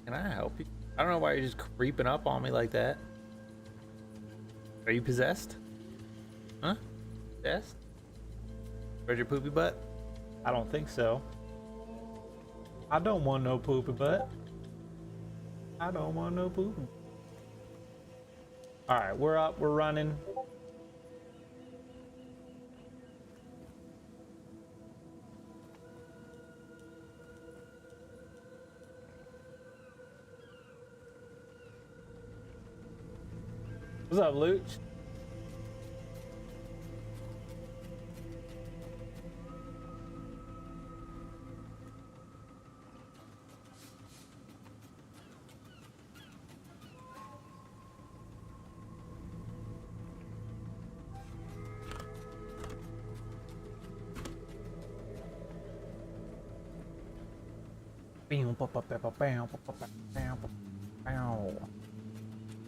Can I help you? I don't know why you're just creeping up on me like that. Are you possessed? Huh? Possessed? Where's your poopy butt? I don't think so. I don't want no poopy butt. I don't want no poopy. All right, we're up. We're running. What's up, Luch?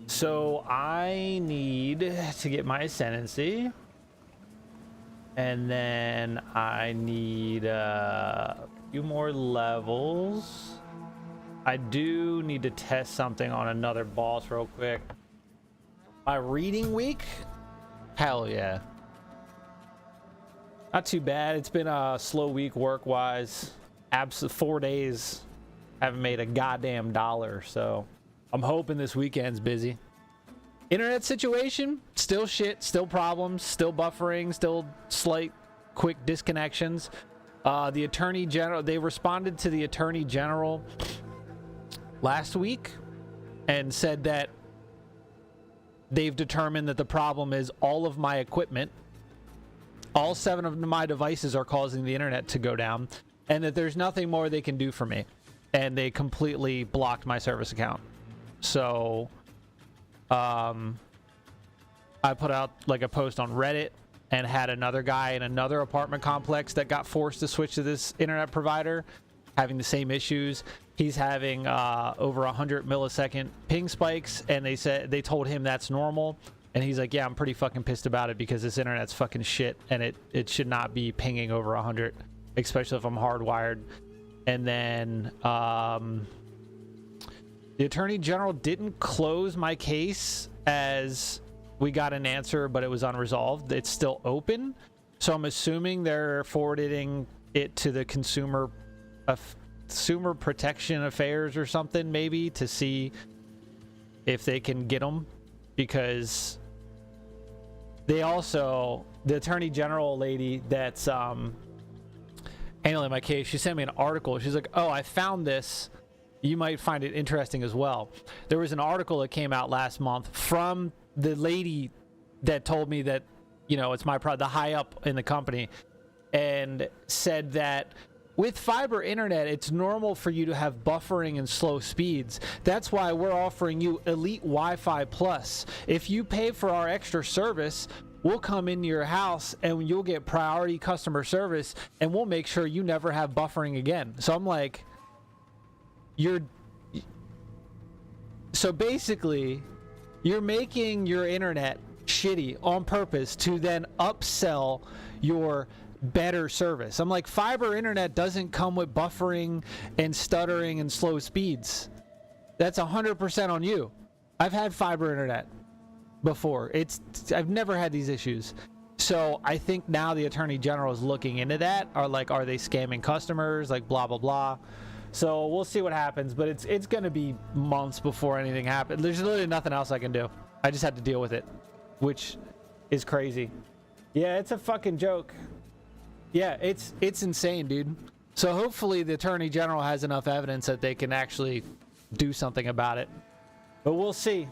So I need to get my ascendancy, and then I need a few more levels. I do need to test something on another boss real quick. My reading week? Hell yeah. Not too bad. It's been a slow week work-wise. 4 days. Haven't made a goddamn dollar, so I'm hoping this weekend's busy. Internet situation, still shit, still problems, still buffering, still slight quick disconnections. The Attorney General, they responded to the Attorney General last week and said that they've determined that the problem is all of my equipment, all 7 of my devices are causing the internet to go down, and that there's nothing more they can do for me. And they completely blocked my service account. So I put out like a post on Reddit and had another guy in another apartment complex that got forced to switch to this internet provider having the same issues. He's having over 100 millisecond ping spikes, and they told him that's normal, and he's like, yeah, I'm pretty fucking pissed about it because this internet's fucking shit, and it should not be pinging over 100, especially if I'm hardwired. And then the Attorney General didn't close my case as we got an answer, but it was unresolved. It's still open. So I'm assuming they're forwarding it to the Consumer Protection Affairs or something, maybe, to see if they can get them. Because they also, the Attorney General lady that's handling my case, she sent me an article. She's like, oh, I found this. You might find it interesting as well. There was an article that came out last month from the lady that told me that, you know, it's the high up in the company, and said that with fiber internet, it's normal for you to have buffering and slow speeds. That's why we're offering you Elite Wi-Fi Plus. If you pay for our extra service, we'll come into your house and you'll get priority customer service, and we'll make sure you never have buffering again. So I'm like, so basically, you're making your internet shitty on purpose to then upsell your better service. I'm like, fiber internet doesn't come with buffering and stuttering and slow speeds. That's 100% on you. I've had fiber internet before. I've never had these issues. So I think now the Attorney General is looking into that. Are they scamming customers? Like, blah blah blah. So we'll see what happens, but it's gonna be months before anything happens. There's literally nothing else I can do. I just have to deal with it, which is crazy. Yeah, it's a fucking joke. Yeah, it's insane, dude. So hopefully the Attorney General has enough evidence that they can actually do something about it. But we'll see.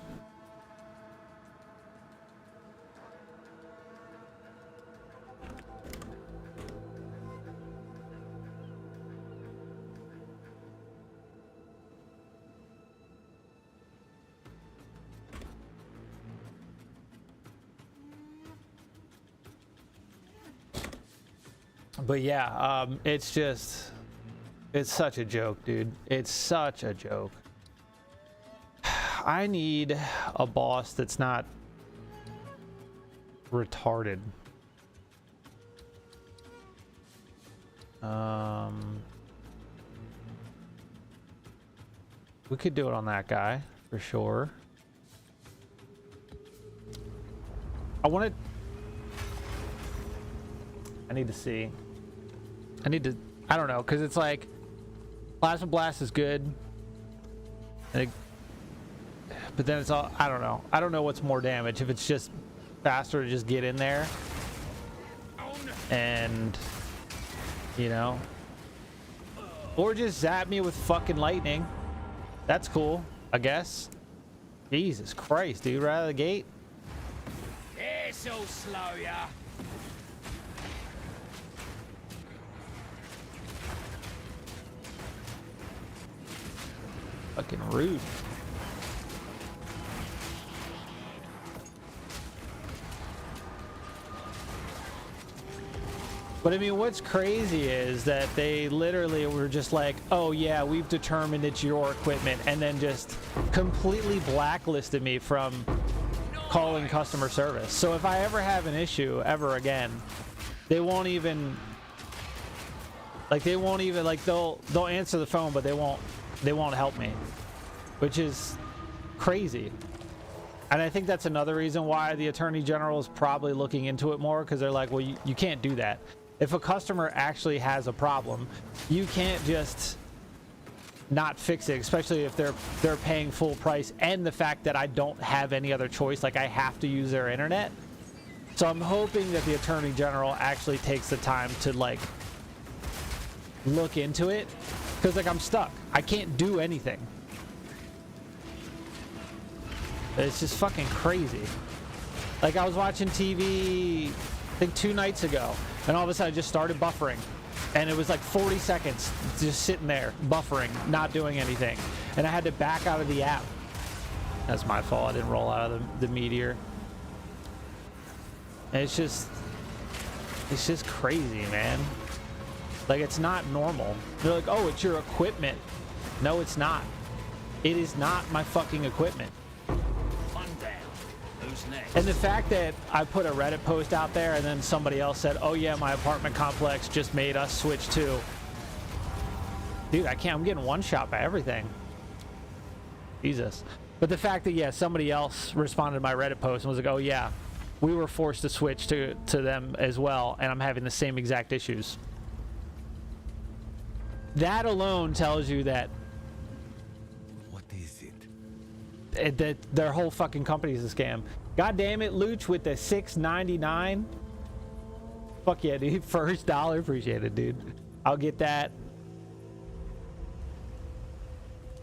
But yeah, it's such a joke, dude. It's such a joke. I need a boss that's not retarded. We could do it on that guy for sure. I need to see. I don't know, because it's like Plasma Blast is good. But then it's all, I don't know. I don't know what's more damage. If it's just faster to just get in there and, you know, or just zap me with fucking lightning. That's cool, I guess. Jesus Christ, dude, right out of the gate. This'll slow ya. Fucking rude. But I mean, what's crazy is that they literally were just like, oh yeah, we've determined it's your equipment, and then just completely blacklisted me from calling customer service. So if I ever have an issue ever again, they won't even like they'll answer the phone, but they won't help me, which is crazy. And I think that's another reason why the Attorney General is probably looking into it more, because they're like, well, you can't do that. If a customer actually has a problem, you can't just not fix it, especially if they're paying full price, and the fact that I don't have any other choice, like I have to use their internet. So I'm hoping that the Attorney General actually takes the time to like look into it, because like I'm stuck. I can't do anything. It's just fucking crazy. Like I was watching TV, I think 2 nights ago, and all of a sudden I just started buffering. And it was like 40 seconds just sitting there, buffering, not doing anything. And I had to back out of the app. That's my fault. I didn't roll out of the meteor. And it's just crazy, man. Like, it's not normal. They're like, oh, it's your equipment. No, it's not. It is not my fucking equipment. And the fact that I put a Reddit post out there and then somebody else said, oh yeah, my apartment complex just made us switch too. Dude, I can't. I'm getting one shot by everything. Jesus. But the fact that, yeah, somebody else responded to my Reddit post and was like, oh yeah, we were forced to switch to them as well, and I'm having the same exact issues. That alone tells you that that their whole fucking company is a scam. God damn it, Luch with the $6.99. Fuck yeah, dude. First dollar. Appreciate it, dude. I'll get that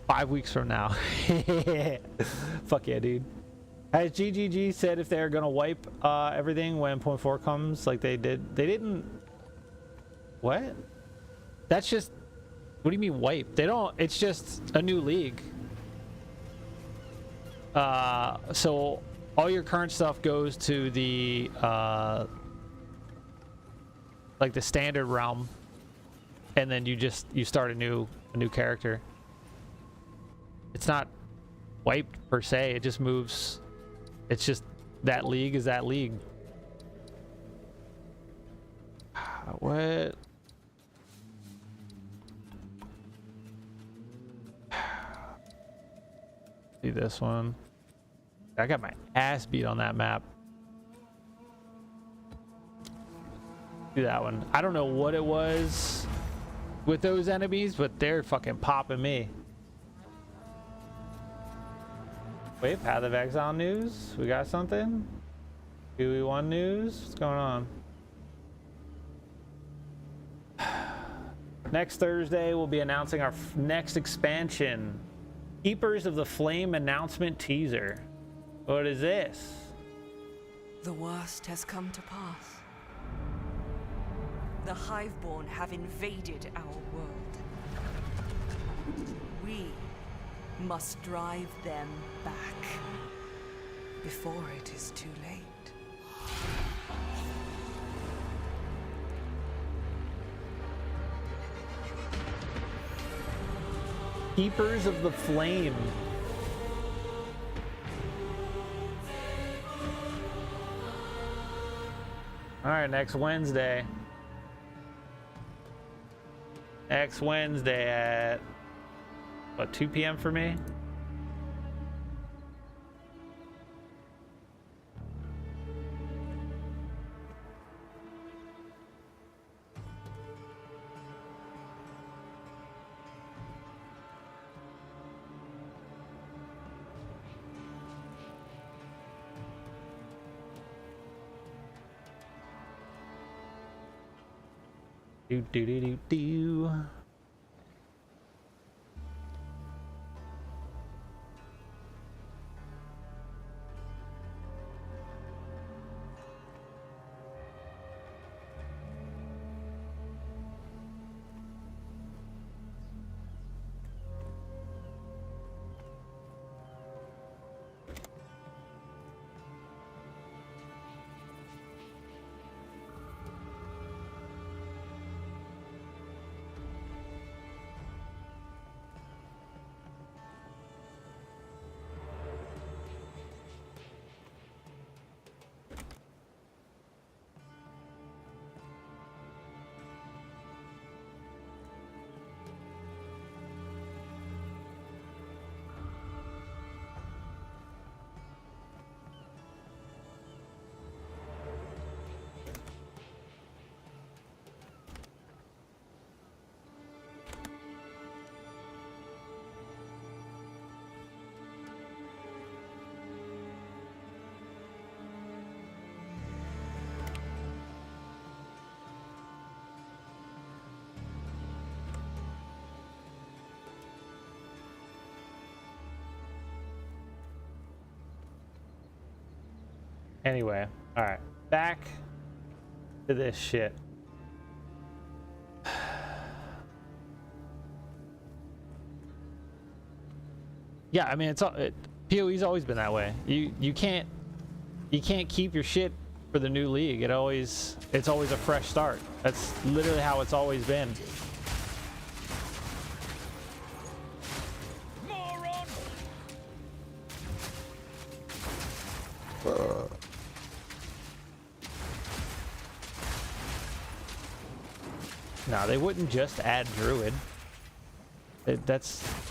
5 weeks from now. Fuck yeah, dude. Has GGG said if they're gonna wipe everything when 0.4 comes like they did? They didn't. What? That's just. What do you mean wipe? They don't. It's just a new league. So all your current stuff goes to the like the standard realm, and then you start a new character. It's not wiped per se, it just moves. It's just that league is that league. What? See this one. I got my ass beat on that map. Do that one. I don't know what it was with those enemies, but they're fucking popping me. Wait, Path of Exile news? We got something? QE1 news? What's going on? Next Thursday, we'll be announcing our next expansion. Keepers of the Flame announcement teaser. What is this? The worst has come to pass. The Hiveborn have invaded our world. We must drive them back before it is too late. Keepers of the Flame. All right, next Wednesday. Next Wednesday at What, 2 p.m. for me? Do do do do do. Anyway, all right, back to this shit. Yeah, I mean, PoE's always been that way. You can't keep your shit for the new league. It's always a fresh start. That's literally how it's always been. Moron! No, they wouldn't just add Druid.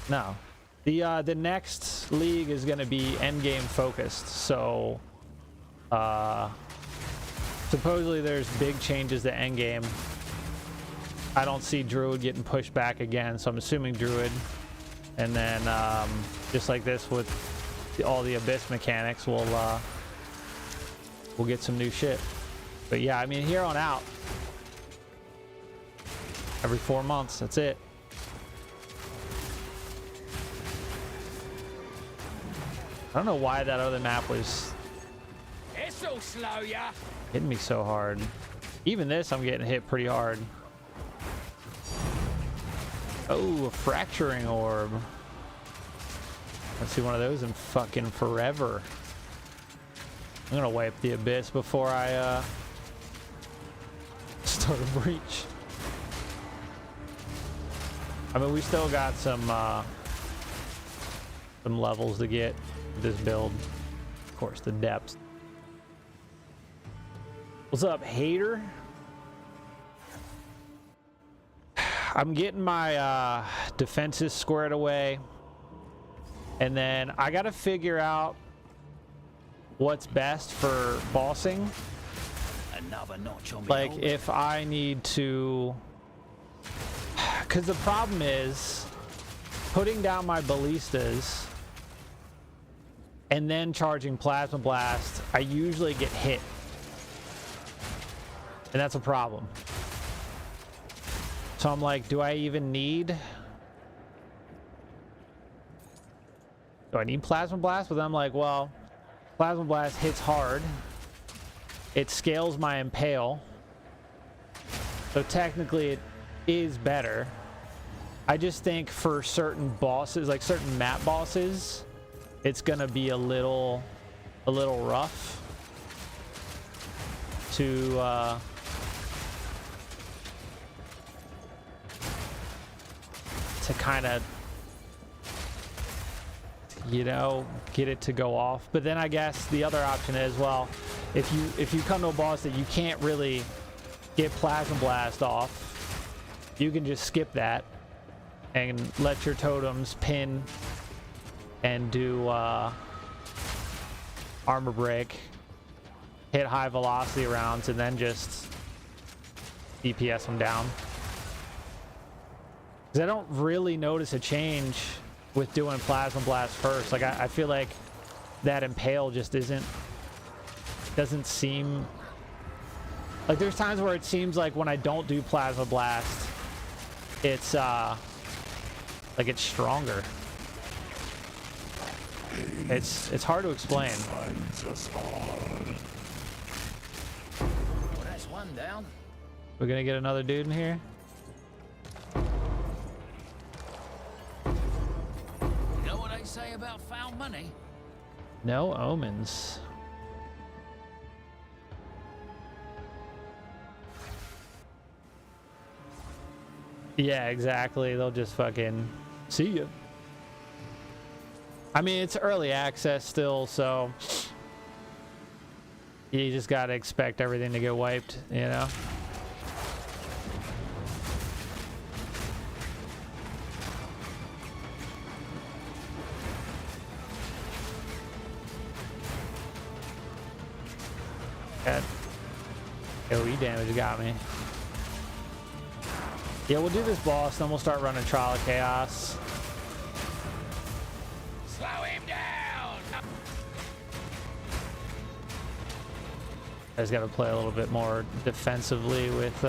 No. The next league is going to be Endgame focused, so supposedly there's big changes to Endgame. I don't see Druid getting pushed back again, so I'm assuming Druid. And then just like this with all the Abyss mechanics, we'll get some new shit. But yeah, I mean, here on out, every 4 months, that's it. I don't know why that other map was This'll slow ya. hitting me so hard. Even this, I'm getting hit pretty hard. Oh, a fracturing orb. Let's see one of those in fucking forever. I'm gonna wipe the Abyss before I start a breach. I mean, we still got some levels to get with this build. Of course, the depths. What's up, hater? I'm getting my defenses squared away, and then I gotta figure out what's best for bossing. Another notch on me. Like, if I need to, because the problem is putting down my ballistas and then charging Plasma Blast, I usually get hit, and that's a problem. So I'm like, do I even need, do I need Plasma Blast? But then I'm like, well, Plasma Blast hits hard, it scales my Impale, so technically it is better. I just think for certain bosses, like certain map bosses, it's gonna be a little rough to kind of, you know, get it to go off. But then I guess the other option is, well, if you come to a boss that you can't really get Plasma Blast off, you can just skip that and let your totems pin and do armor break, hit high velocity rounds, and then just DPS them down. Because I don't really notice a change with doing Plasma Blast first. Like, I feel like that Impale just doesn't seem... Like, there's times where it seems like when I don't do Plasma Blast, it's, like, it's stronger. It's hard to explain. Well, that's one down. We're gonna get another dude in here. You know what they say about foul money? No omens. Yeah, exactly. They'll just fucking see you. I mean, it's early access still, so you just gotta expect everything to get wiped, you know? That AoE damage got me. Yeah, we'll do this boss, then we'll start running Trial of Chaos. Slow him down! I just got to play a little bit more defensively with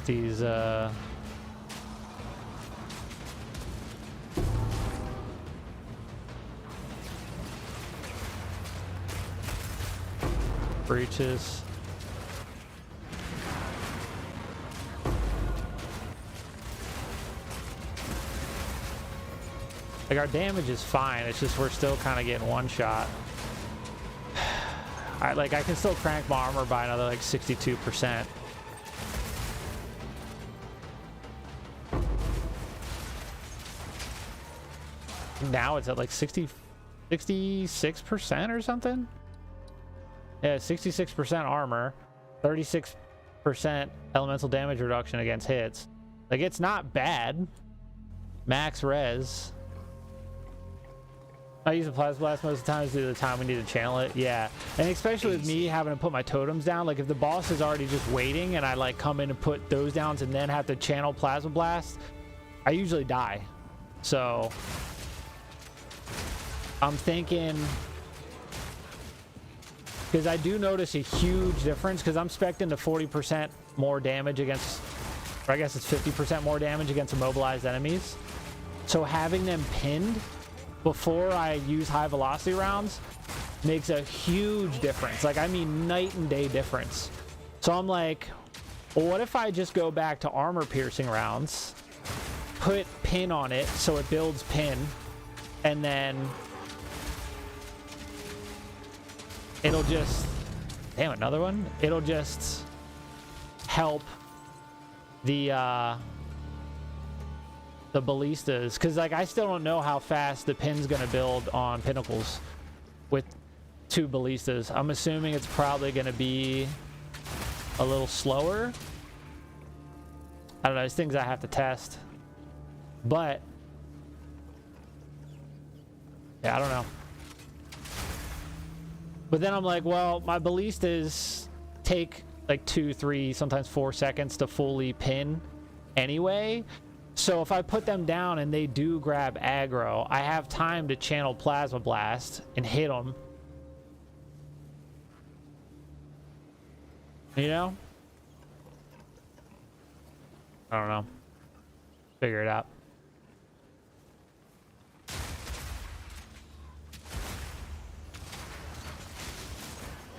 these breaches. Like, our damage is fine, it's just we're still kind of getting one shot. I can still crank my armor by another like 62%. Now it's at like 66% or something. Yeah, 66% armor, 36% elemental damage reduction against hits. Like, it's not bad. Max res. I use a Plasma Blast most of the time due to the time we need to channel it. Yeah, and especially with me having to put my totems down, like if the boss is already just waiting and I like come in and put those down and then have to channel Plasma Blast, I usually die. So I'm thinking, because I do notice a huge difference, because I'm spec'ing to 40% more damage against, or I guess it's 50% more damage against immobilized enemies. So having them pinned before I use high velocity rounds makes a huge difference. Like, I mean, night and day difference. So I'm like, well, what if I just go back to armor piercing rounds, put pin on it so it builds pin, and then it'll just, damn, another one? It'll just help the ballistas, because like I still don't know how fast the pin's gonna build on pinnacles with 2 ballistas. I'm assuming it's probably gonna be a little slower. I don't know, there's things I have to test, but yeah, I don't know. But then I'm like, well, my ballistas take like 2, 3, sometimes 4 seconds to fully pin anyway. So if I put them down and they do grab aggro, I have time to channel Plasma Blast and hit them. You know? I don't know. Figure it out.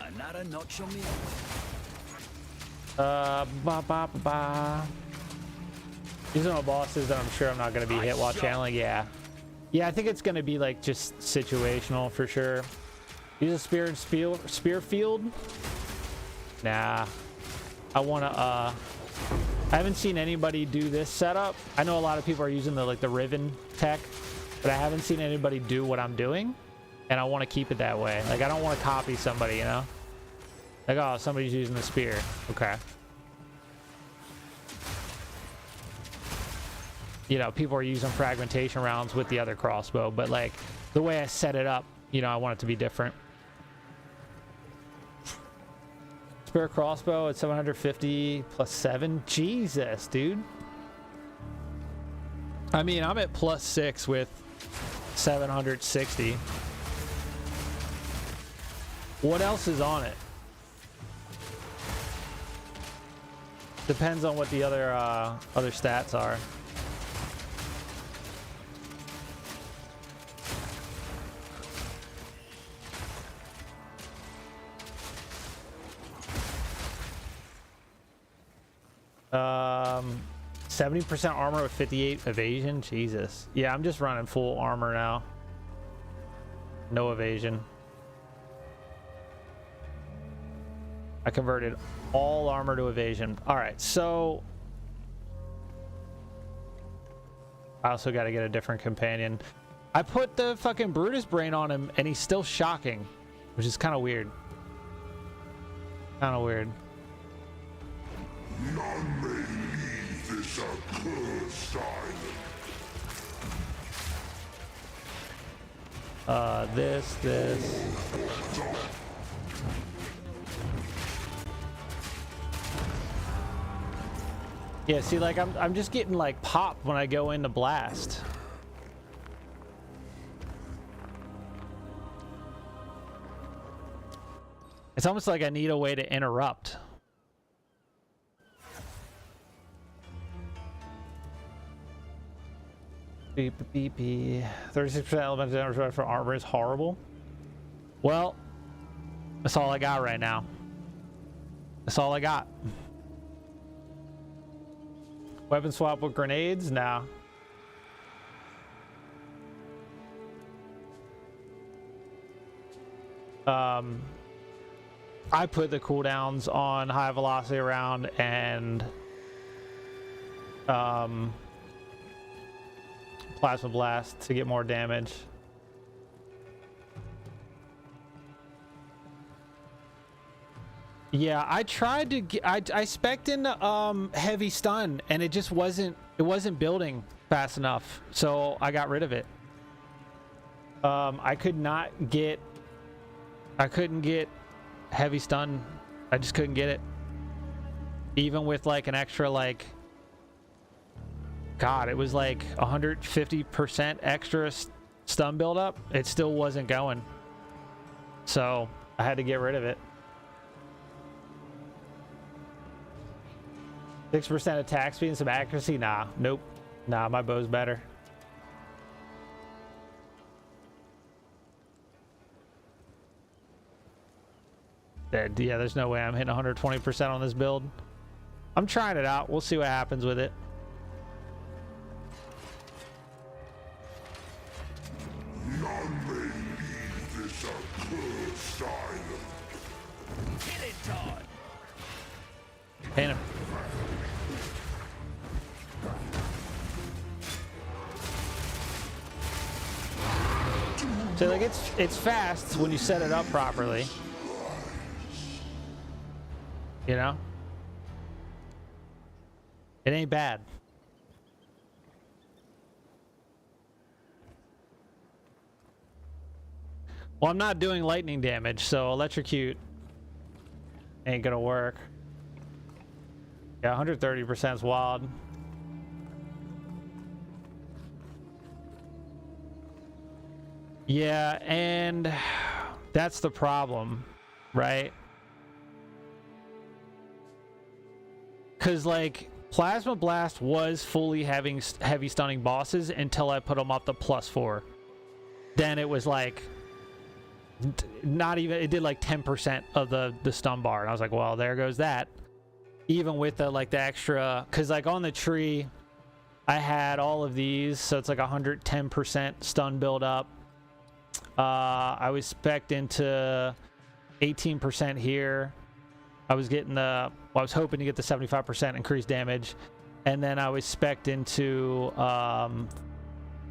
Another notch on me. These are no bosses that I'm sure I'm not going to be hit while channeling. Yeah. Yeah, I think it's going to be like just situational for sure. Use a spear and spear field. Nah. I want to, I haven't seen anybody do this setup. I know a lot of people are using the, like the Riven tech, but I haven't seen anybody do what I'm doing. And I want to keep it that way. Like, I don't want to copy somebody, you know? Like, oh, somebody's using the spear. Okay. you know, people are using fragmentation rounds with the other crossbow, but like the way I set it up, you know, I want it to be different. Spare crossbow at 750 plus 7. Jesus, dude. I mean, I'm at plus 6 with 760. What else is on it? Depends on what the other stats are. Um, 70% armor with 58 evasion. Jesus. Yeah, I'm just running full armor now. No evasion. I converted all armor to evasion. All right, so I also got to get a different companion. I put the fucking Brutus brain on him and he's still shocking, which is kind of weird. Kind of weird. None may leave this accursed island. This. Yeah, see, like I'm just getting like popped when I go into blast. It's almost like I need a way to interrupt. Beep, beep, beep. 36% elemental damage for armor is horrible. Well, that's all I got right now. That's all I got. Weapon swap with grenades? Nah. I put the cooldowns on high velocity round and plasma blast to get more damage. Yeah, I tried to get, I spec'd in heavy stun and it just wasn't building fast enough, so I got rid of it. I couldn't get heavy stun. I just couldn't get it. Even with like an extra, like, God, it was like 150% extra stun buildup. It still wasn't going. So I had to get rid of it. 6% attack speed and some accuracy? Nah, nope. Nah, my bow's better. Yeah, there's no way I'm hitting 120% on this build. I'm trying it out. We'll see what happens with it. None may leave this accursed island. Kill it, Todd. Paint him. So like it's fast when you set it up properly. You know? It ain't bad. Well, I'm not doing lightning damage, so electrocute ain't gonna work. Yeah, 130% is wild. Yeah, and that's the problem, right? Because, like, Plasma Blast was fully having heavy stunning bosses until I put them up to +4. Then it was like, not even, it did like 10% of the stun bar. And I was like, well, there goes that. Even with the, like, the extra, because, like, on the tree, I had all of these, so it's like 110% stun build up. I was spec'd into 18% here. I was getting the, well, I was hoping to get the 75% increased damage, and then I was spec'd into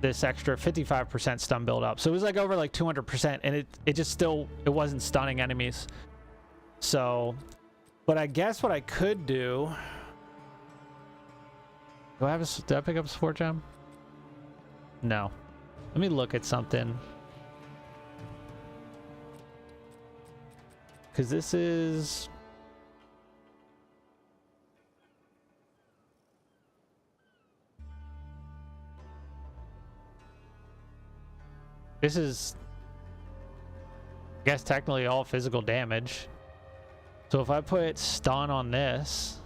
this extra 55% stun build up. So it was like over like 200%, and it just still, it wasn't stunning enemies. So, but I guess what I could do, Do I have did I pick up a support gem? No. Let me look at something. Because this is... This is, I guess, technically all physical damage. So if I put stun on this,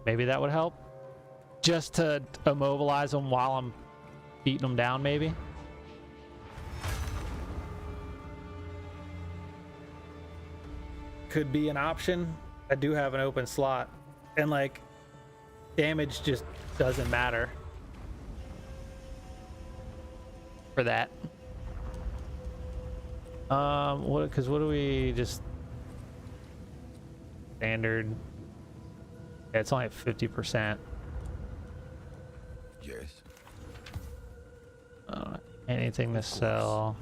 maybe that would help. Just to immobilize them while I'm beating them down, maybe. Could be an option. I do have an open slot. And like, damage just doesn't matter for that. What do we just standard? Yeah, it's only at 50%. Yes. Anything to sell.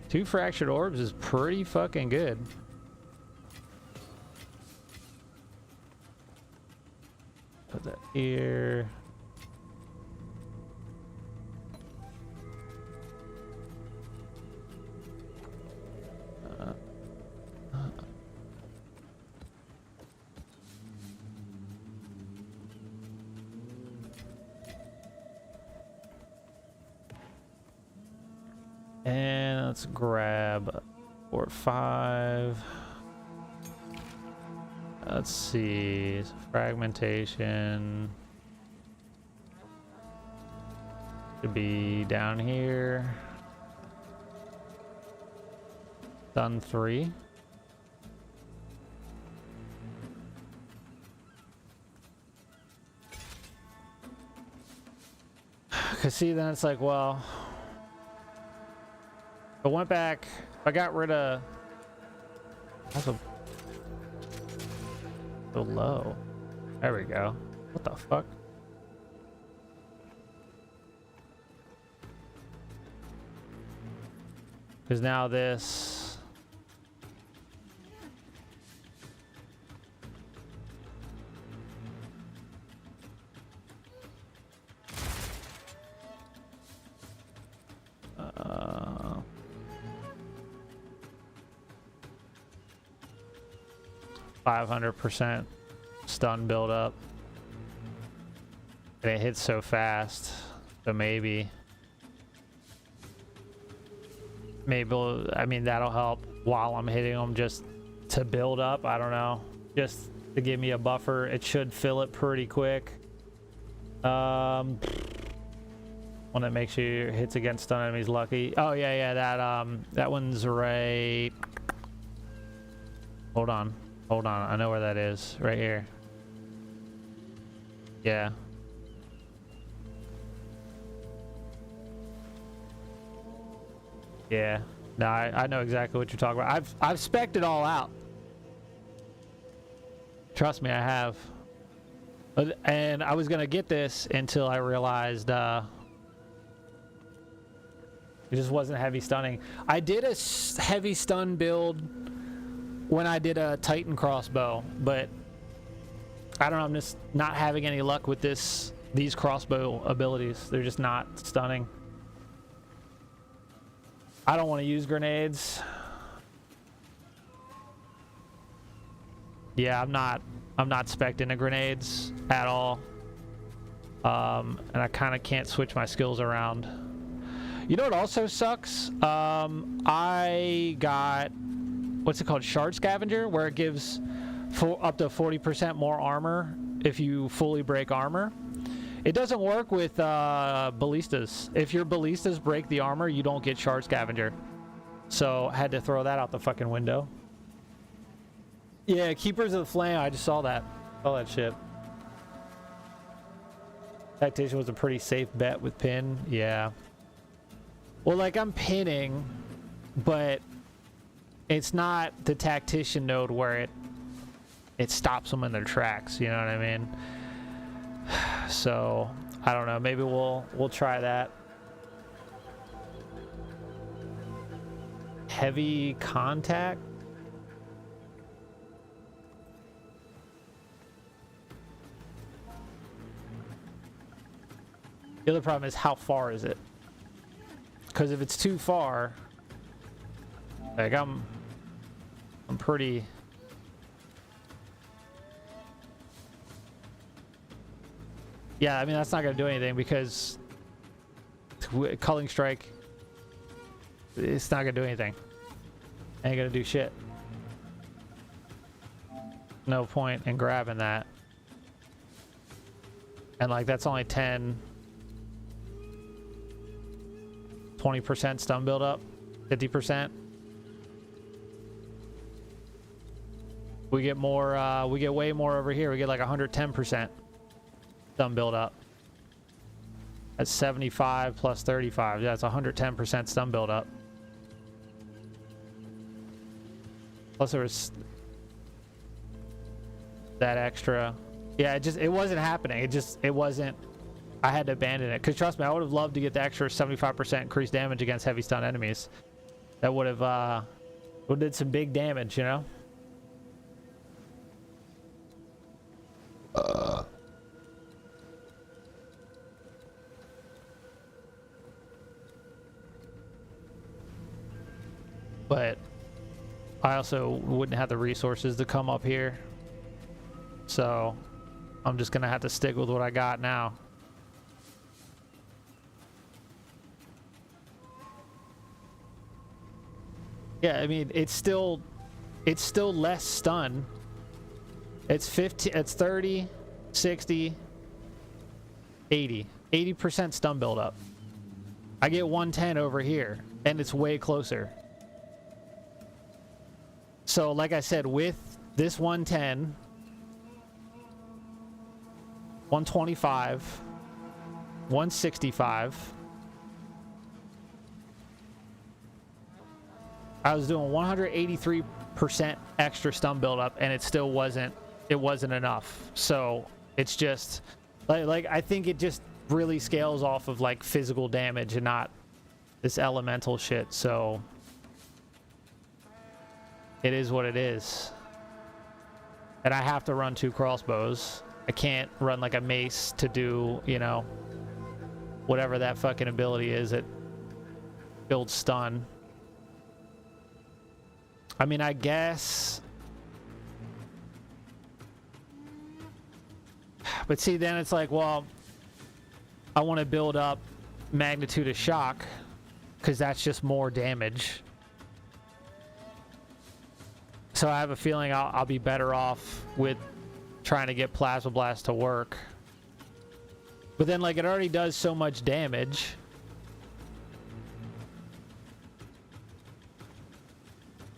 Two fractured orbs is pretty fucking good. Put that here. And let's grab 4 or 5. Let's see, fragmentation should be down here. Done 3. Cause see, then it's like, well, I went back. I got rid of. That's a so low. There we go. What the fuck? Because now this. Uh, 500% stun build up. And it hits so fast. So maybe, I mean, that'll help while I'm hitting them just to build up. I don't know. Just to give me a buffer. It should fill it pretty quick. One that makes sure your hits against stun enemies lucky. Oh yeah, that one's right. Hold on. I know where that is. Right here. Yeah. Yeah. No, I know exactly what you're talking about. I've spec'd it all out. Trust me, I have. And I was gonna get this until I realized it just wasn't heavy stunning. I did a heavy stun build when I did a Titan crossbow, but I don't know, I'm just not having any luck with these crossbow abilities. They're just not stunning. I don't want to use grenades. Yeah, I'm not spec'd into grenades at all. And I kind of can't switch my skills around. You know what also sucks? I got, what's it called? Shard Scavenger, where it gives up to 40% more armor if you fully break armor. It doesn't work with ballistas. If your ballistas break the armor, you don't get Shard Scavenger. So I had to throw that out the fucking window. Yeah, Keepers of the Flame, I just saw that. Saw that shit. Tactician was a pretty safe bet with pin. Yeah. Well, like, I'm pinning, but it's not the Tactician node where it stops them in their tracks, you know what I mean? So, I don't know, maybe we'll try that. heavy contact. The other problem is how far is it? Because if it's too far, like I'm pretty. Yeah, I mean that's not gonna do anything because Culling Strike, it's not gonna do anything. Ain't gonna do shit. No point in grabbing that. And like that's only 20% stun build up, 50%. We get more, we get way more over here. We get like 110% stun build up. That's 75 plus 35. Yeah, that's 110% stun build up. Plus there was that extra. Yeah, it wasn't happening. It wasn't. I had to abandon it. Because trust me, I would have loved to get the extra 75% increased damage against heavy stun enemies. That would have, did some big damage, you know? But I also wouldn't have the resources to come up here. So I'm just going to have to stick with what I got now. Yeah, I mean, it's still less stun. It's 50, it's 30, 60, 80. 80% stun buildup. I get 110 over here, and it's way closer. So, like I said, with this 110, 125, 165, I was doing 183% extra stun buildup, and it still wasn't enough. So it's just like I think it just really scales off of like physical damage and not this elemental shit. So it is what it is. And I have to run 2 crossbows. I can't run like a mace to do, you know, whatever that fucking ability is that builds stun. I mean, I guess. But see, then it's like, well, I want to build up magnitude of shock because that's just more damage. So I have a feeling I'll be better off with trying to get Plasma Blast to work. But then, like, it already does so much damage.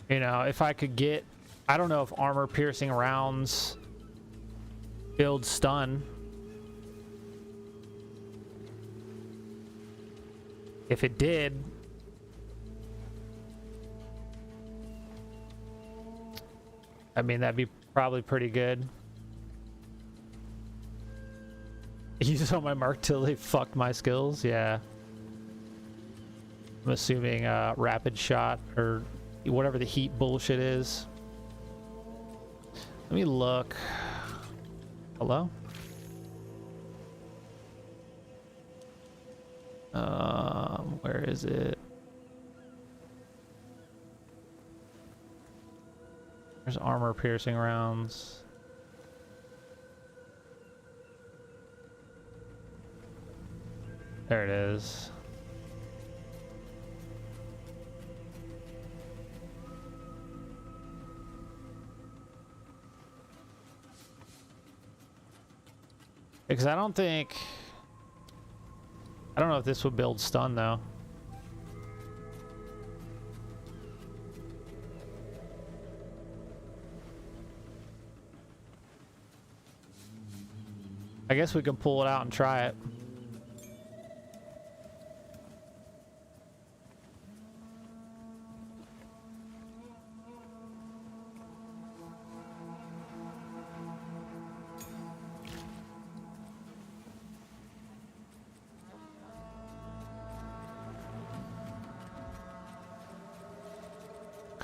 You know, if I could get, I don't know if armor piercing rounds build stun. If it did, I mean, that'd be probably pretty good. You saw my mark till they fucked my skills? Yeah. I'm assuming rapid shot or whatever the heat bullshit is. Let me look. Hello? Where is it? There's armor piercing rounds. There it is. Because I don't know if this would build stun though. I guess we can pull it out and try it.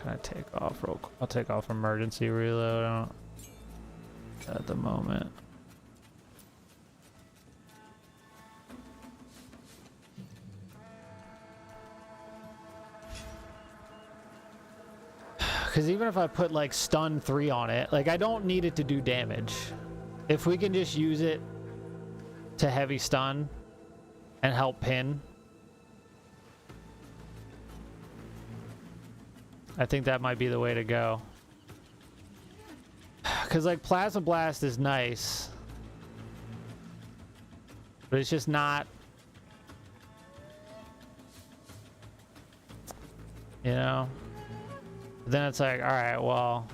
Can I take off real quick? I'll take off emergency reload at the moment. Because even if I put like stun 3 on it, like I don't need it to do damage. If we can just use it to heavy stun and help pin, I think that might be the way to go. Because like Plasma Blast is nice, but it's just not, you know? Then it's like, all right, well,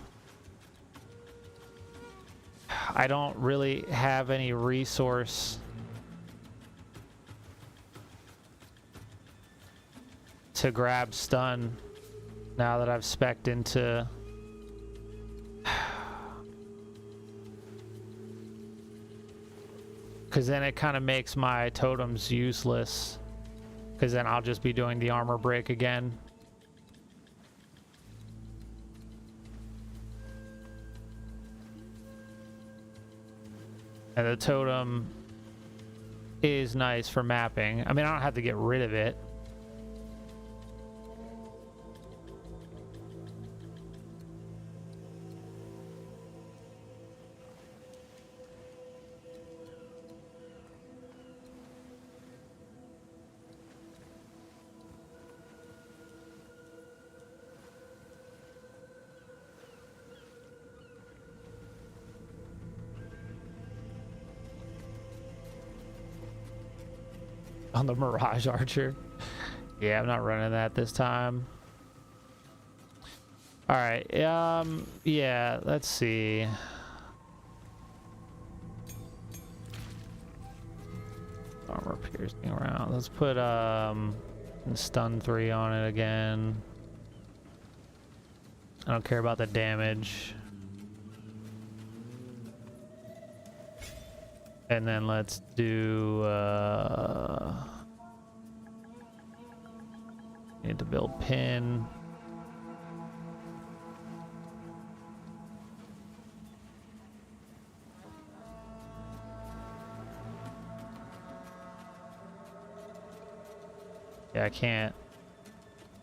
I don't really have any resource to grab stun now that I've spec'd into because then it kind of makes my totems useless, because then I'll just be doing the armor break again. And the totem is nice for mapping. I mean, I don't have to get rid of it. On the Mirage Archer. Yeah, I'm not running that this time. All right. Yeah, let's see. Armor piercing around. Let's put stun 3 on it again. I don't care about the damage. And then let's do need to build pin. Yeah, I can't.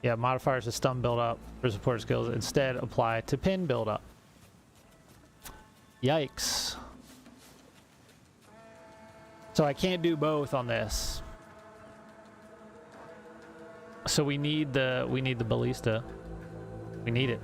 Yeah, modifiers to stun build up for support skills instead apply to pin build up. Yikes. So I can't do both on this. So we need the ballista. We need it.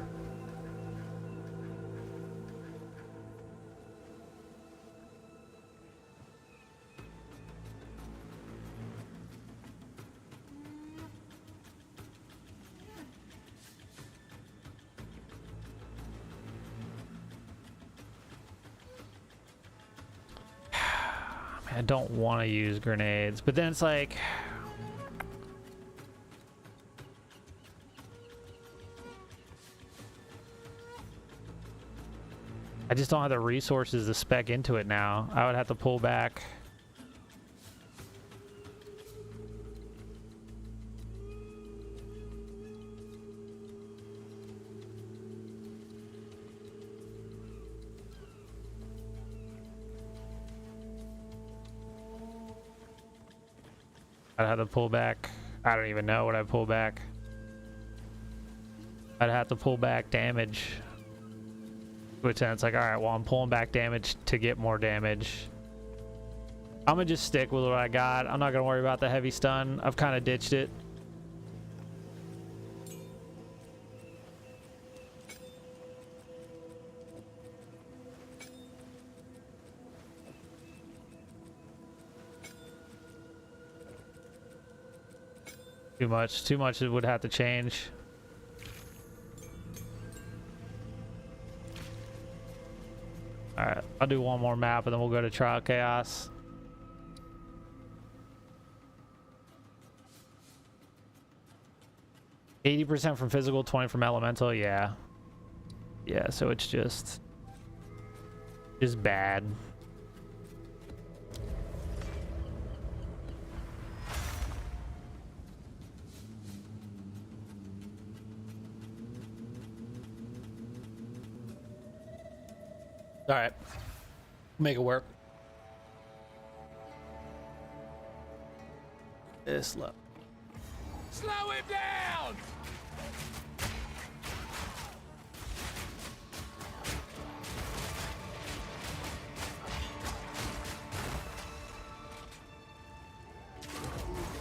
I don't want to use grenades, but then it's like I just don't have the resources to spec into it now. I would have to pull back. I'd have to pull back. I don't even know what I'd pull back. I'd have to pull back damage. Which then it's like, all right, well, I'm pulling back damage to get more damage. I'm gonna just stick with what I got. I'm not gonna worry about the heavy stun. I've kind of ditched it. Too much it would have to change. All right, I'll do one more map and then we'll go to Trial Chaos. %80 from physical, 20 from elemental. Yeah, so it's just bad. All right, make it work. This level. Slow him down!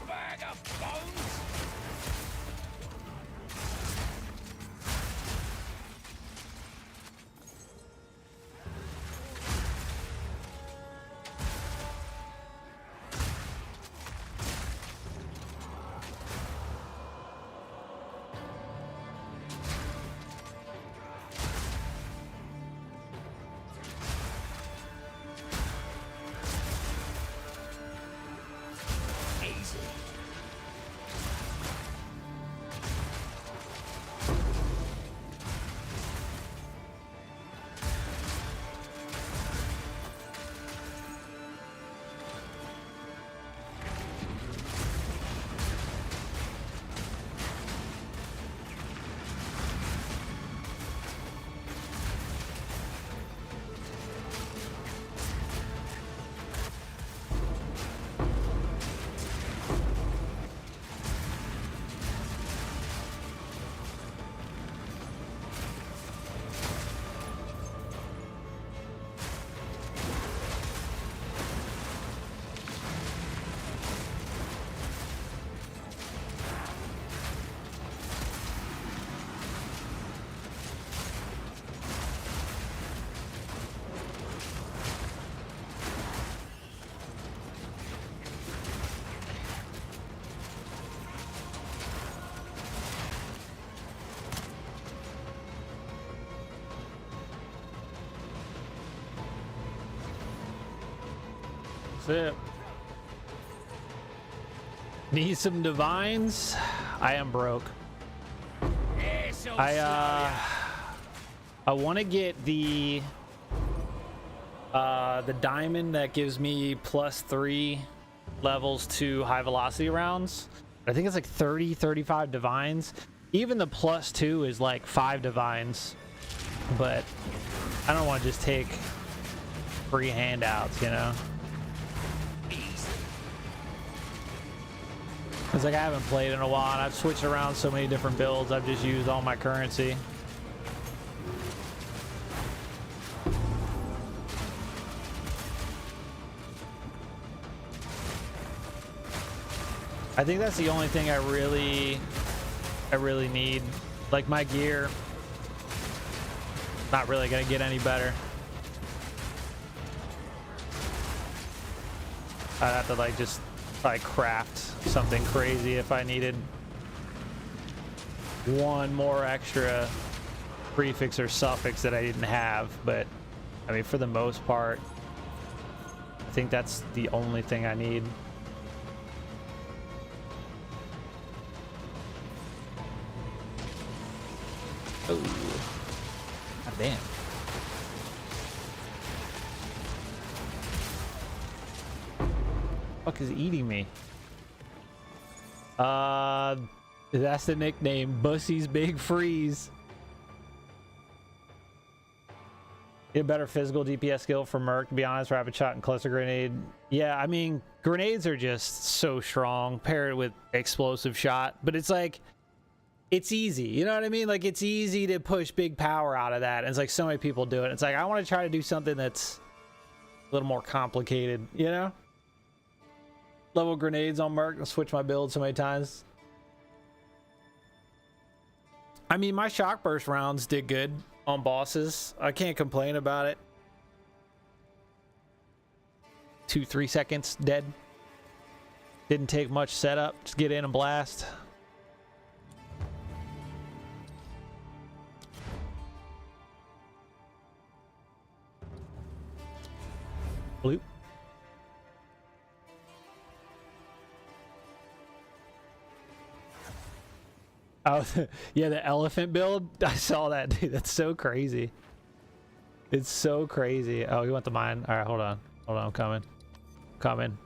Bag of bones! Easy. That's it. Need some divines. I am broke. This'll I want to get the diamond that gives me +3 levels to high velocity rounds. I think it's like 35 divines. Even the +2 is like 5 divines, but I don't want to just take free handouts, you know? It's like I haven't played in a while, and I've switched around so many different builds. I've just used all my currency. I think that's the only thing I really need. Like my gear, not really gonna get any better. I'd have to like just like craft something crazy if I needed one more extra prefix or suffix that I didn't have. But I mean, for the most part, I think that's the only thing I need. Oh, god damn. Fuck is eating me? That's the nickname, Bussy's Big Freeze. Get a better physical DPS skill for Merc, to be honest. Rapid shot and cluster grenade. Yeah, I mean, grenades are just so strong paired with explosive shot, but it's like, it's easy, you know what I mean? Like, it's easy to push big power out of that, and it's like so many people do it. It's like, I want to try to do something that's a little more complicated, you know? Level grenades on Merc and switch my build so many times. I mean, my shock burst rounds did good on bosses. I can't complain about it. 2-3 seconds dead. Didn't take much setup. Just get in and blast. Bloop. Oh, yeah, the elephant build. I saw that, dude. That's so crazy. It's so crazy. Oh, you want the mine? All right, hold on. Hold on, I'm coming. Coming.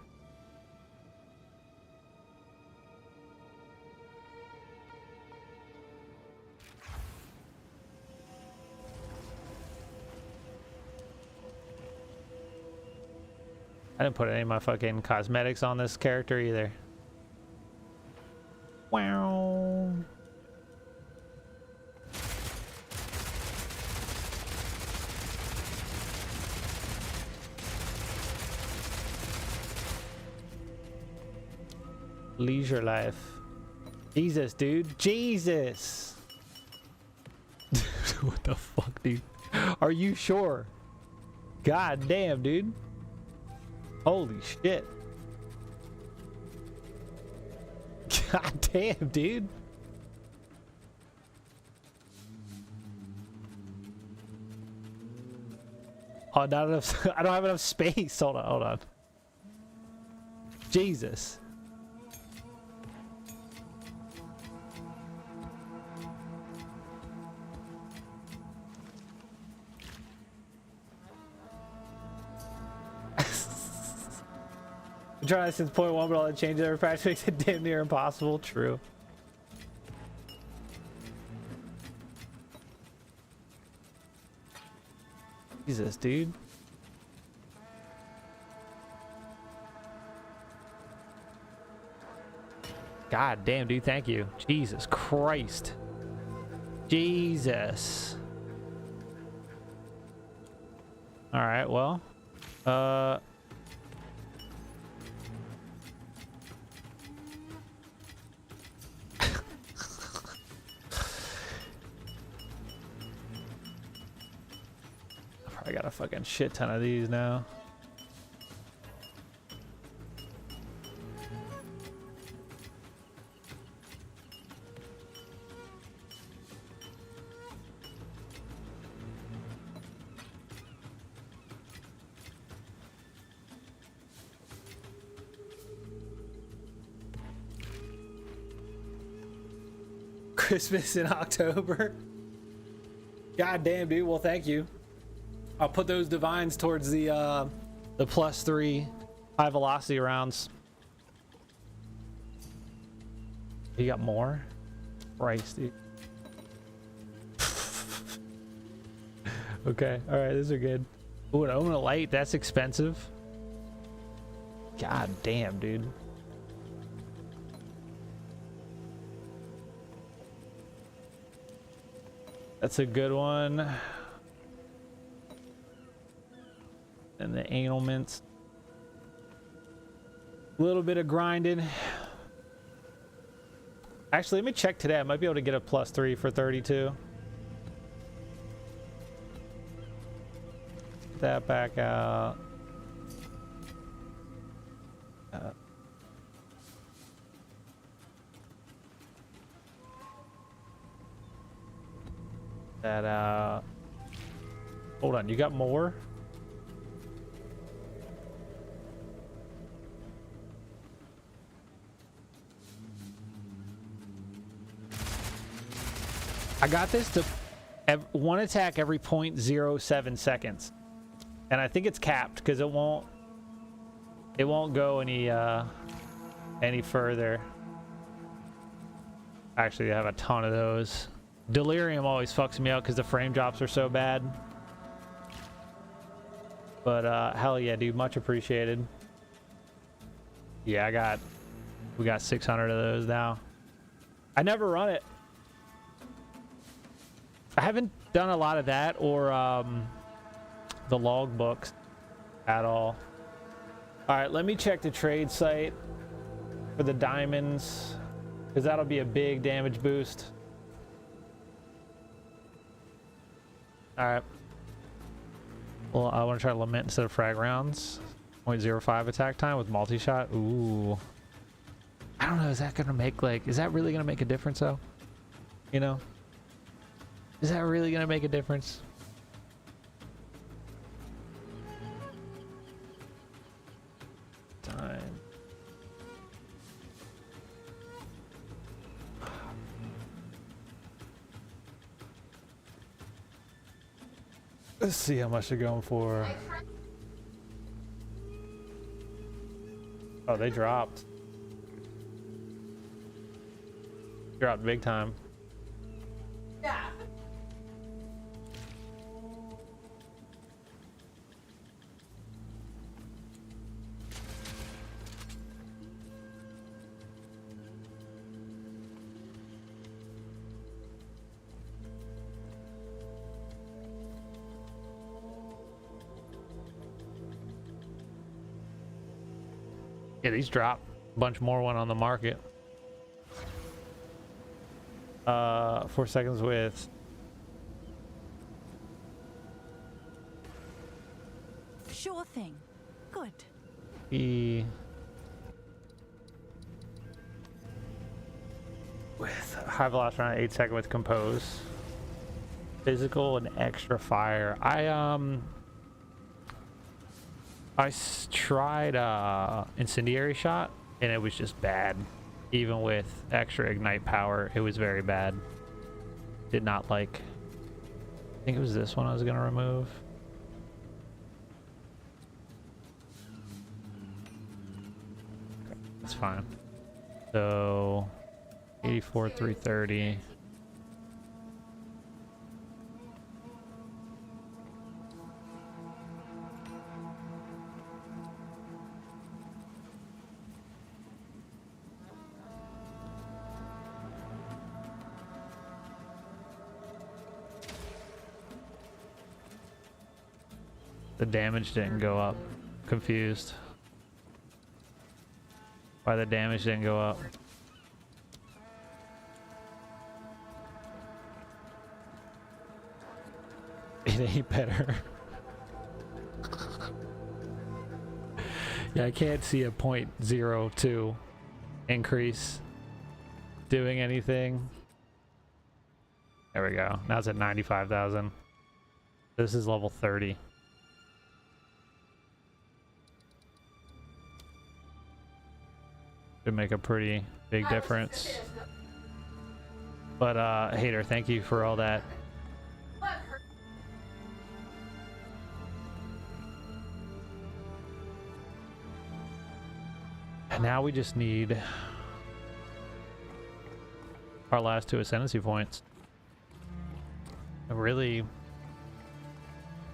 I didn't put any of my fucking cosmetics on this character either. Wow. Leisure life. Jesus, dude. Jesus. What the fuck, dude? Are you sure? God damn, dude. Holy shit. God damn, dude. Oh, not enough. I don't have enough space. Hold on, hold on. Jesus. I'm trying since point one, but all the changes every patch makes it damn near impossible. True. Jesus, dude. God damn, dude. Thank you. Jesus Christ. Jesus. All right. Well. I got a fucking shit ton of these now. Christmas in October. God damn, dude. Well, thank you. I'll put those divines towards the +3 high velocity rounds. You got more? Christ, dude. Okay, all right, these are good. Ooh, an Omen of Light, that's expensive. God damn, dude. That's a good one. And the anal mints. A little bit of grinding. Actually, let me check today. I might be able to get a +3 for 32. Get that back out. That out. Hold on, you got more? I got this to one attack every 0.07 seconds, and I think it's capped because it won't go any further. Actually, I have a ton of those. Delirium always fucks me up because the frame drops are so bad. But hell yeah, dude, much appreciated. Yeah, we got 600 of those now. I never run it. I haven't done a lot of that or the log books at all. All right, let me check the trade site for the diamonds because that'll be a big damage boost. All right. Well, I want to try Lament instead of frag rounds. 0.05 attack time with multi-shot. Ooh. I don't know. Is that going to make is that really going to make a difference though? You know? Is that really gonna make a difference? Time. Let's see how much they're going for. Oh, they dropped. Dropped big time. Yeah. Yeah, these drop a bunch more when on the market. 4 seconds with Sure thing. Good. E with high velocity around 8 second with compose. Physical and extra fire. I tried incendiary shot and it was just bad. Even with extra ignite power, it was very bad. Did not like. I think it was this one I was gonna remove. Okay, that's fine. So 84, 330. The damage didn't go up. Confused. Why the damage didn't go up. It ain't better. Yeah, I can't see a 0.02 increase doing anything. There we go. Now it's at 95,000. This is level 30. Should make a pretty big difference. But Hater, thank you for all that. And now we just need our last 2 ascendancy points. And really,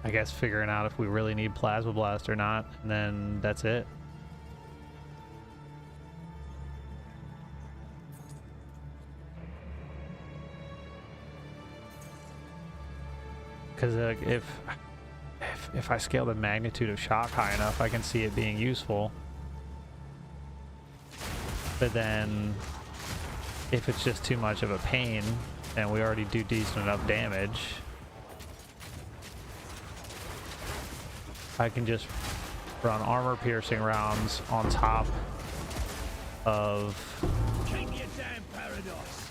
I guess figuring out if we really need Plasma Blast or not, and then that's it. Because if I scale the magnitude of shock high enough, I can see it being useful. But then, if it's just too much of a pain, and we already do decent enough damage, I can just run armor-piercing rounds on top of Keep your damn paradox.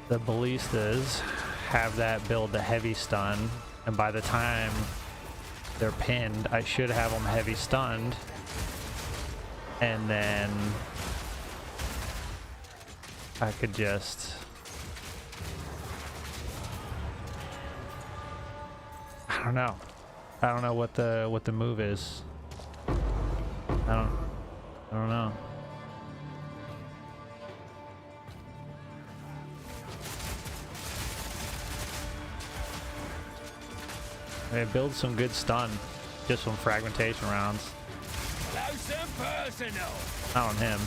the ballistas, have that build the heavy stun, and by the time they're pinned, I should have them heavy stunned, and then I could just, I don't know what the move is. I don't know. It builds some good stun just from fragmentation rounds. Close and personal. Not on him.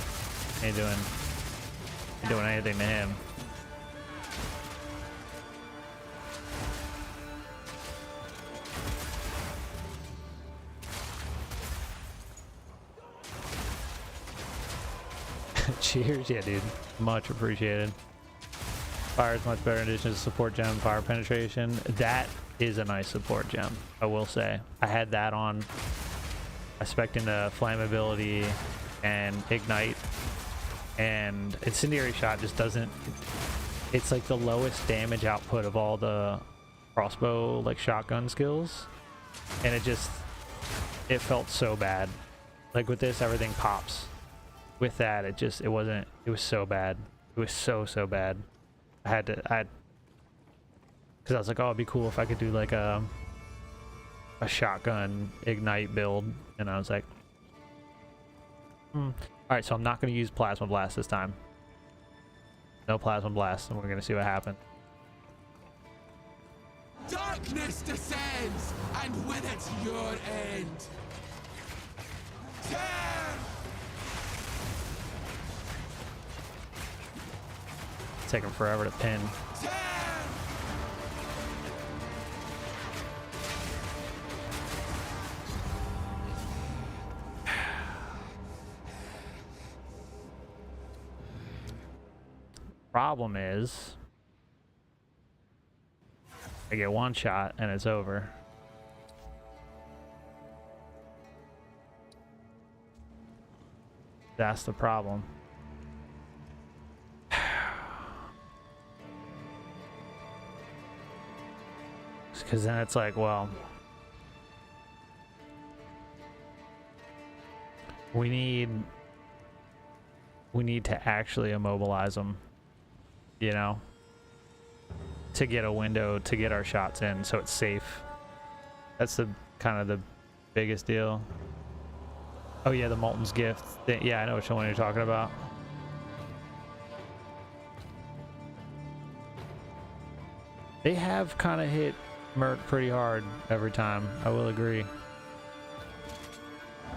Ain't doing anything to him. Cheers, yeah, dude. Much appreciated. Fire is much better in addition to support gem fire penetration. That is a nice support gem, I will say. I had that on. I spec'd into flammability and ignite, and incendiary shot just doesn't. It's like the lowest damage output of all the crossbow like shotgun skills, and it felt so bad. Like with this, everything pops. With that, it was so bad. It was so bad. Because I was like, oh, it'd be cool if I could do like a shotgun ignite build, and I was like, all right, so I'm not going to use Plasma Blast this time. No Plasma Blast, and we're going to see what happens. Darkness descends, and with it your end. Tear! It's taking forever to pin. Tear! problem is I get one shot and it's over. That's the problem. Because then it's like, well, we need to actually immobilize them, you know, to get a window to get our shots in so it's safe. That's the kind of the biggest deal. Oh yeah, the Molten's Gift. Yeah, I know which one you're talking about. They have kind of hit Merc pretty hard every time, I will agree.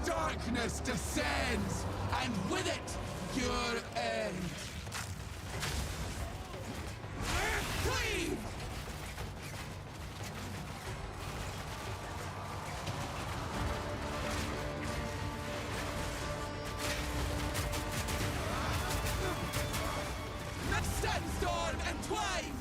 Darkness descends, and with it, your end. Cleave! Sandstorm entwined!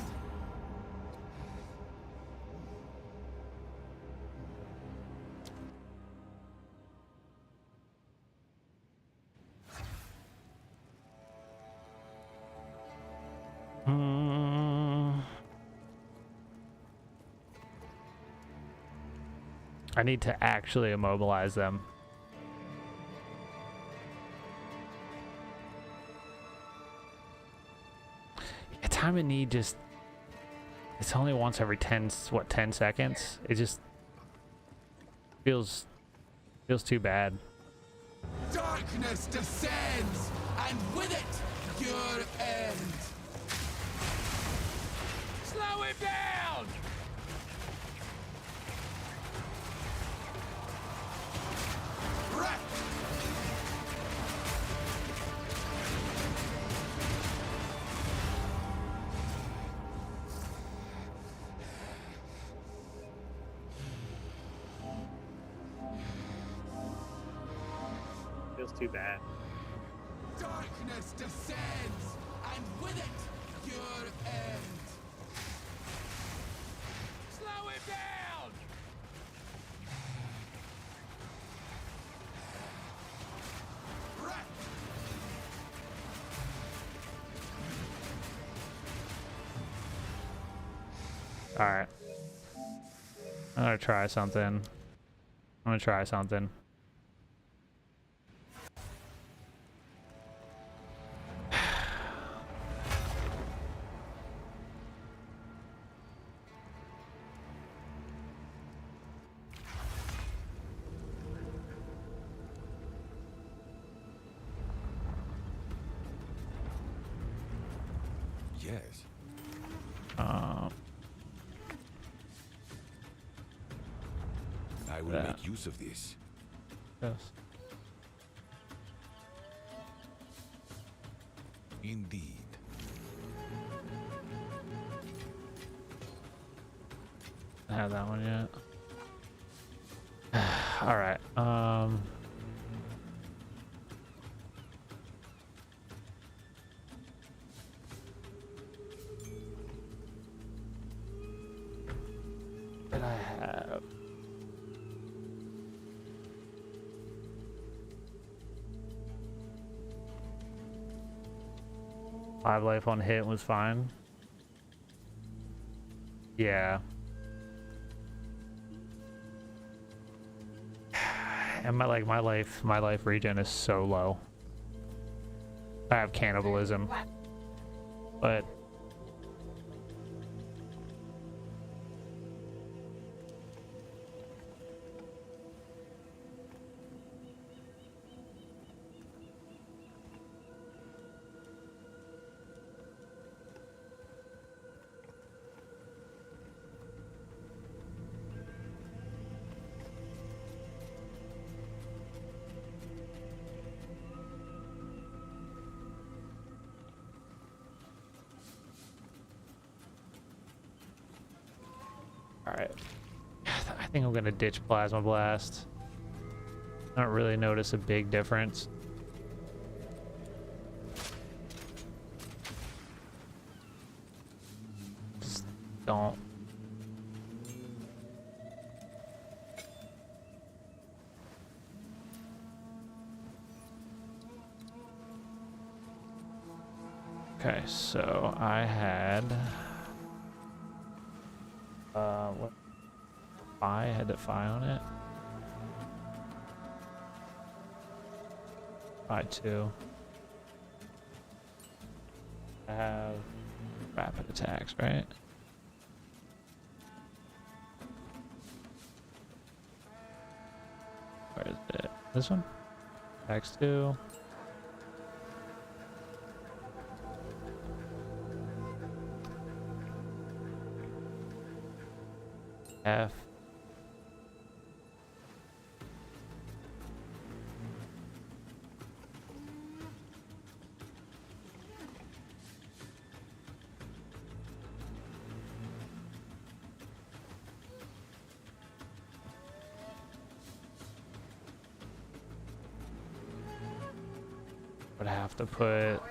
I need to actually immobilize them. Time of need just, it's only once every 10 seconds. It just feels too bad. Darkness descends, and with it, your end. Slow him down! Wreck! Feels too bad. Darkness descends, and with it, your end. Slow him down! Wreck! All right. I'm gonna try something. Yes. I will make use of this. Yes. Indeed. I have that one yet. All right. 5 life on hit was fine. Yeah. And my life regen is so low. I have cannibalism. But alright. I think I'm gonna ditch Plasma Blast. I don't really notice a big difference. don't. Okay, so I had what phi had that phi on it. Phi 2. I have rapid attacks, right? Where is it? This one? Attacks 2. F. Would have to put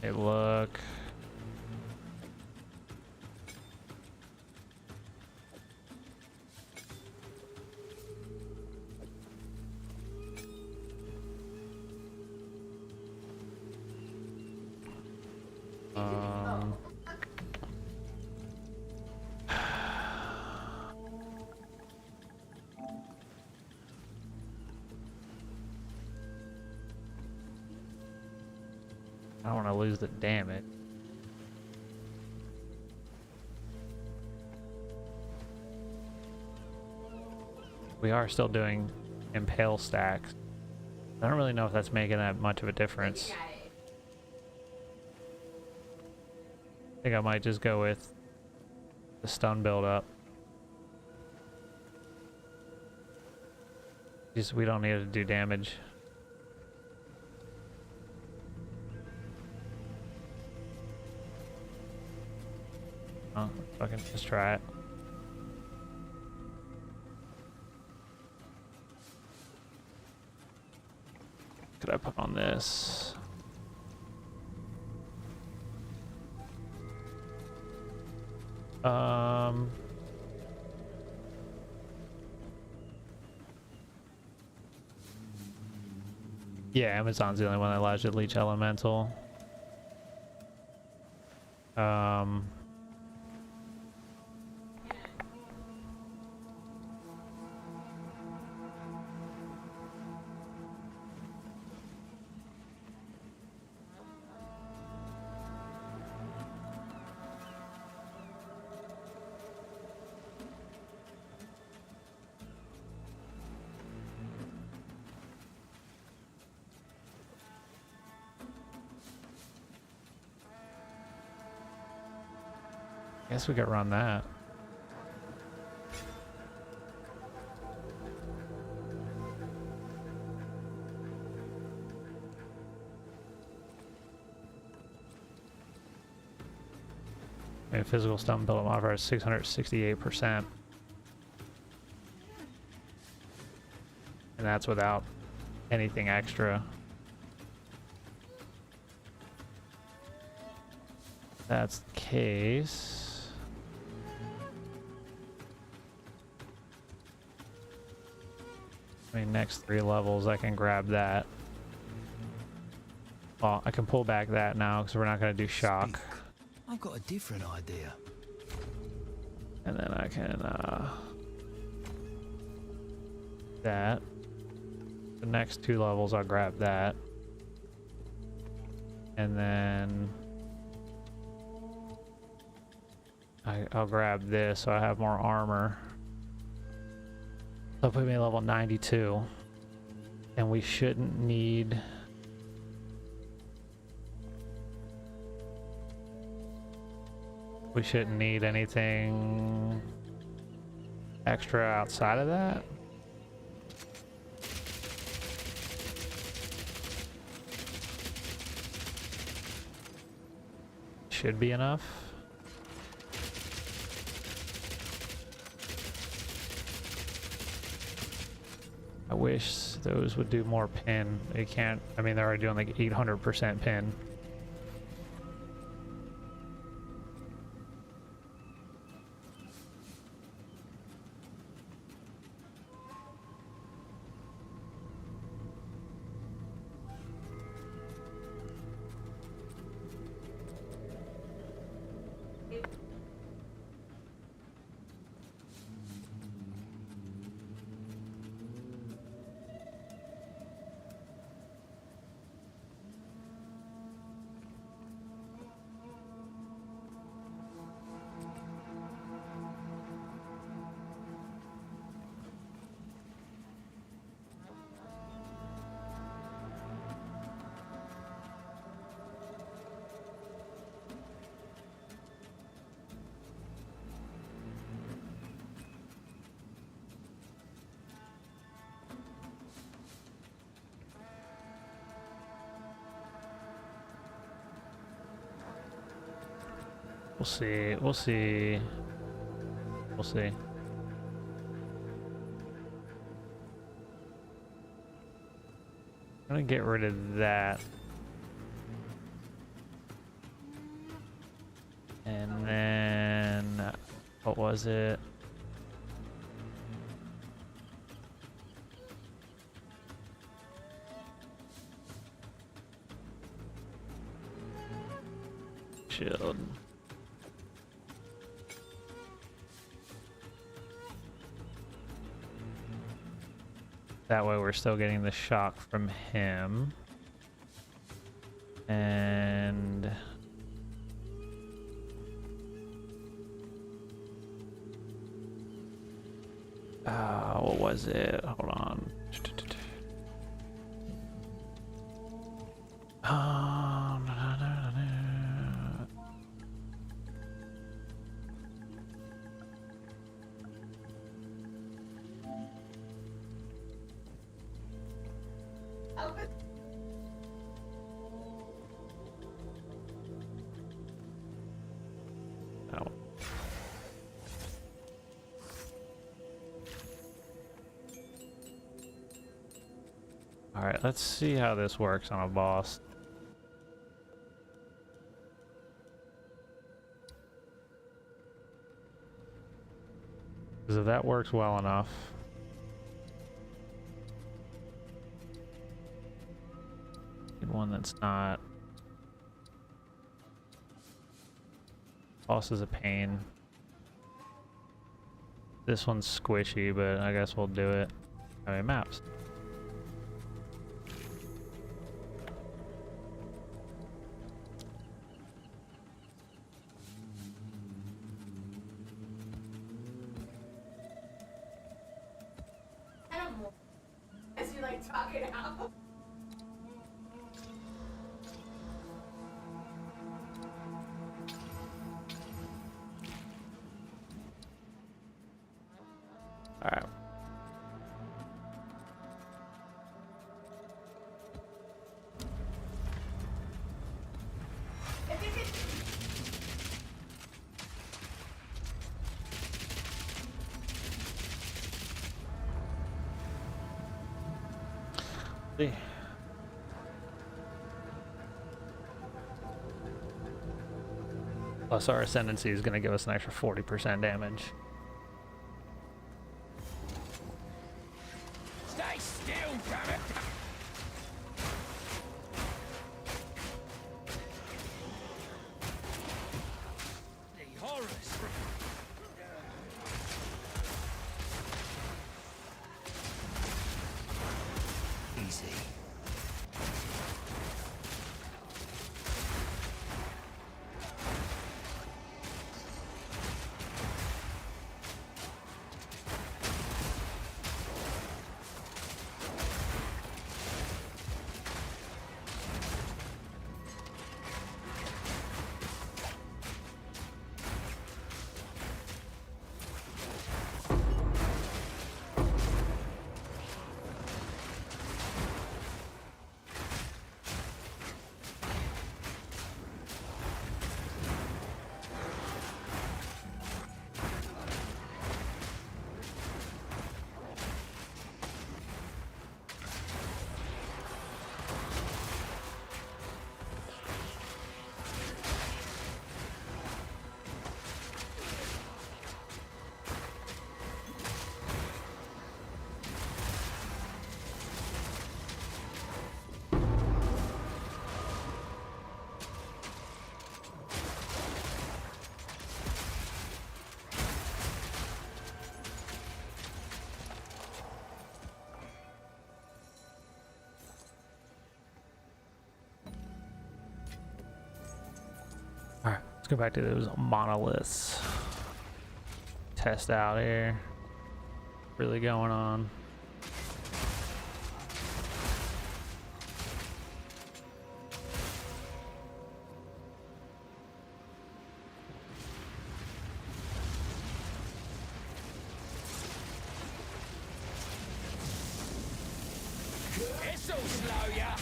a look. I don't want to lose the damage. We are still doing impale stacks. I don't really know if that's making that much of a difference. I think I might just go with the stun build up. Just we don't need to do damage. Oh, fucking just try it. Could I put on this? Yeah, Amazon's the only one that allows you to leech elemental. I guess we could run that. And physical stun build modifier is 668%. And that's without anything extra. If that's the case. I mean, next 3 levels, I can grab that. Well, I can pull back that now because we're not going to do shock. I've got a different idea. And then I can, that. The next 2 levels, I'll grab that. And then I'll grab this so I have more armor. That'll put me at level 92. And we shouldn't need... We shouldn't need anything extra outside of that. Should be enough. I wish those would do more pin. They can't, I mean, they're already doing like 800% pin. We'll see. We'll see. We'll see. I'm gonna get rid of that. And then, what was it? Shield. That way we're still getting the shock from him. And what was it? Hold on. All right, let's see how this works on a boss. Because if that works well enough. Get one that's not. Boss is a pain. This one's squishy, but I guess we'll do it. I mean, maps. As you like talk it out. All right. See. Plus our ascendancy is going to give us an extra 40% damage. Stay still, damn it! The horrors! Easy. Alright, let's go back to those monoliths. Test out here. Really going on. This'll slow ya!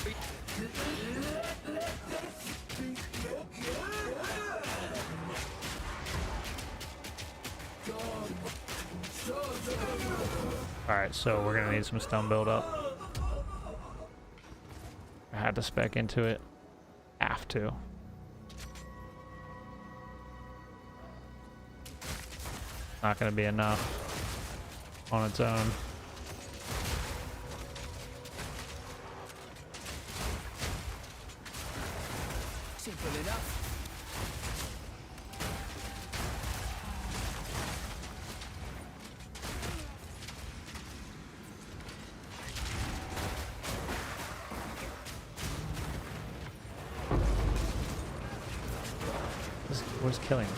Alright, so we're gonna need some stone build up. I had to spec into it. Have to. Not gonna be enough on its own. Simple enough. What's killing me?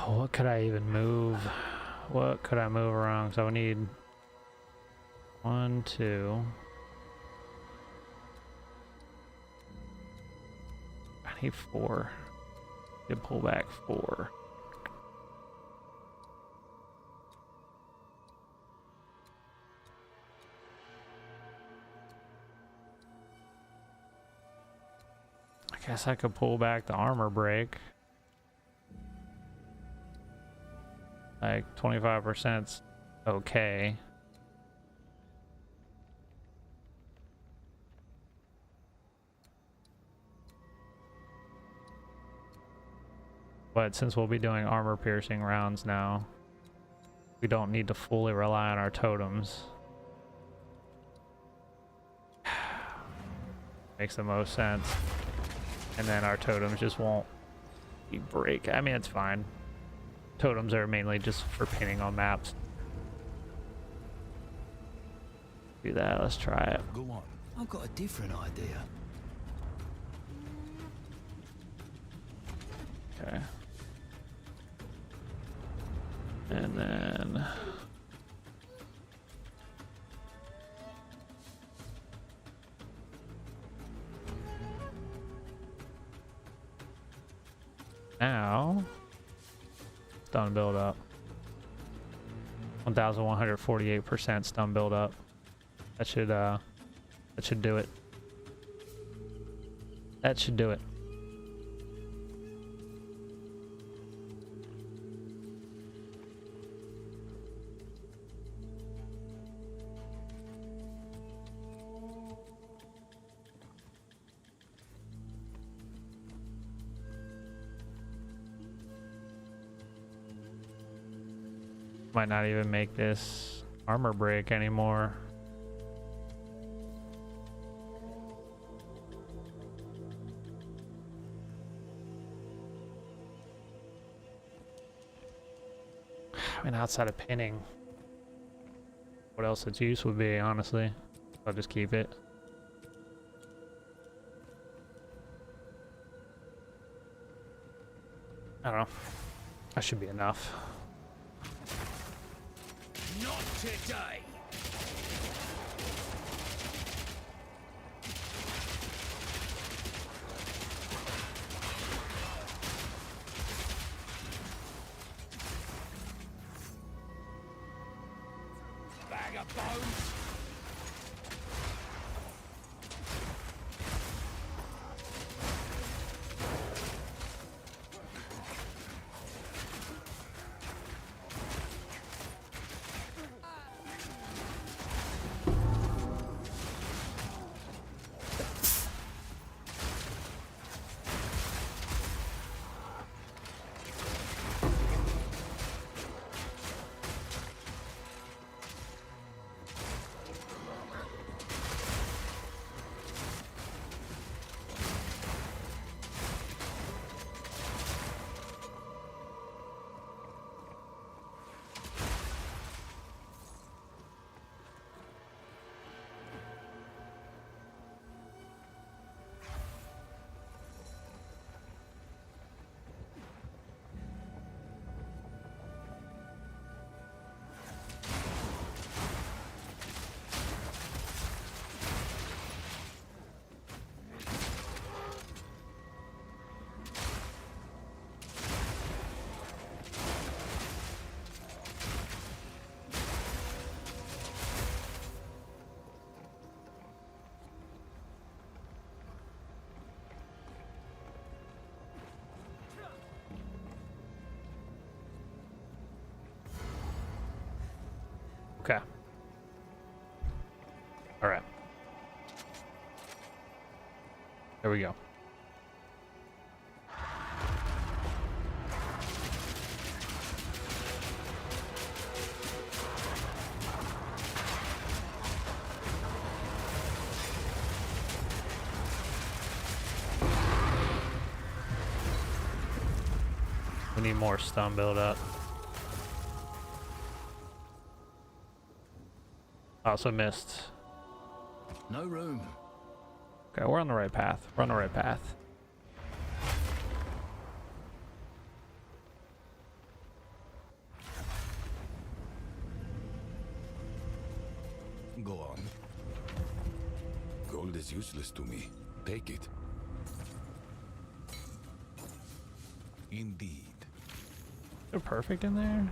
What could I even move? What could I move around? So I would need 1, 2. I need 4. To pull back 4. I guess I could pull back the armor break. Like 25%'s okay. But since we'll be doing armor piercing rounds now, we don't need to fully rely on our totems. Makes the most sense. And then our totems just won't break. I mean, it's fine. Totems are mainly just for pinning on maps. Do that, let's try it. Go on. I've got a different idea. Okay. And then... now... stun build up. 1,148% stun build up. That should do it. That should do it. Might not even make this armor break anymore. I mean, outside of pinning, what else its use would be, honestly. I'll just keep it. I don't know. That should be enough. Not today. Bag of bones. There we go. We need more stone build up. Also missed. No room. Okay, we're on the right path. We're on the right path. Go on. Gold is useless to me. Take it. Indeed. They're perfect in there.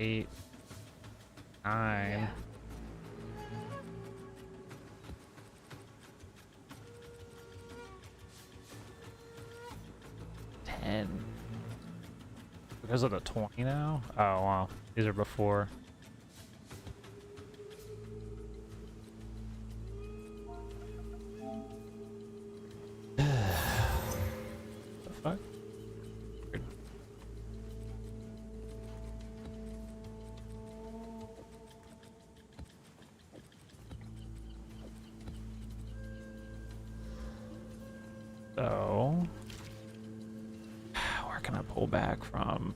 Eight, 9. Because of the 20 now? Oh wow. These are before. The fuck? So, where can I pull back from?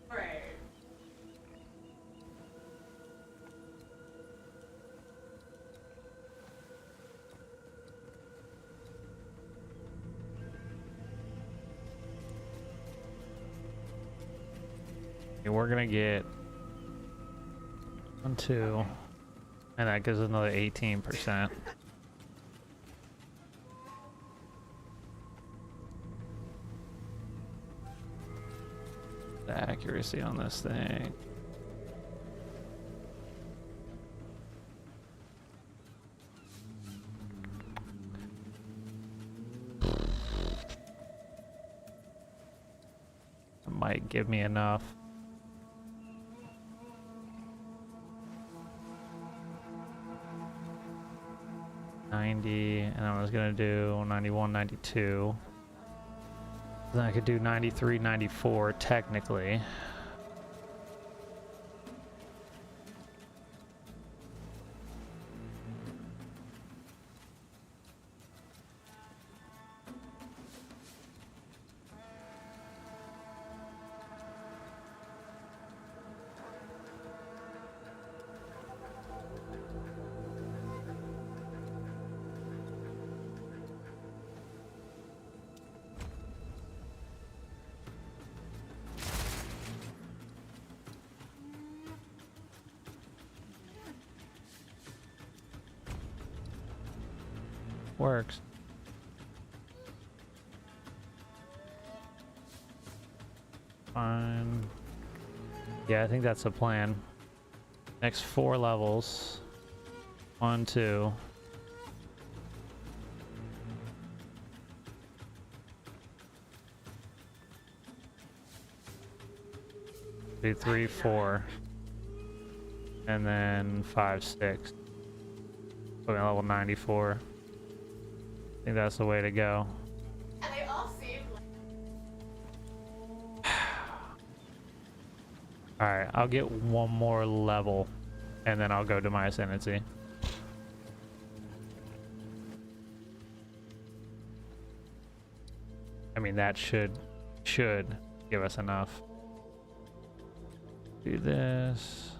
Right. Okay, we're gonna get 1, 2, and that gives us another 18%. The accuracy on this thing. It might give me enough. And I was gonna do 91, 92. Then I could do 93, 94 technically. Works. Fine. Yeah, I think that's the plan. Next 4 levels. 1, 2. 2, 3, 4. And then 5, 6. Okay, level 94. I think that's the way to go. And they all seem like Alright, I'll get one more level and then I'll go to my ascendancy. I mean, that should give us enough. Do this.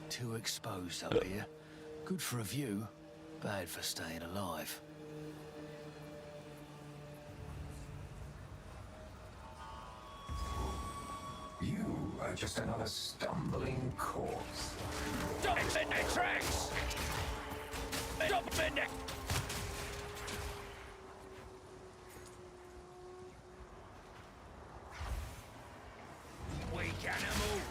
Too exposed up here. Good for a view, bad for staying alive. You are just another stumbling corpse. Stop in their tracks! Stop in there! Weak animal!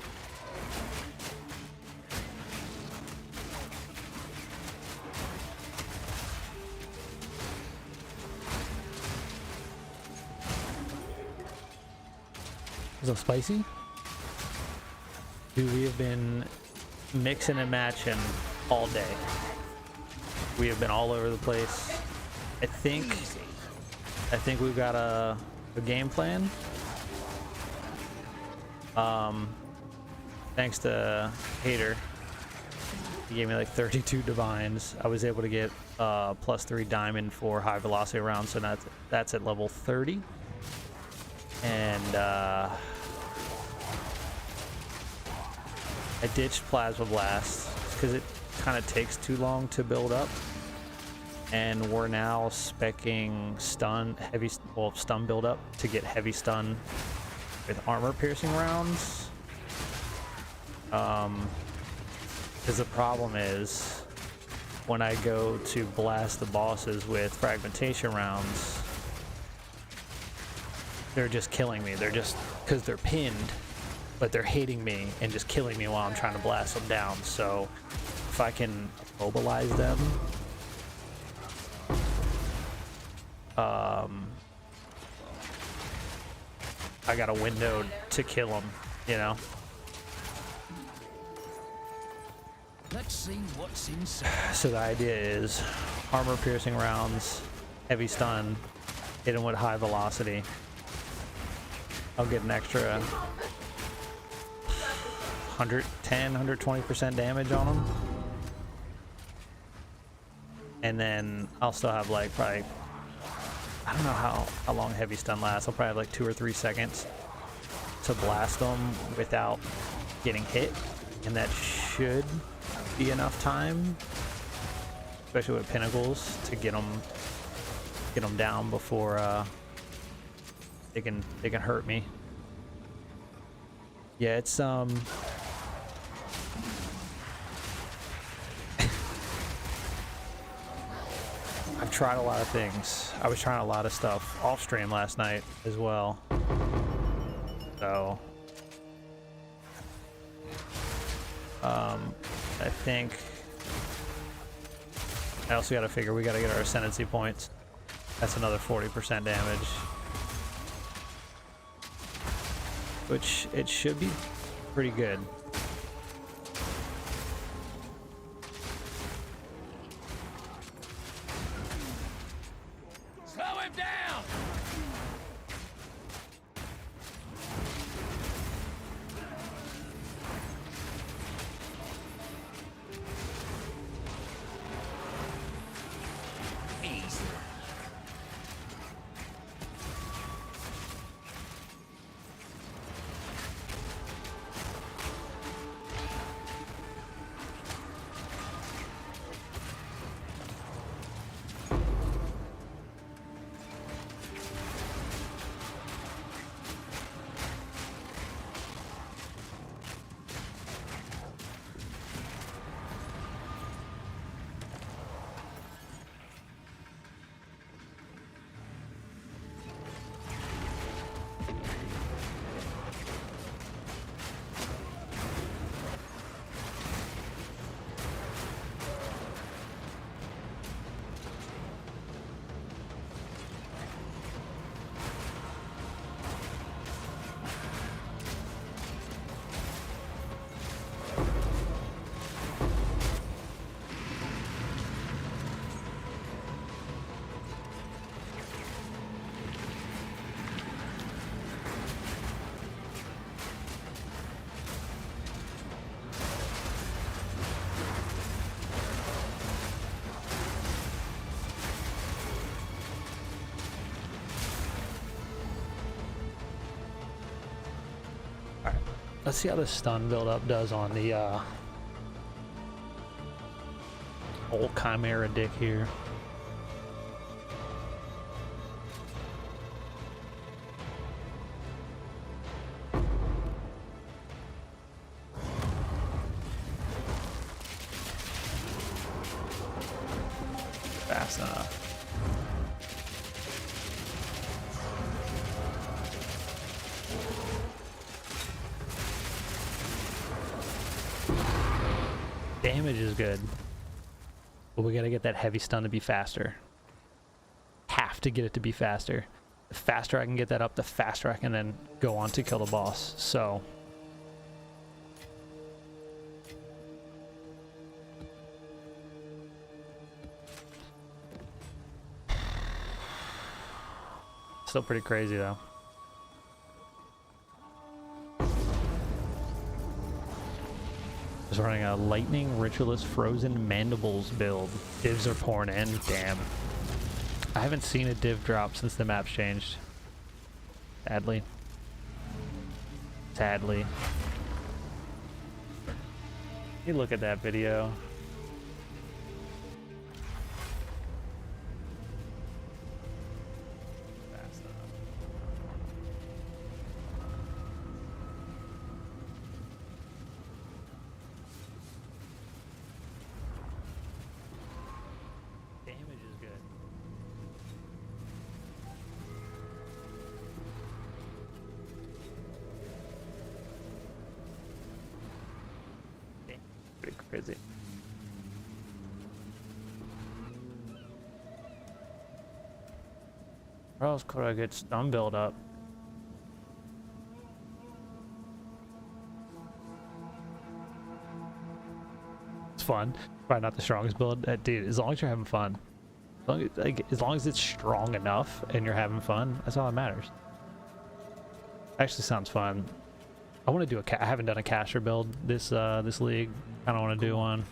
Is it spicy? Dude, we have been mixing and matching all day. We have been all over the place. I think we've got a game plan. Thanks to Hater, he gave me like 32 divines. I was able to get +3 diamond for high velocity rounds, so that's at level 30. And I ditched Plasma Blast because it kind of takes too long to build up, and we're now speccing stun stun build up to get heavy stun with armor piercing rounds. Because the problem is when I go to blast the bosses with fragmentation rounds, they're just killing me. They're just, because they're pinned, but they're hitting me and just killing me while I'm trying to blast them down. So if I can mobilize them, I got a window to kill them, you know? Let's see what's inside. So the idea is armor piercing rounds, heavy stun, hit them with high velocity. I'll get an extra 110, 120% damage on them. And then I'll still have like probably, I don't know how long heavy stun lasts. I'll probably have like 2 or 3 seconds to blast them without getting hit. And that should be enough time, especially with pinnacles, to get them down before they can hurt me. Yeah, it's I've tried a lot of things. I was trying a lot of stuff off stream last night as well. So I think I also got to figure we got to get our ascendancy points. That's another 40% damage, which it should be pretty good. Slow him down! Easy. Let's see how the stun buildup does on the old Chimera dick here. Fast enough. Damage is good, but we gotta get that heavy stun to be faster. Have to get it to be faster. The faster I can get that up, the faster I can then go on to kill the boss. So still pretty crazy though. Is running a lightning ritualist frozen mandibles build. Divs are pouring in. Damn. I haven't seen a div drop since the map's changed. Sadly. Sadly. You look at that video. Fast enough. Damage is good. Damn, pretty crazy. Where else could I get stun build up? It's fun. Probably not the strongest build. Dude, as long as you're having fun. As long as it's strong enough and you're having fun, that's all that matters. Actually sounds fun. I want to do I haven't done a caster build this this league. Kind of want to do one.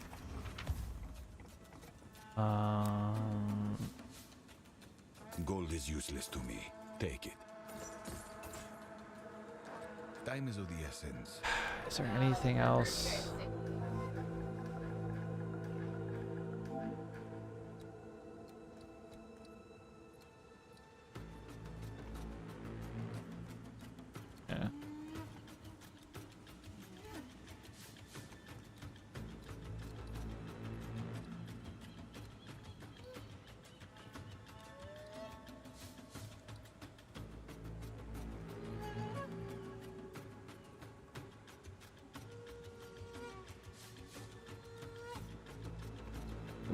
Gold is useless to me. Take it. Time is of the essence. Is there anything else? Yeah.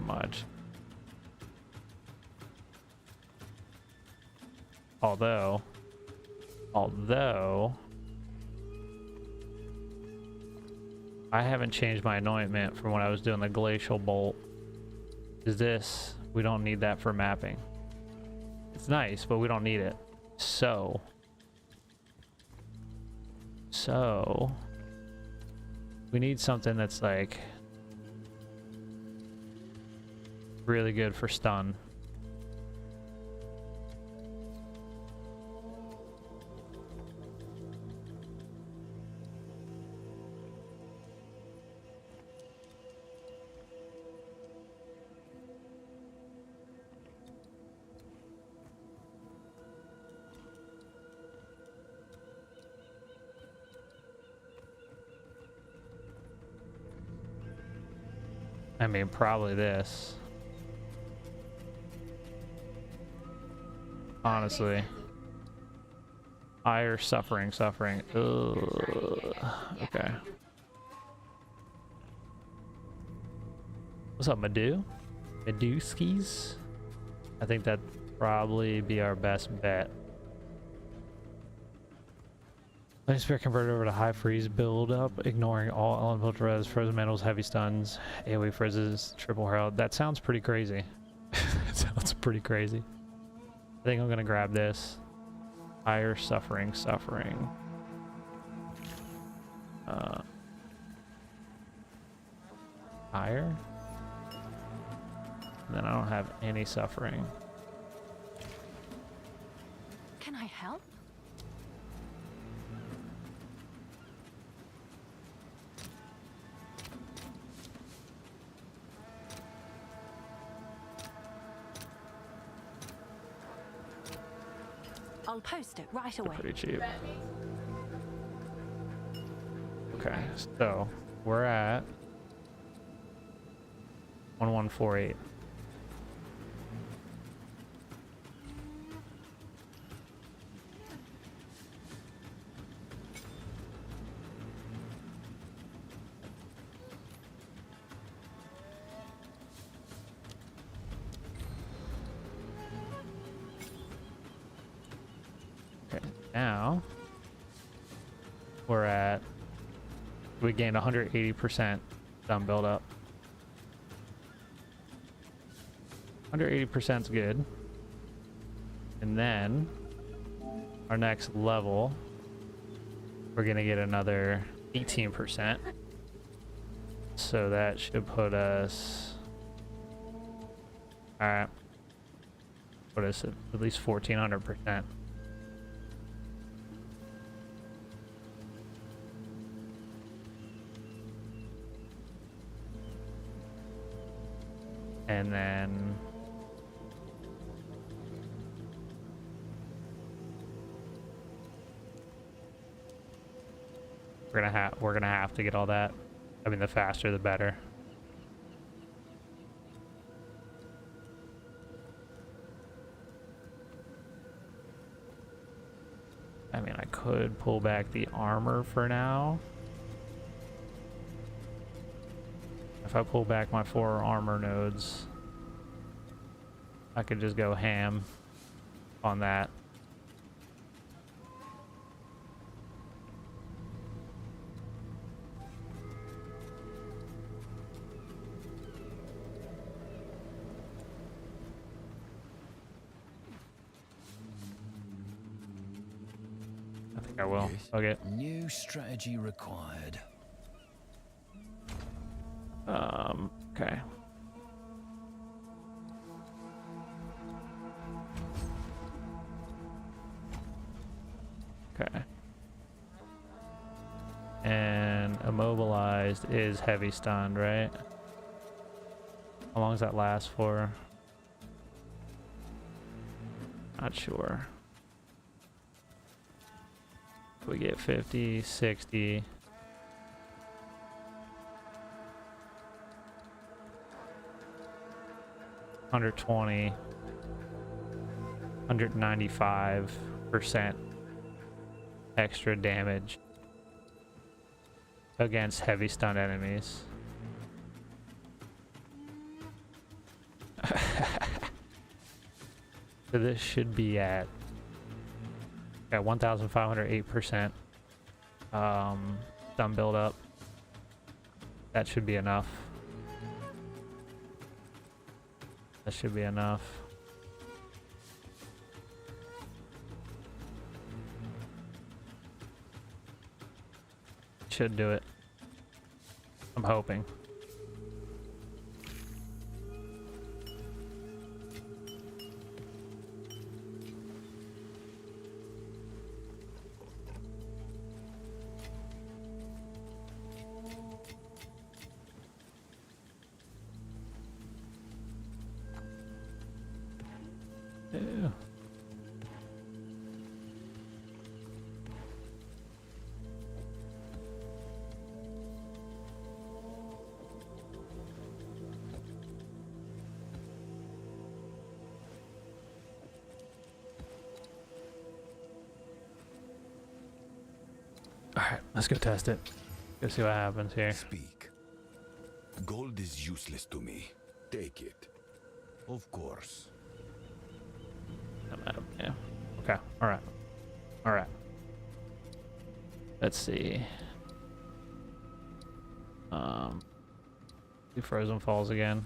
Much. Although I haven't changed my anointment from when I was doing the glacial bolt. Is this, we don't need that for mapping. It's nice, but we don't need it. So we need something that's like really good for stun. I mean, probably this. Honestly. Ire, suffering. Ugh. Okay. What's up, Madu? Meduskis? I think that'd probably be our best bet. Lightning Spirit converted over to high freeze build up, ignoring all elemental res, frozen metals, heavy stuns, AoE frizzes, triple herald. That sounds pretty crazy. That sounds pretty crazy. I think I'm gonna grab this. Ire, suffering. Ire? And then I don't have any suffering. Can I help? I'll post it right away. Pretty cheap. Okay, so we're at 1148. Okay, now we're at, we gained 180% stun build up. 180% is good. And then our next level, we're gonna get another 18%. So that should put us, alright, put us at least 1400%. And then we're gonna have to get all that. I mean, the faster the better. I mean, I could pull back the armor for now. If I pull back my 4 armor nodes, I could just go ham on that. I think I will. Okay. New strategy required. Okay. Okay. And immobilized is heavy stunned, right? How long does that last for? Not sure. We get 50, 60. 120, 195% extra damage against heavy stun enemies. So this should be at 1,508% stun build up. That should be enough. That should be enough. Should do it. I'm hoping. Ew. All right, let's go test it. Go see what happens here. Speak. Gold is useless to me. Take it. Of course. Yeah. Okay. All right. All right. Let's see. Do Frozen Falls again.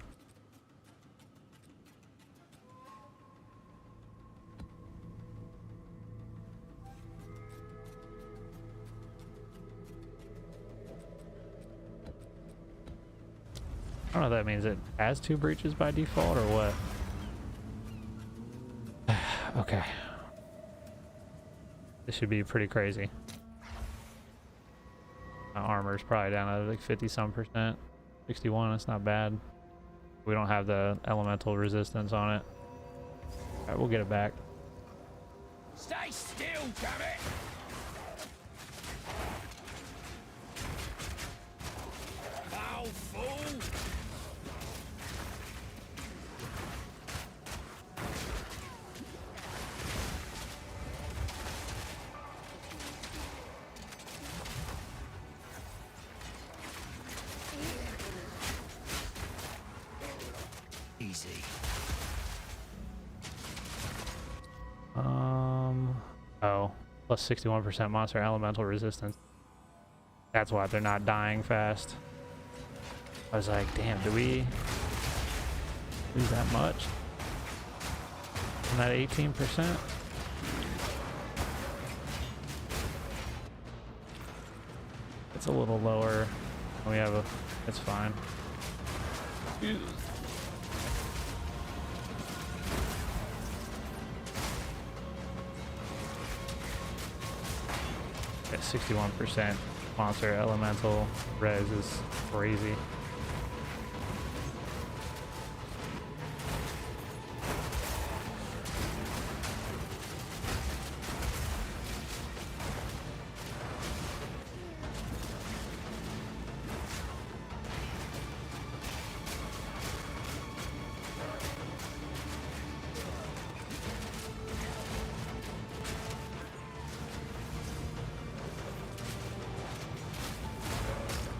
I don't know if that means it has 2 breaches by default or what. Okay. This should be pretty crazy. My armor's probably down at like 50-some%. 61, that's not bad. We don't have the elemental resistance on it. Alright, we'll get it back. Stay still, damn it! Foul fool! Easy. Oh, plus 61% monster elemental resistance. That's why they're not dying fast. I was like, damn, do we lose that much? And that 18%? It's a little lower. We have a, it's fine. At 61% monster elemental res is crazy.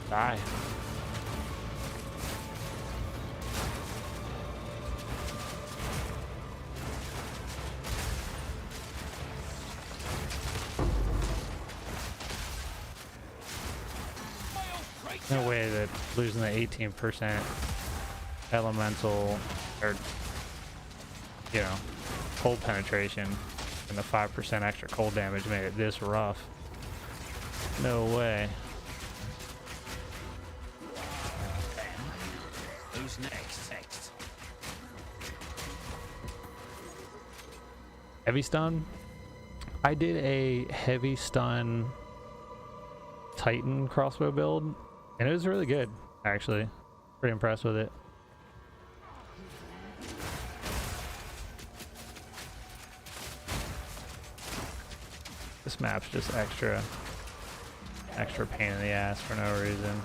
Die. No way that losing the 18% elemental, or, you know, cold penetration and the 5% extra cold damage made it this rough. No way. Who's next? Heavy stun? I did a heavy stun Titan crossbow build, and it was really good, actually. Pretty impressed with it. This map's just extra pain in the ass for no reason.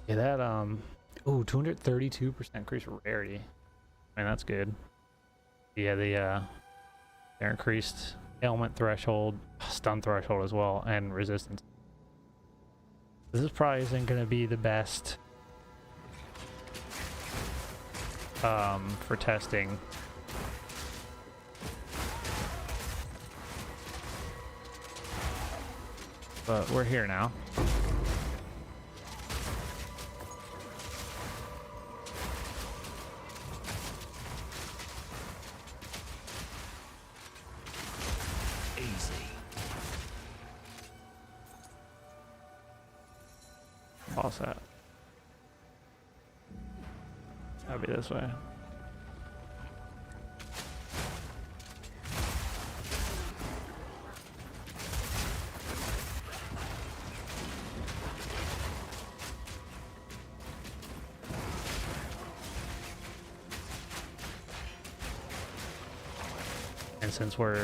Yeah, that, ooh, 232% increase rarity. I mean, that's good. Yeah, their increased ailment threshold, stun threshold as well, and resistance. This probably isn't going to be the best for testing. But we're here now. Pause that. That'll be this way. And since we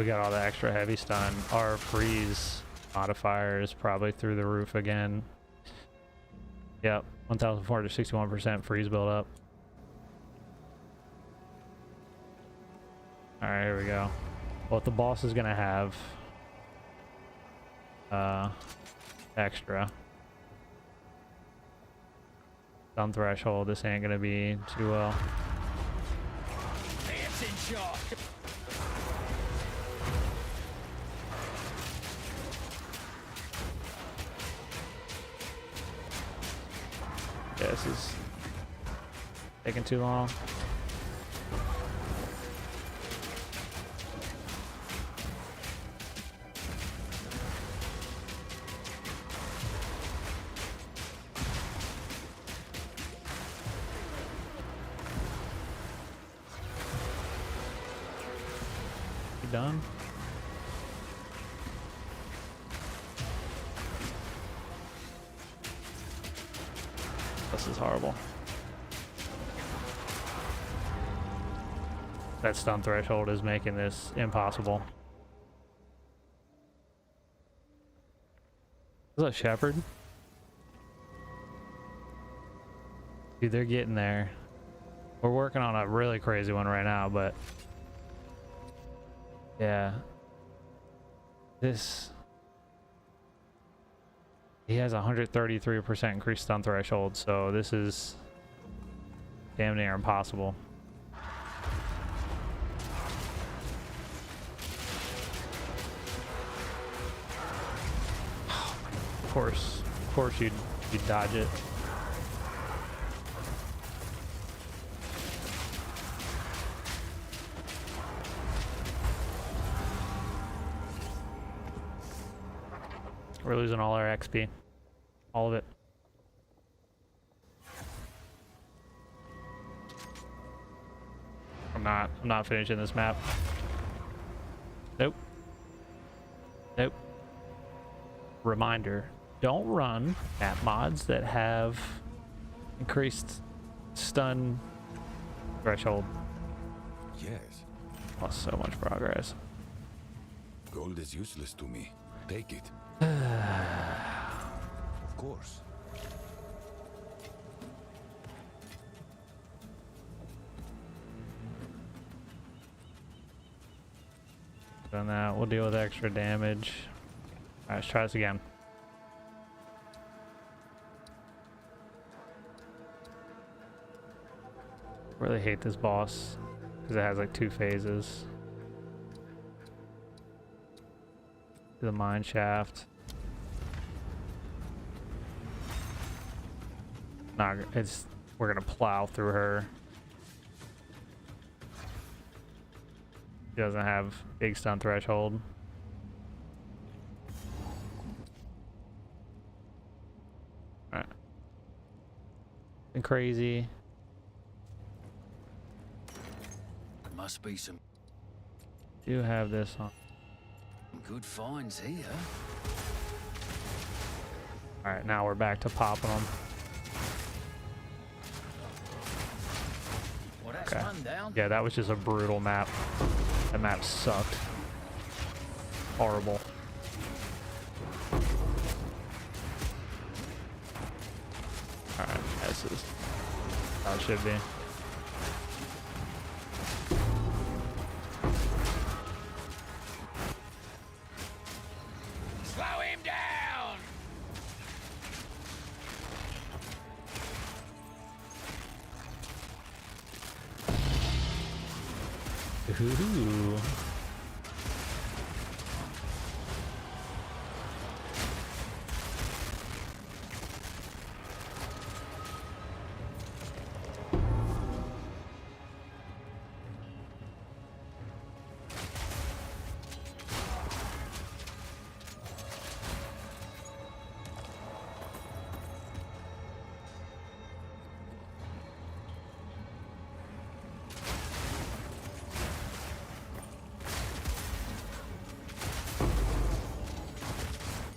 got all the extra heavy stun, our freeze modifier is probably through the roof again. Yep, 1,461% freeze build up. Alright, here we go. what the boss is gonna have extra. Stun threshold, this ain't gonna be too well. It's in shock. Yeah, this is taking too long. You done? This is horrible. That stun threshold is making this impossible. Is that Shepherd? Dude, they're getting there. We're working on a really crazy one right now, but yeah. This... He has 133% increased stun threshold, so this is damn near impossible. Of course you'd dodge it. We're losing all our XP. All of it. I'm not finishing this map. Nope. Nope. Reminder, don't run map mods that have increased stun threshold. Yes. Lost so much progress. Gold is useless to me. Take it. Of course. Done that. We'll deal with extra damage. Alright, let's try this again. Really hate this boss because it has like 2 phases. To the mine shaft. Nah, we're gonna plow through her. She doesn't have big stun threshold. Alright. Been crazy. Must be some Do have this on. good finds here. Alright, now we're back to popping them. Well, that's Okay. one down. Yeah, that was just a brutal map. That map sucked. Horrible. Alright, this is how it should be. Slow him down. Ooh.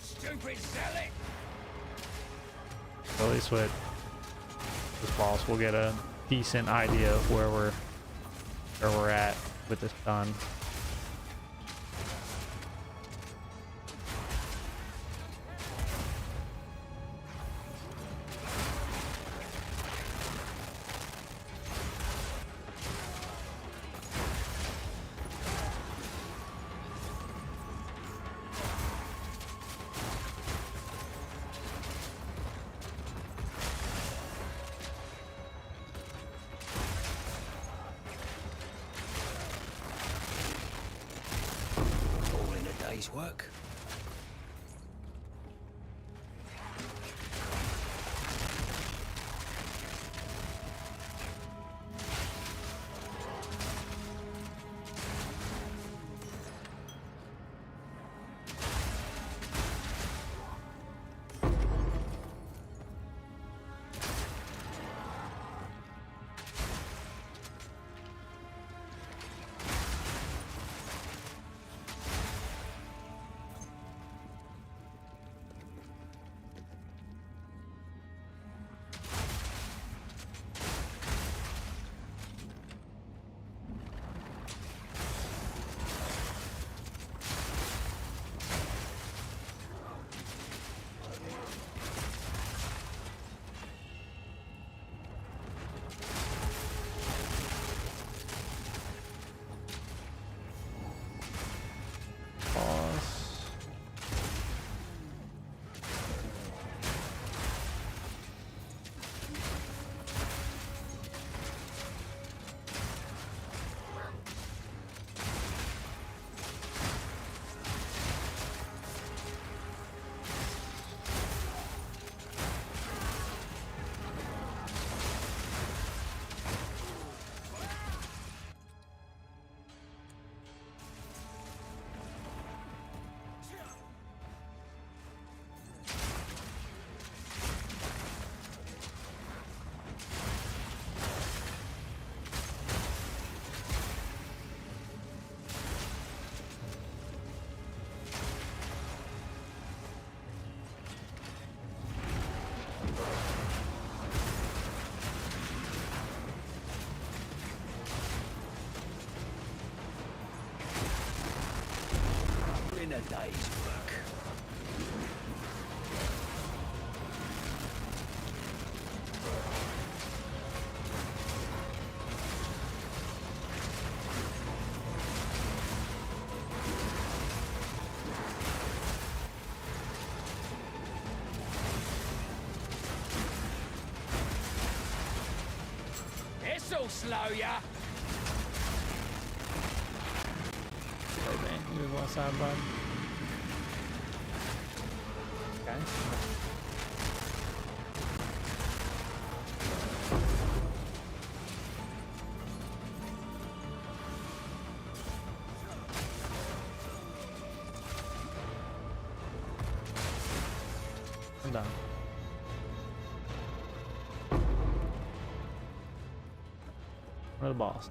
Stupid silly. At least with this boss, we'll get a decent idea of where we're at with this gun. work. In a day's work. This'll slow ya. Hey, man, you want side bud? Okay. I'm done. Where's the boss?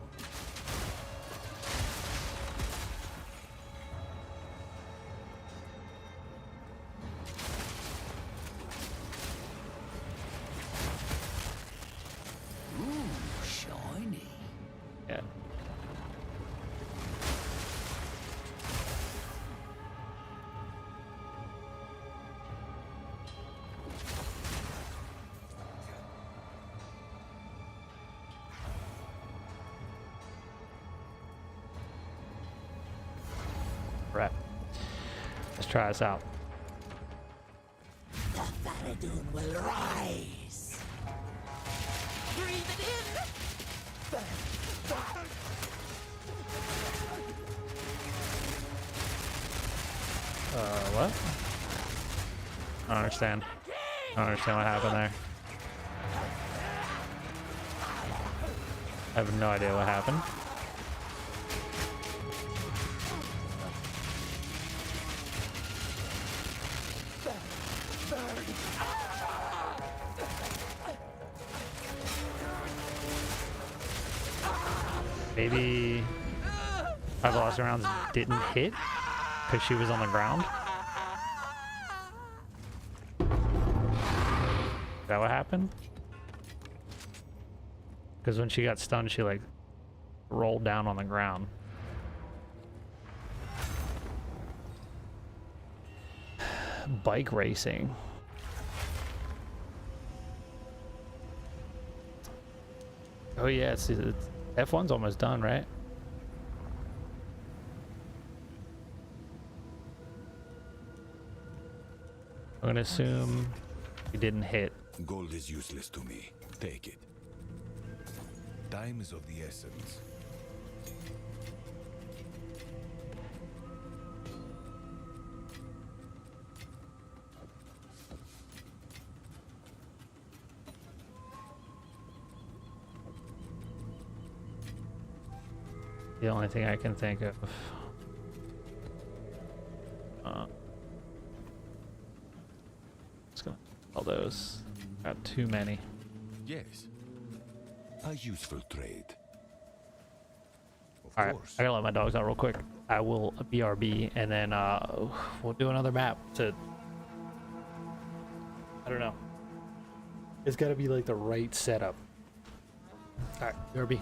Shiny. Yeah. Right. Let's try this out. The Faradun will rise. Breathe it in. What? I don't understand. I don't understand what happened there. I have no idea what happened. Maybe 5 velocity rounds didn't hit because she was on the ground. Is that what happened? Because when she got stunned, she like rolled down on the ground. Bike racing. Oh yeah, it's F1's almost done, right? I'm gonna assume he didn't hit. Gold is useless to me. Take it. Time is of the essence. the only thing I can think of. Just gonna all those. Got too many. Yes. A useful trade. Of All right, course. I gotta let my dogs out real quick. I will BRB and then we'll do another map to. I don't know. It's got to be like the right setup. All right, BRB.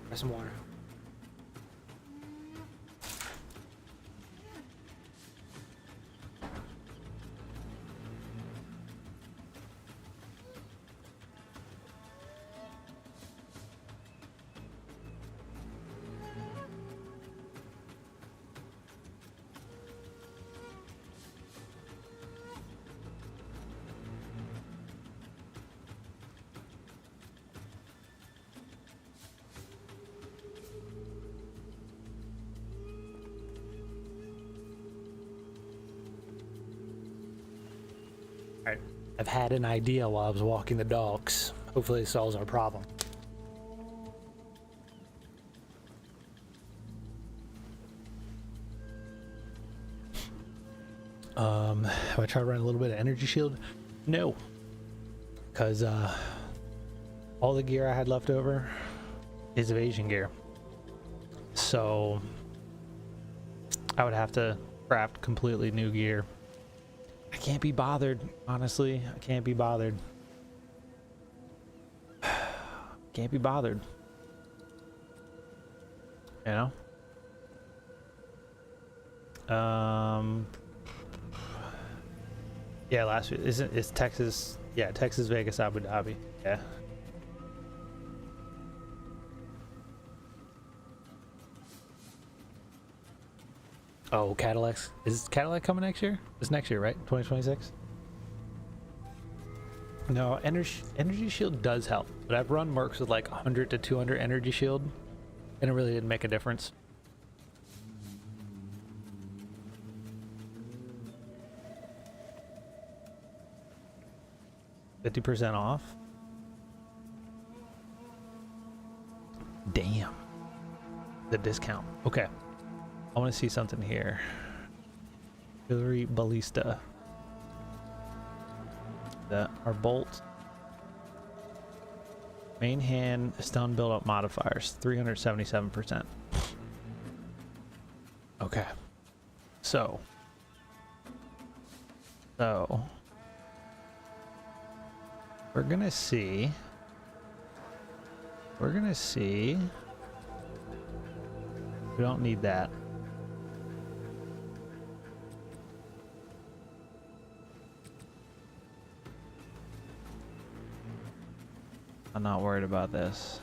Try some water. Alright, I've had an idea while I was walking the dogs. Hopefully it solves our problem. Have I tried running a little bit of energy shield? No. Because all the gear I had left over is evasion gear. So I would have to craft completely new gear. I can't be bothered, honestly. I can't be bothered. Can't be bothered. You know? Yeah, last week it's Texas. Yeah, Texas, Vegas, Abu Dhabi. Yeah. Oh, Cadillac's. Is Cadillac coming next year? It's next year, right? 2026? No, energy shield does help, but I've run mercs with like 100 to 200 energy shield, and it really didn't make a difference. $50% off? Damn. The discount. Okay. I want to see something here. Artillery ballista. Our bolt. Main hand stun build up modifiers. 377%. Okay. So. We're gonna see. We don't need that. I'm not worried about this.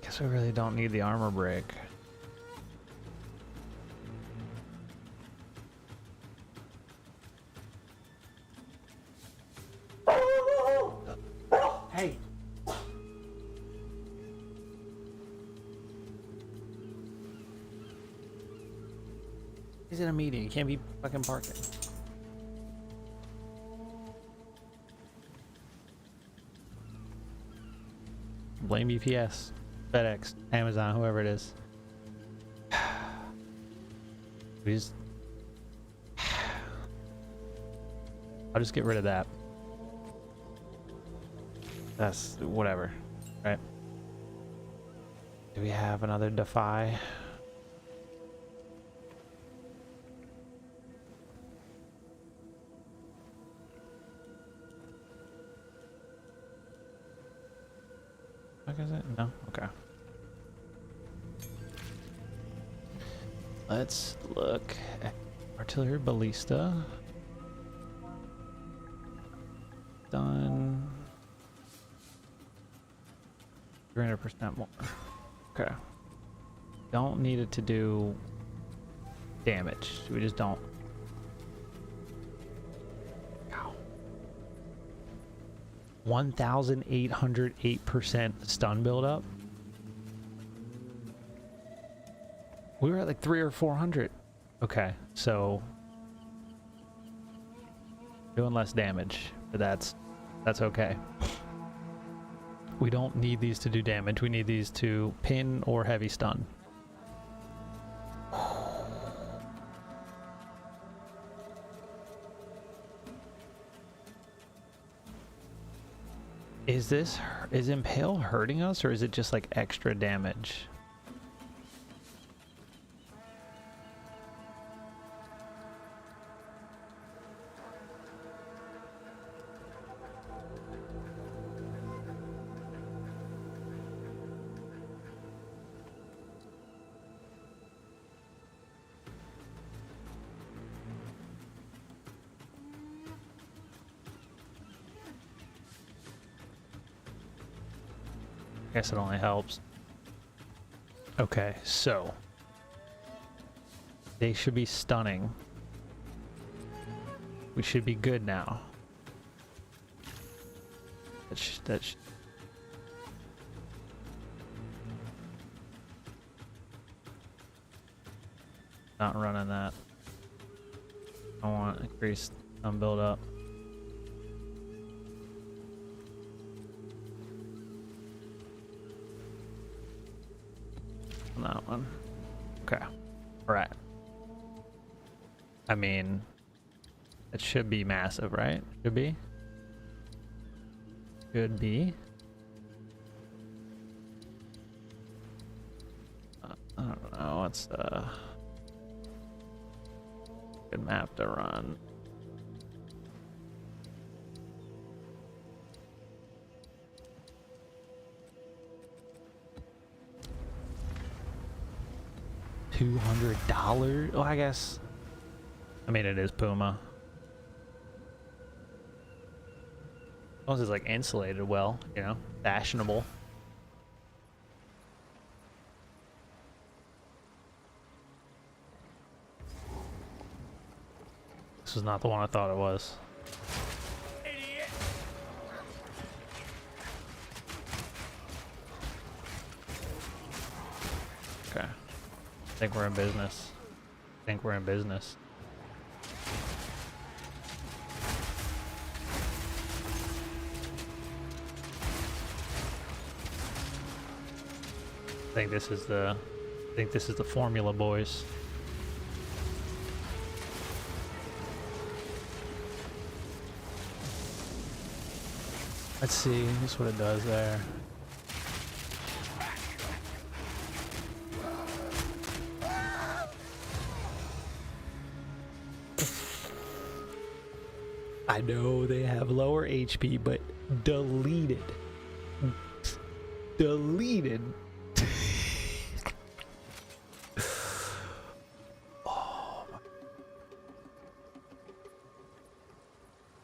Guess we really don't need the armor break. Hey. He's in a meeting. You can't be fucking parking. Blame UPS, FedEx, Amazon, whoever it is. We just... I'll just get rid of that. That's whatever, right? Do we have another Defy? What is it? No? Okay. Let's look at artillery ballista. Done. 300% more. Okay. Don't need it to do damage. We just don't. Ow. 1,808% stun buildup. We were at like 300 or 400. Okay, so doing less damage, but that's okay. We don't need these to do damage. We need these to pin or heavy stun. Is Impale hurting us, or is it just like extra damage? I guess it only helps. Okay, so they should be stunning. We should be good now. That's not running that. I want increased build up. On that one. Okay. Right. I mean, it should be massive, right? Should be. Should be. I don't know. What's a good map to run? $200? Oh, I guess. I mean, it is Puma. As long as it's like insulated well, you know, fashionable. This is not the one I thought it was. Idiot! Okay. I think we're in business. I think we're in business. I think this is the formula, boys. Let's see, that's what it does there. I know they have lower HP, but deleted. Deleted.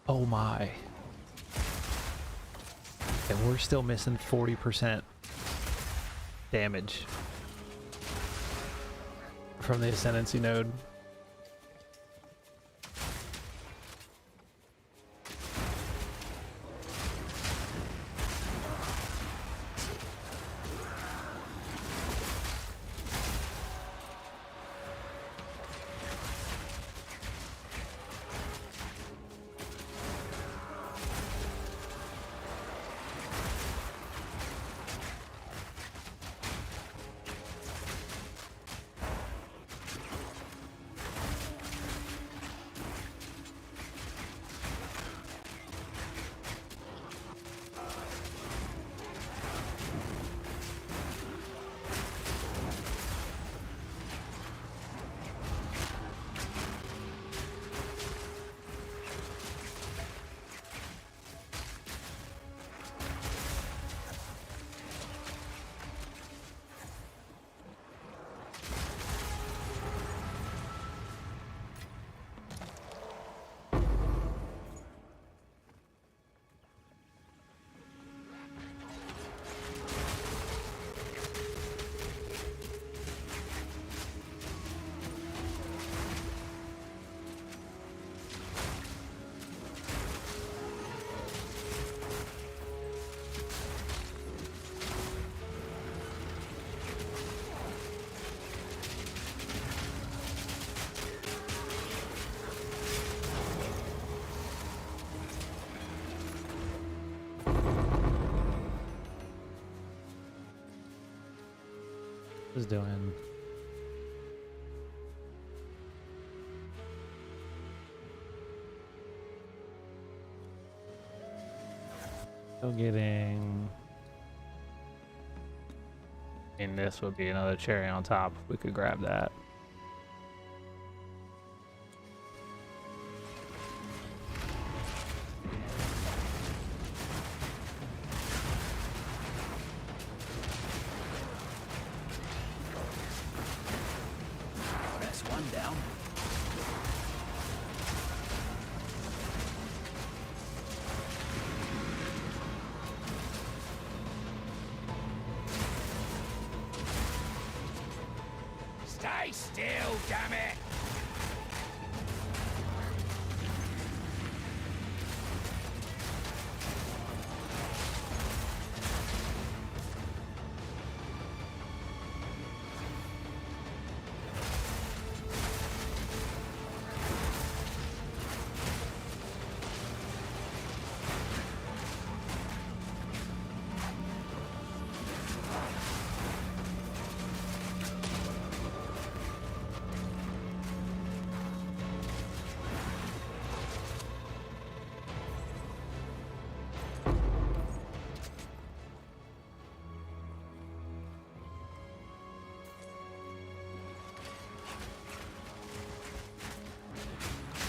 Oh my. And we're still missing 40% damage from the Ascendancy node. Is doing Still getting. And this would be another cherry on top if we could grab that. That's one down. Stay still, damn it!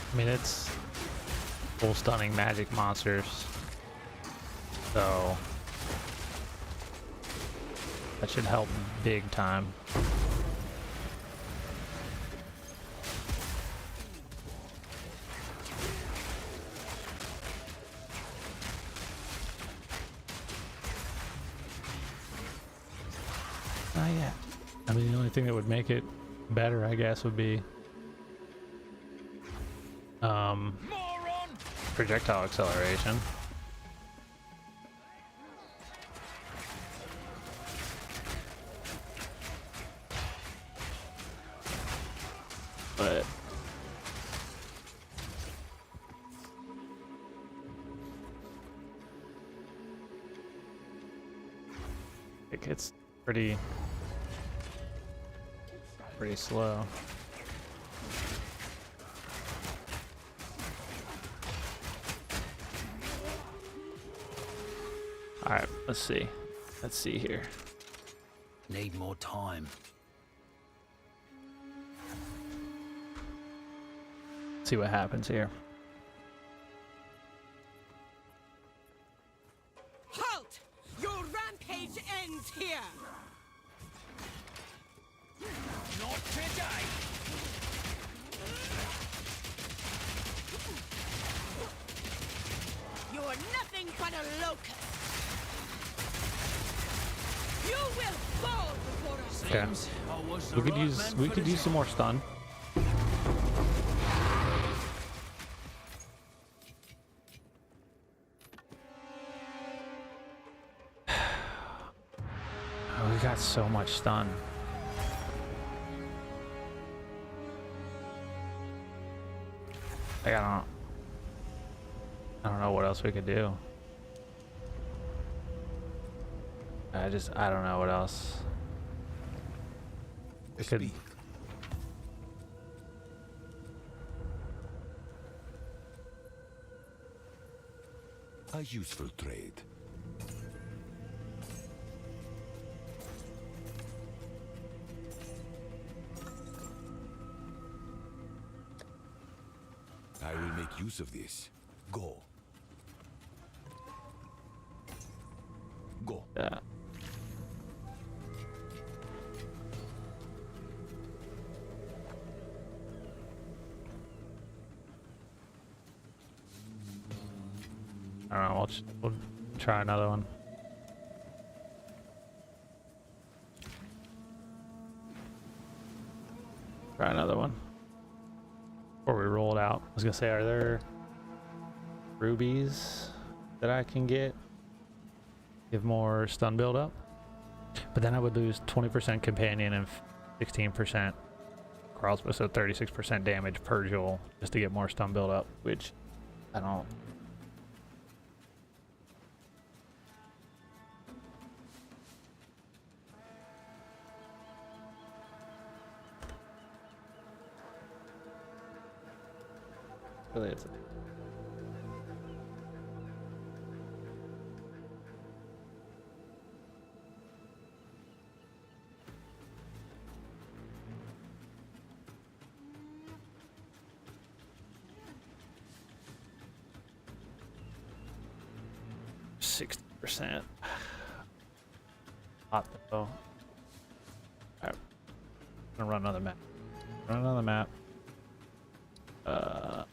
I mean, it's full stunning magic monsters, so that should help big time. Not yet. I mean, the only thing that would make it better, I guess, would be projectile acceleration. But it's pretty slow. All right, let's see. Let's see here. Need more time. See what happens here. Halt! Your rampage ends here! Not today! You are nothing but a locust! You will fall before us! Okay. Seems I was the We could right use man we for could the use some more stun. Oh, we got so much stun. Like, I don't know what else we could do. I don't know what else. We could. Speak. A useful trade. I will make use of this. Go. Go. Yeah. I don't know. We'll try another one. Try another one. Before we roll it out, I was gonna say, are there rubies that I can get? Give more stun build up, but then I would lose 20% companion and 16% crossbow, so 36% damage per jewel just to get more stun build up, which I don't. Really, it's 60%. Hot though. All right. I'm gonna run another map. Run another map. Oh.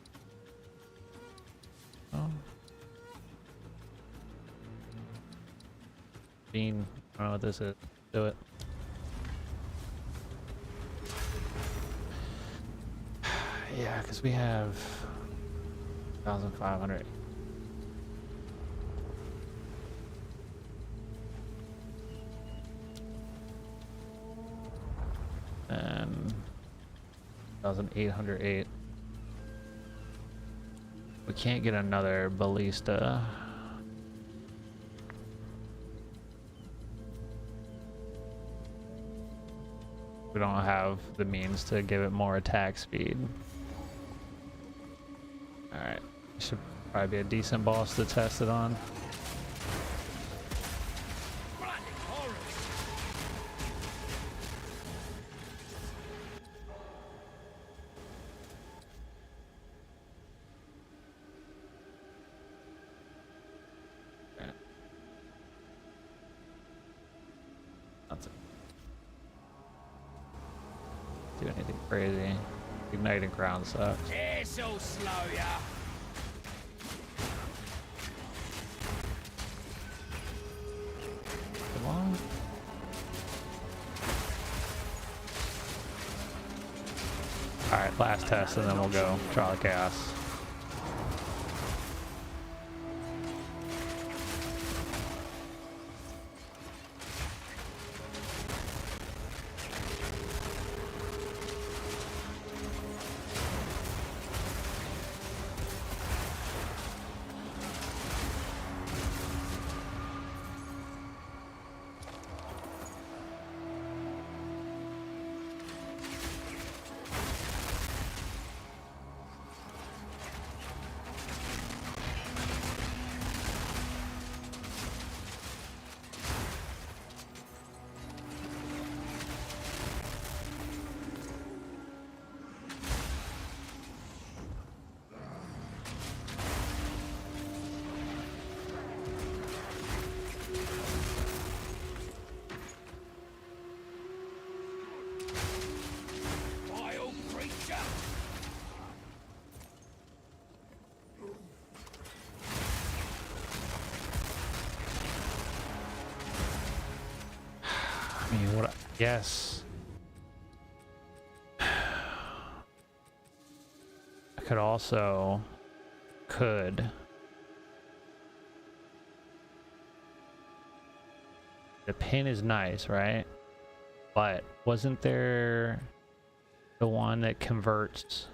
Bean. I don't know what this is. Do it. Yeah, because we have 1,500. And 1,808. We can't get another ballista. We don't have the means to give it more attack speed. Alright, should probably be a decent boss to test it on. Do anything crazy. Igniting ground sucks. This'll slow ya. Come on. Alright, last test and then we'll go Trial of Chaos. I mean, what? Yes. I could also. The pin is nice, right? But wasn't there the one that converts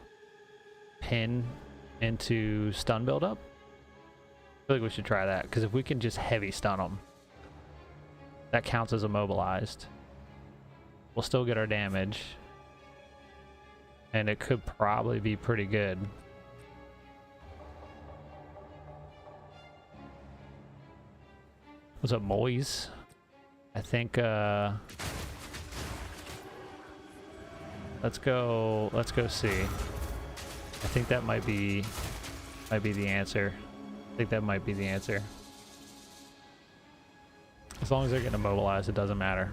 pin into stun buildup? I feel like we should try that, because if we can just heavy stun them, that counts as immobilized. We'll still get our damage, and it could probably be pretty good. What's up, Moise? I think let's go see. I think that might be the answer. I think that might be the answer. As long as they're getting immobilized, it doesn't matter.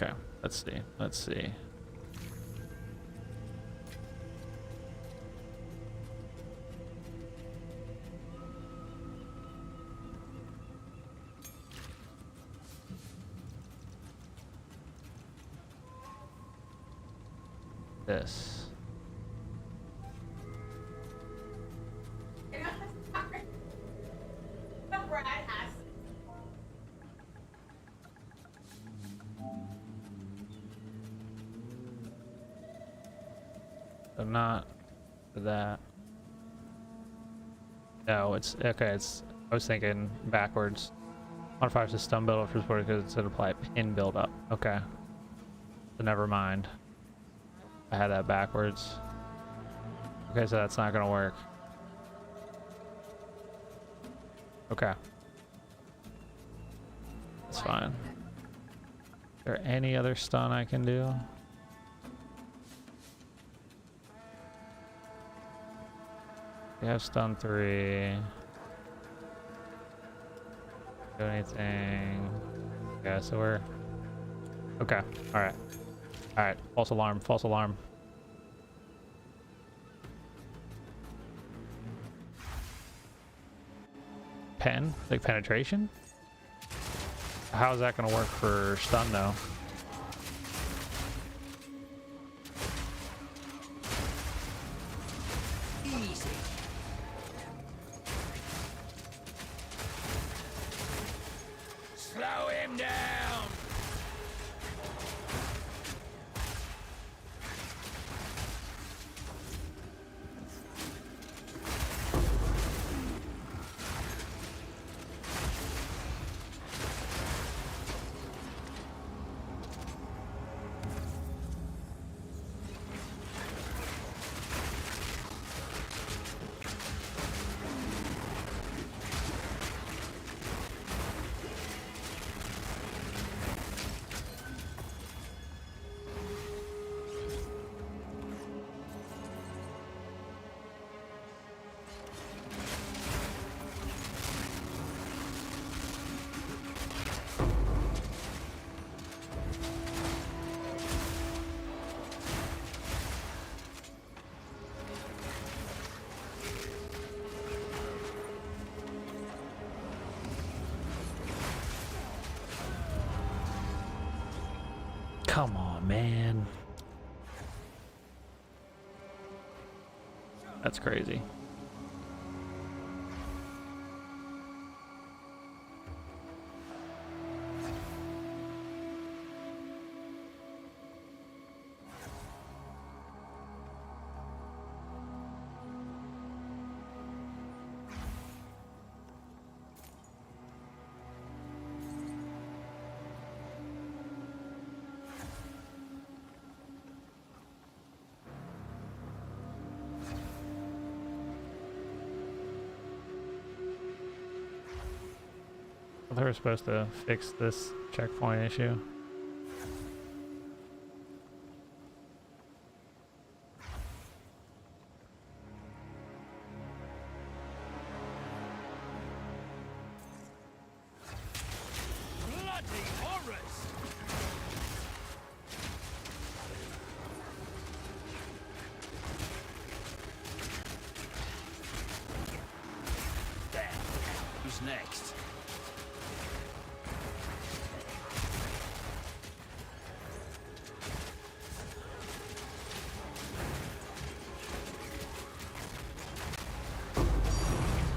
Okay, let's see. This. Brad has. So not for that. No, it's okay. I was thinking backwards. Modifiers to stun build up for support because it apply pin build up. Okay. So never mind. I had that backwards. Okay, so that's not gonna work. Okay. fine. Is there any other stun I can do? We have stun 3. Do anything? Yeah, so we're okay. All right. All right. False alarm. False alarm. Pen? Like penetration? How's that gonna work for stun though? Easy. Slow him down! Come on, man. That's crazy. I thought we were supposed to fix this checkpoint issue. Bloody horrors! There. Who's next?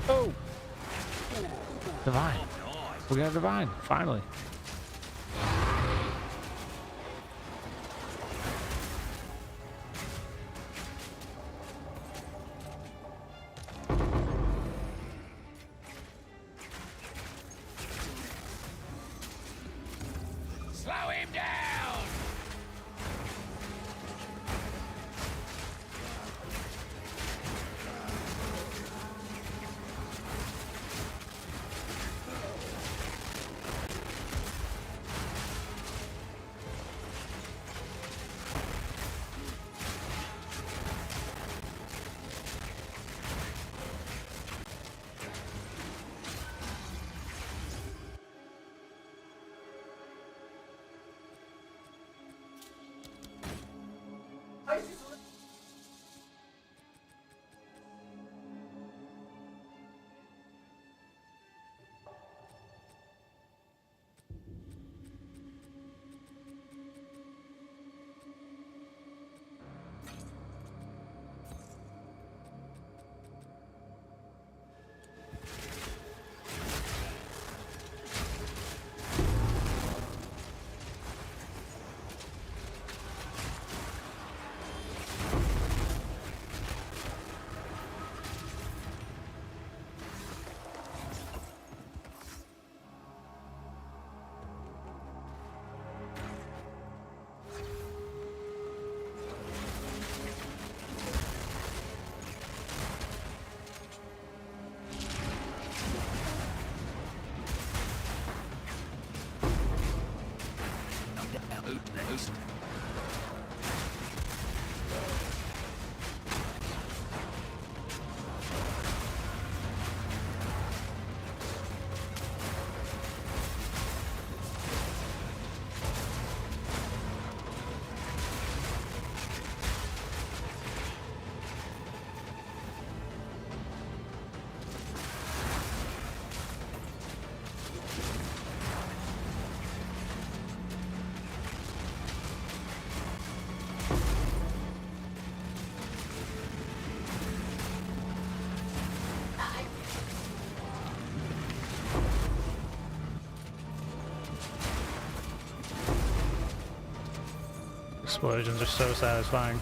Oh! Divine. We got a divine, finally. Slow him down! explosions are so satisfying.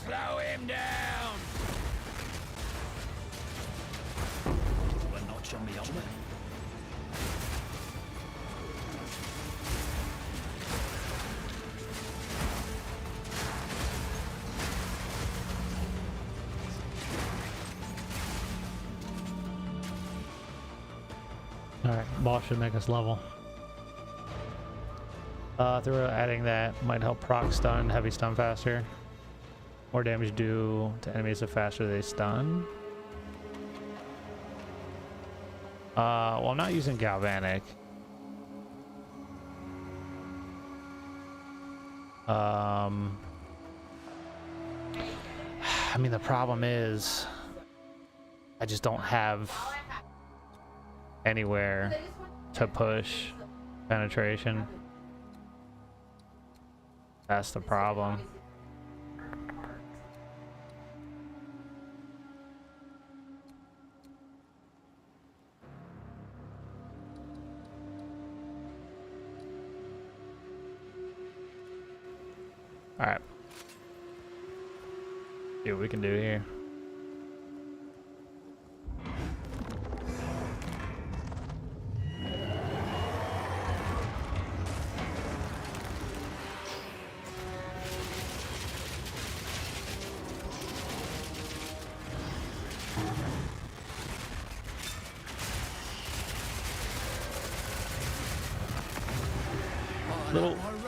Slow him down! One notch on the ultimate. Alright, boss should make us level. Through adding that might help proc stun, heavy stun faster. More damage due to enemies the faster they stun. Well, I'm not using Galvanic. I mean, the problem is I just don't have anywhere to push penetration. That's the problem. All right. See what we can do here.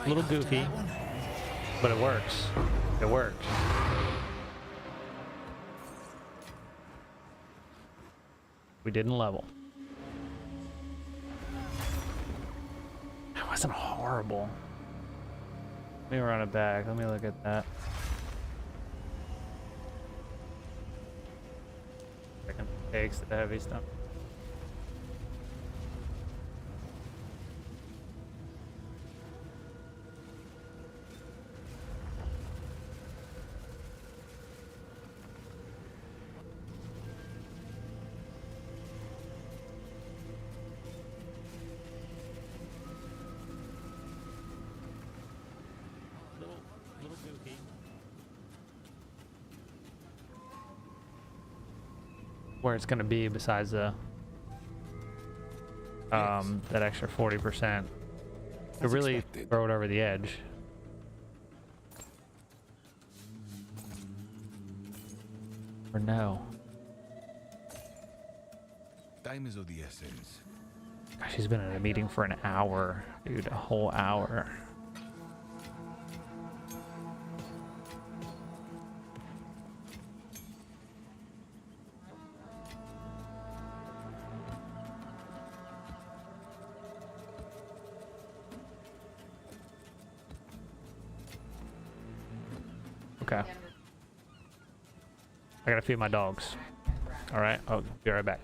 Little goofy, but it works. It works. We didn't level. It wasn't horrible. Let me run it back. Let me look at that. Second takes the heavy stuff. Where it's gonna be besides the that extra 40% to really expected. throw it over the edge. Or no. Time is of the essence. Gosh, she's been in a meeting for an hour, dude, a whole hour. Okay. I gotta feed my dogs. All right, I'll be right back.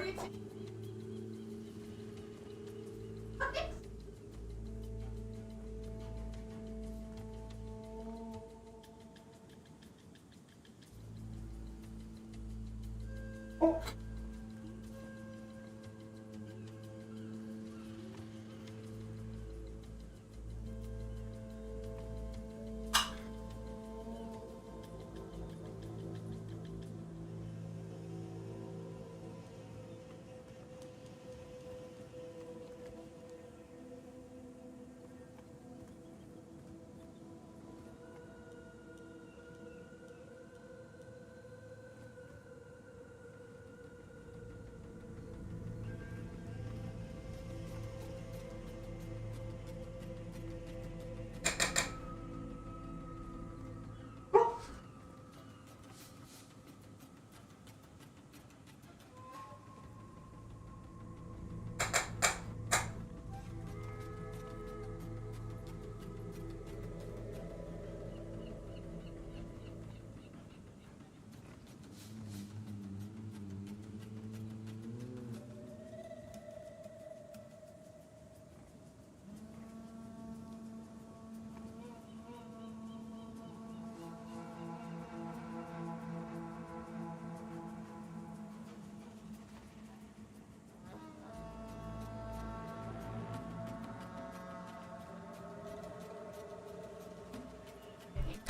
42.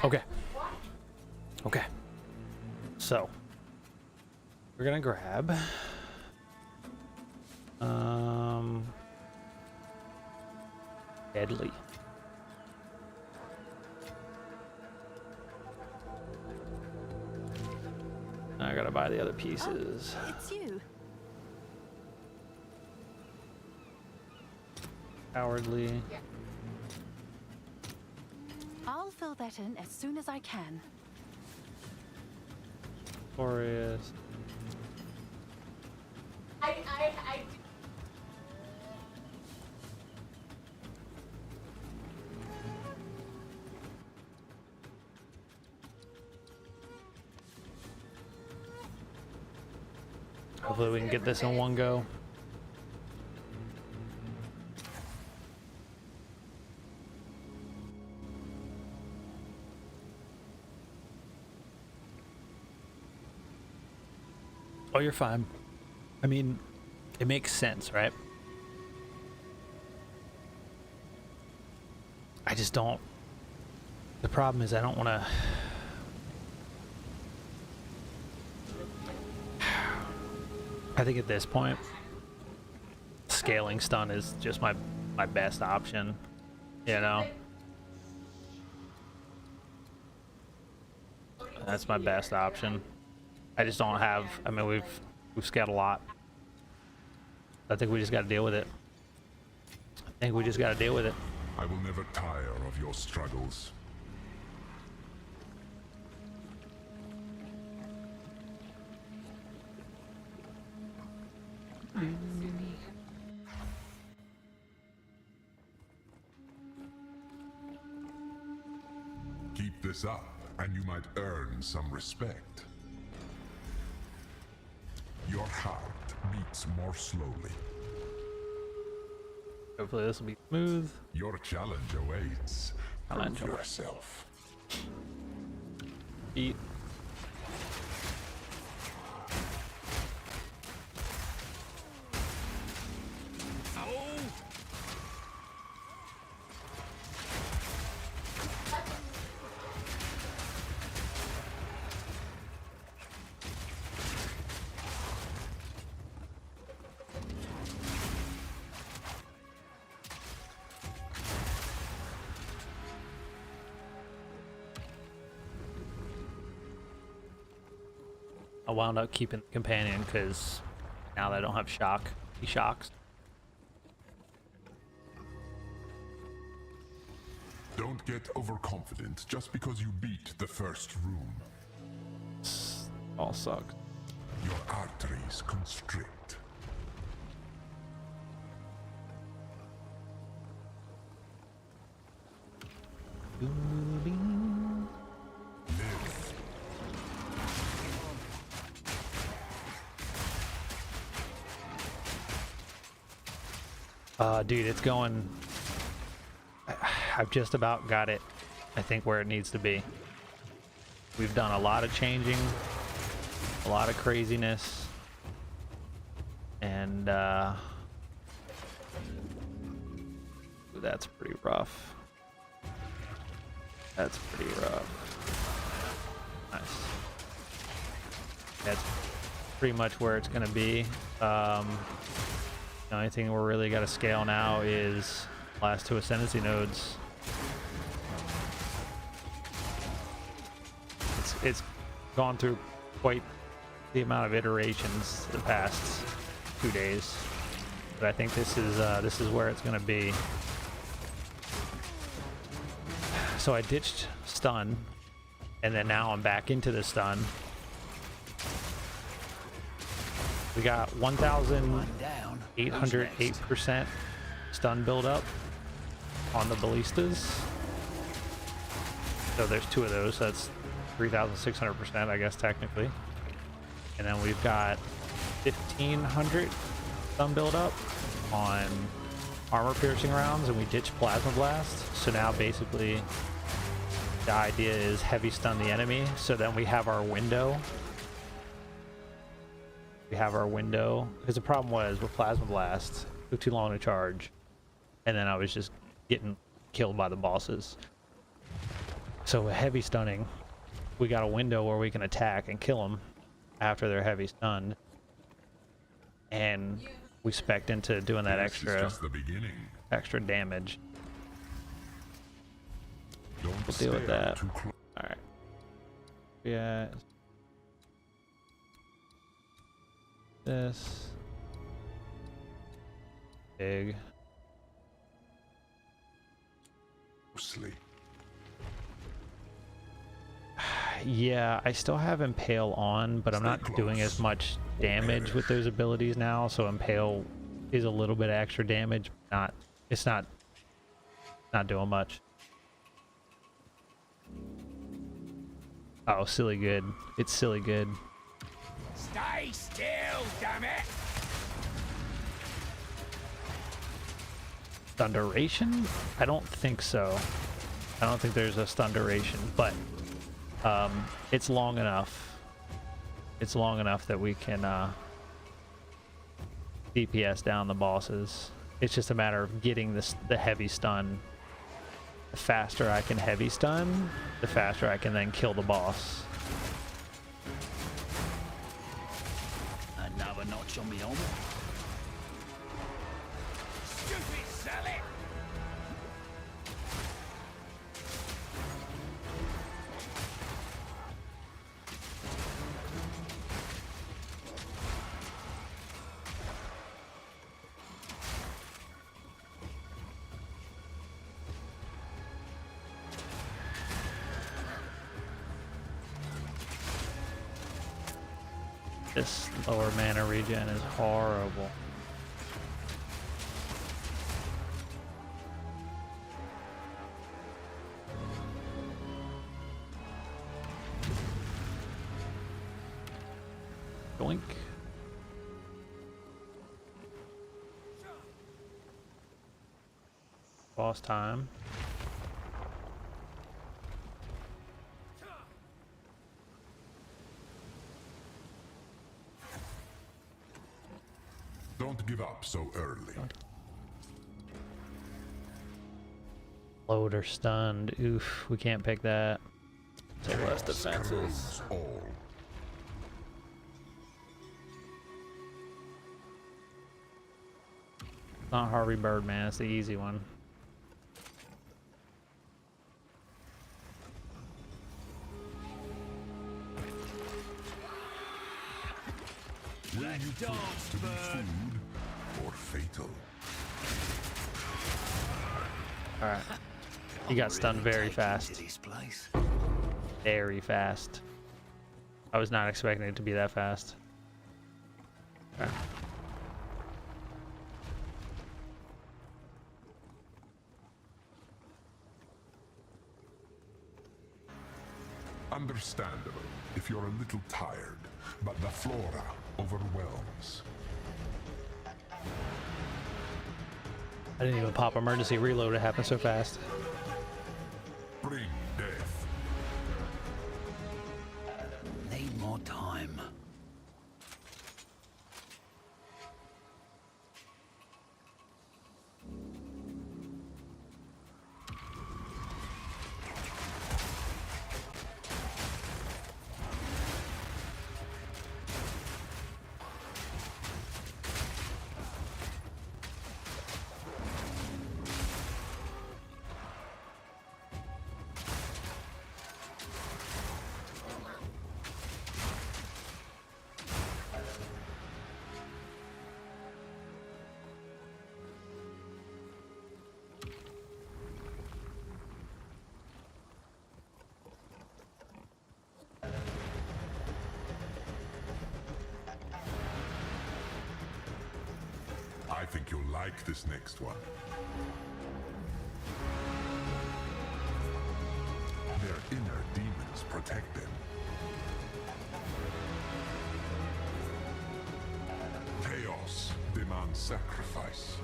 Okay. Okay. So we're gonna grab deadly. I gotta buy the other pieces. Oh, it's you. Cowardly. I'll fill that in as soon as I can. Glorious. I Hopefully we can get this in one go. Oh, you're fine. I mean, it makes sense, right? I just don't. The problem is I don't want to. I think at this point, scaling stun is just my best option, you know? That's my best option. I just don't have, I mean, we've scaled a lot. I think we just got to deal with it. I think we just got to deal with it. I will never tire of your struggles. Keep this up, and you might earn some respect. Your heart beats more slowly. Hopefully this will be smooth. Your challenge awaits. Challenge Prove awaits. yourself. Eat. I wound up keeping the companion because now that I don't have shock, he shocks. Don't get overconfident just because you beat the first room. All sucks. Your arteries constrict. Live. Dude, it's going... I've just about got it, I think, where it needs to be. We've done a lot of changing, a lot of craziness, and that's pretty rough. That's pretty rough. Nice. That's pretty much where it's gonna be. The only thing we're really got to scale now is last two ascendancy nodes. It's gone through quite the amount of iterations the past 2 days, but I think this is where it's gonna be. So I ditched stun, and then now I'm back into the stun. We got 1,808% stun buildup on the ballistas. So there's 2 of those, so that's 3,600%, I guess, technically. And then we've got 1,500 stun buildup on armor piercing rounds, and we ditched plasma blast. So now basically the idea is heavy stun the enemy, so then we have our window. Because the problem was with plasma blast, it took too long to charge, and then I was just getting killed by the bosses. So with heavy stunning, we got a window where we can attack and kill them after they're heavy stunned, and we spec'd into doing that extra damage. We'll deal with that. All right. Yeah. This big. Yeah, I still have Impale on, but I'm not doing as much damage with those abilities now, so Impale is a little bit extra damage, it's not doing much. Oh, silly good. It's silly good. Stay still, damn it! Stun duration? I don't think so. I don't think there's a stun duration, but it's long enough. It's long enough that we can DPS down the bosses. It's just a matter of getting the heavy stun. The faster I can heavy stun, the faster I can then kill the boss. Another notch on me armor. Stupid Sally! This lower mana regen is horrible. Doink. Boss time. Don't give up so early. Load or stunned. Oof, we can't pick that. Take less defenses. All. Not Harvey Birdman, it's the easy one. Will you choose to be food or fatal? Alright. He got stunned very Take fast. into this place. Very fast. I was not expecting it to be that fast. Okay. Understandable if you're a little tired, but the flora overwhelms. I didn't even pop emergency reload. It happened so fast. Bring death. Need more time. I think you'll like this next one. Their inner demons protect them. Chaos demands sacrifice.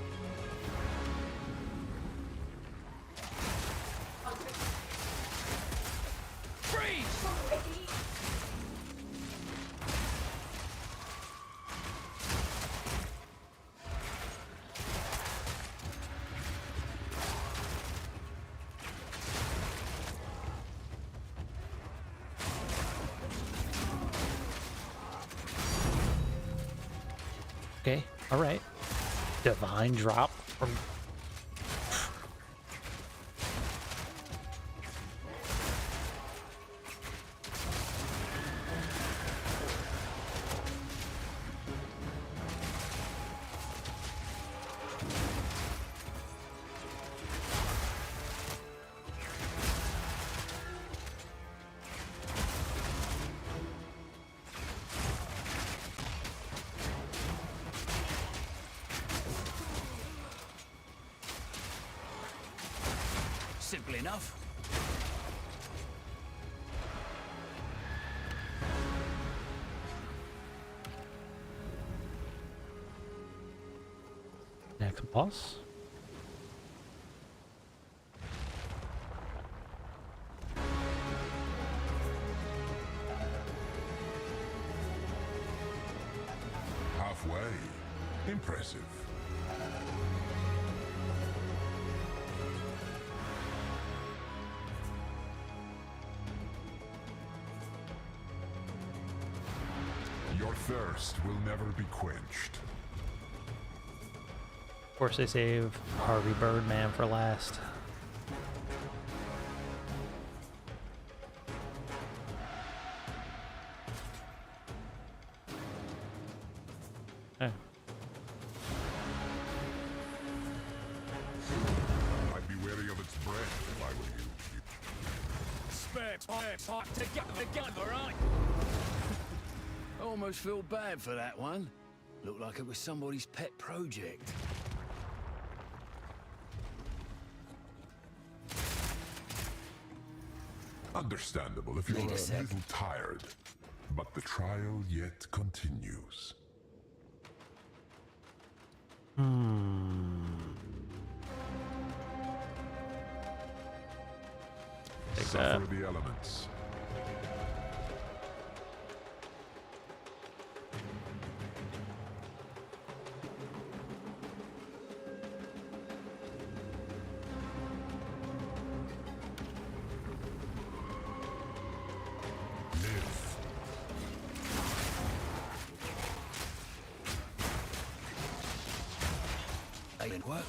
Okay, all right. Divine drop. Simple enough. Next boss. Halfway. Impressive. Your thirst will never be quenched. Of course, they save Harvey Birdman for last. Oh. I'd be wary of its breath if I were you. Together, right? I almost feel bad for that one. Looked like it was somebody's pet project. Understandable if you're Need a a sec. little tired. But the trial yet continues. Take Suffer that. the elements. Live. They didn't work.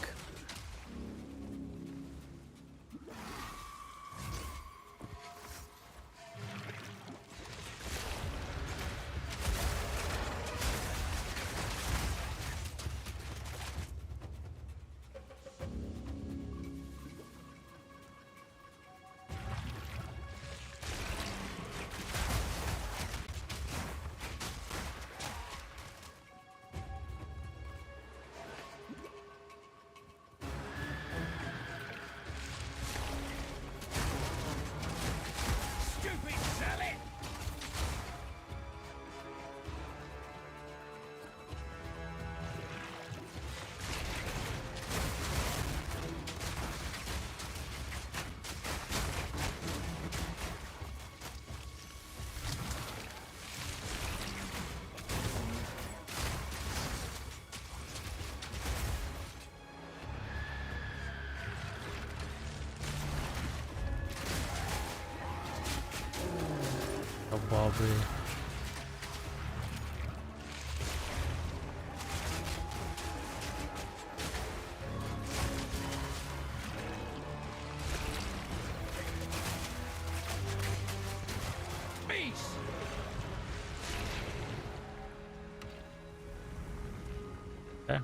Aubrey. Peace! Okay.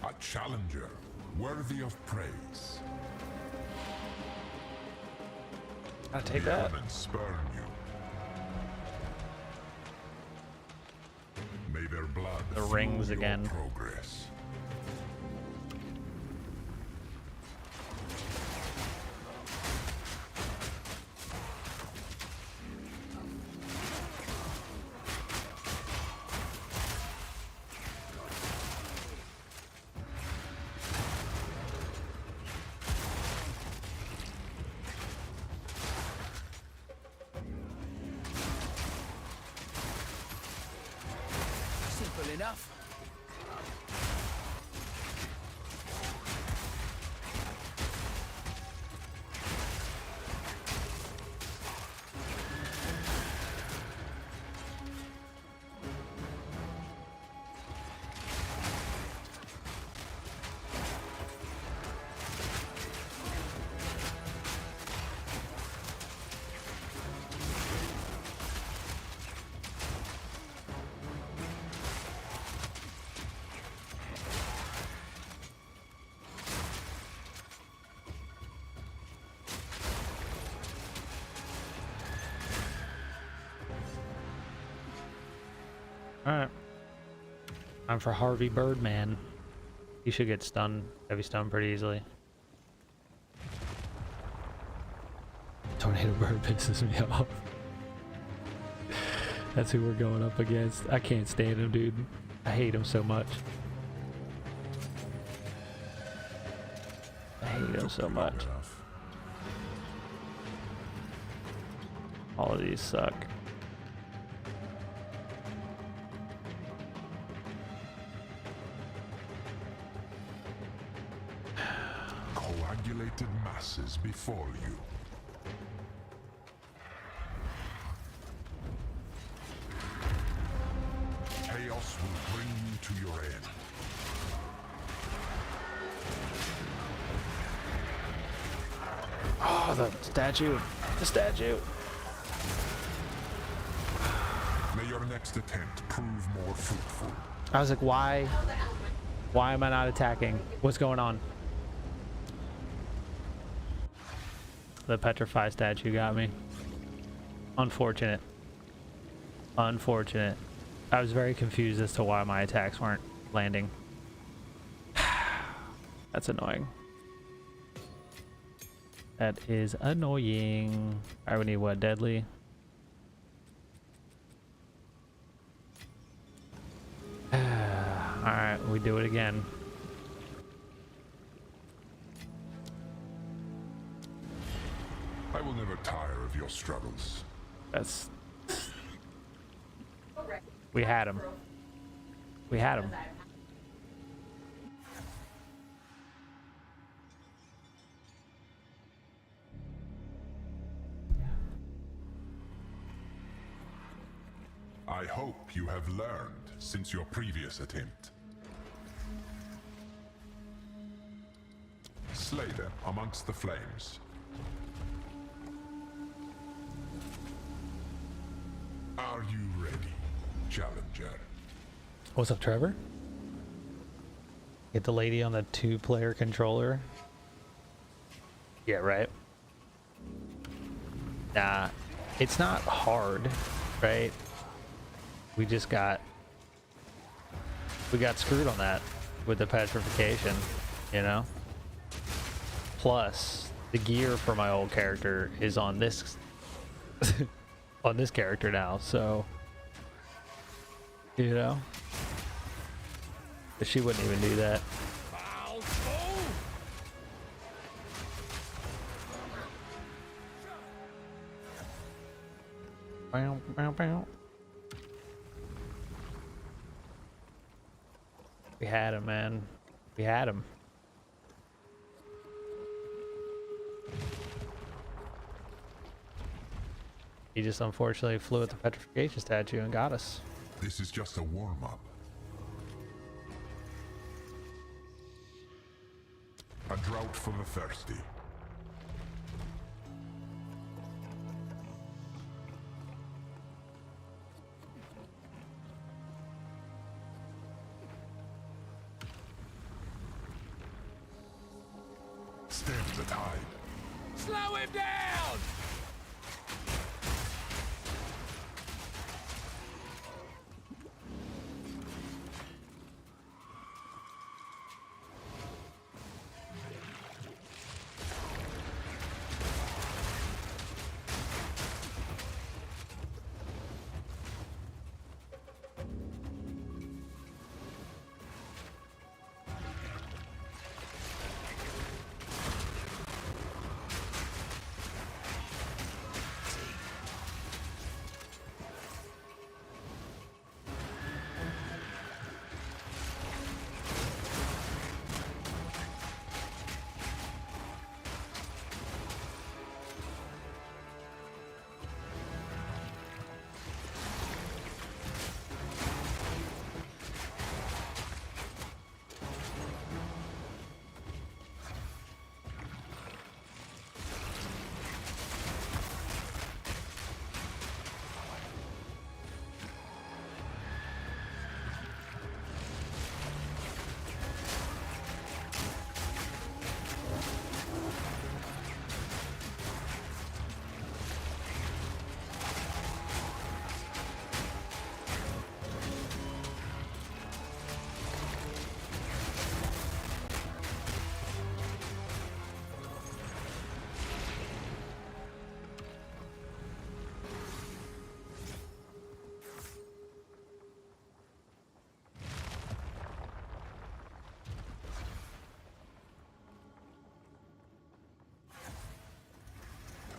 A challenger worthy of praise. I'll take The that. elements spurn you. May their blood The fuel rings your again. progress. Simple enough. Alright. Time for Harvey Birdman. He should get stunned. Heavy stunned pretty easily. Tornado Bird pisses me off. That's who we're going up against. I can't stand him, dude. I hate him so much. I hate him so much. All of these suck. Coagulated masses before you. Chaos will bring you to your end. Oh, the statue. The statue. May your next attempt prove more fruitful. I was like, why? Why am I not attacking? What's going on? The petrify statue got me. Unfortunate. Unfortunate. I was very confused as to why my attacks weren't landing. That's annoying. That is annoying. Alright, we need what? Deadly? Alright, we do it again. I will never tire of your struggles. That's... We had him. We had him. I hope you have learned since your previous attempt. Slay them amongst the flames. Are you ready, challenger? What's up, Trevor? Get the lady on the 2-player controller. Yeah, right. Nah, it's not hard, right? We got screwed on that with the petrification, you know? Plus, the gear for my old character is on this on this character now, so you know? But she wouldn't even do that. Bow, bow, bow. We had him, man. We had him. He just unfortunately flew at the petrification statue and got us. This is just a warm-up. A drought for the thirsty. Stem the tide. Slow him down!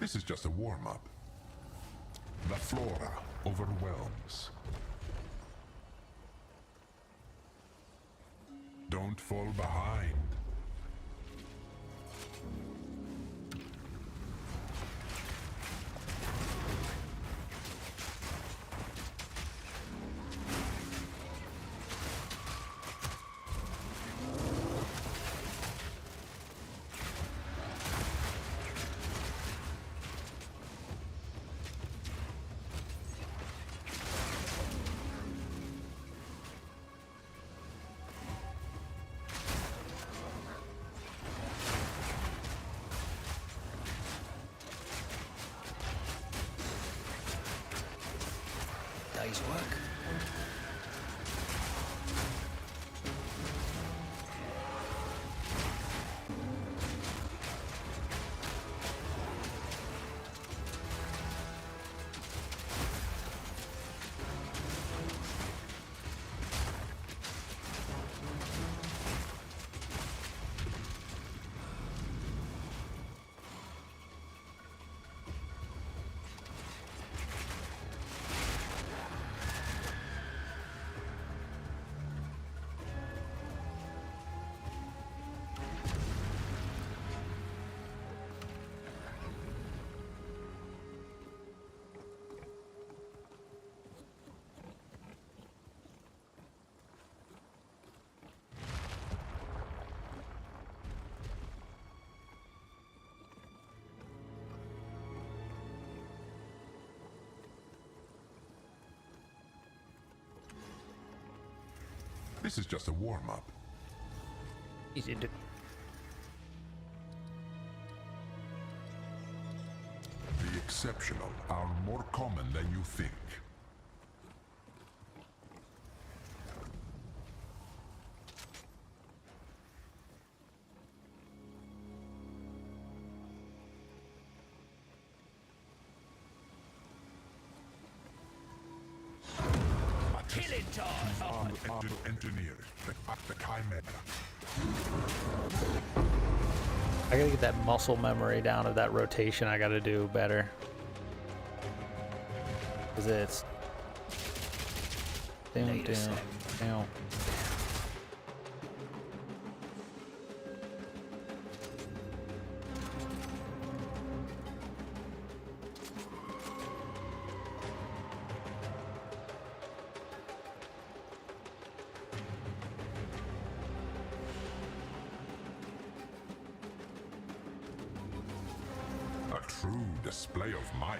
This is just a warm-up. The flora overwhelms. Don't fall behind. Day's work. This is just a warm-up. Easy to. The exceptional are more common than you think. Killing time! Engineer, the chimera. I gotta get that muscle memory down of that rotation. I gotta do better. Cause it's down, down, down. true display of might.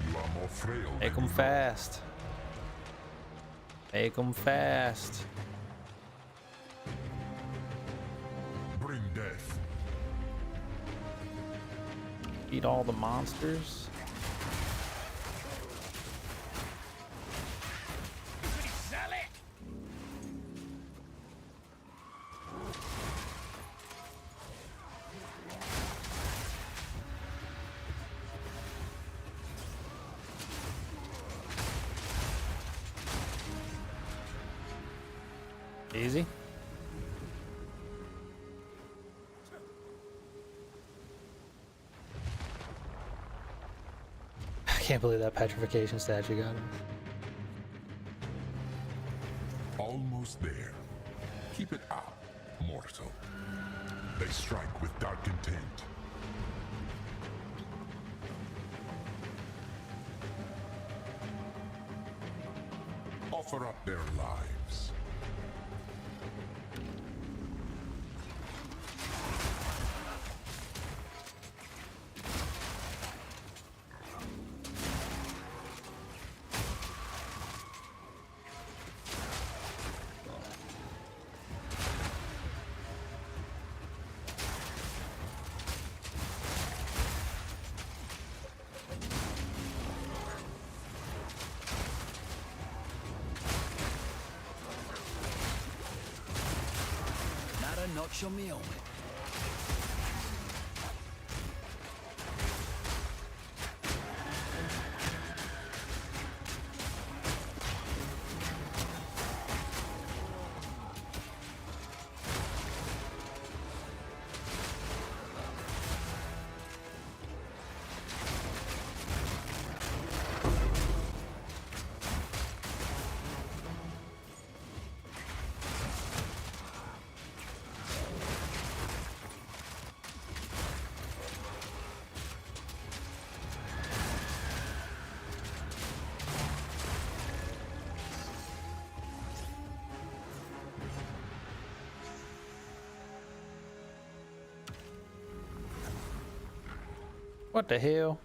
You are more frail Make than them you fast. Make them fast. know. Bring death. Beat all the monsters. Easy. I can't believe that petrification statue got him. Almost there. Keep it up, mortal. They strike with dark intent. Offer up their lives. Notch on me helmet. What the hell?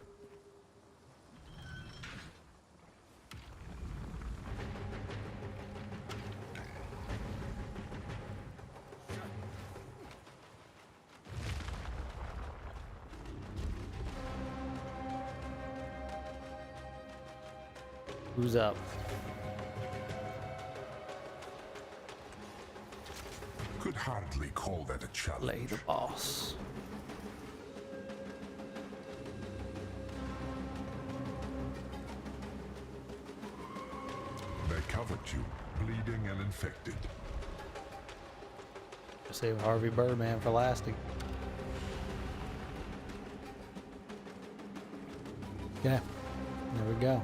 Who's up? Could hardly call that a challenge. Play the boss. They covered you, bleeding and infected. Save Harvey Birdman for lasting. Yeah, there we go.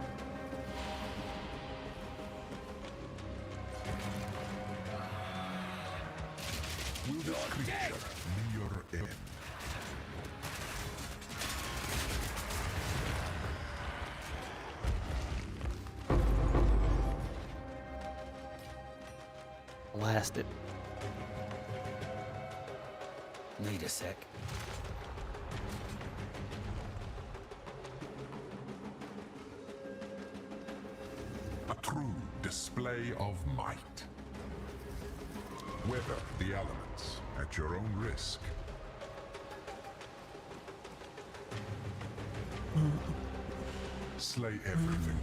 Will this creature near end? Blasted. Need a sec. A true display of might. Weather the elements at your own risk. Slay everything.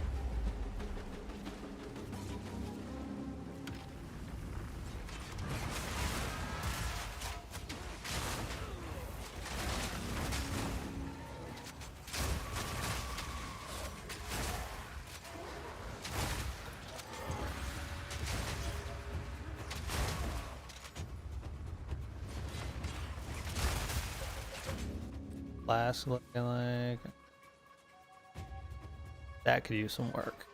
Last looking like that could use some work.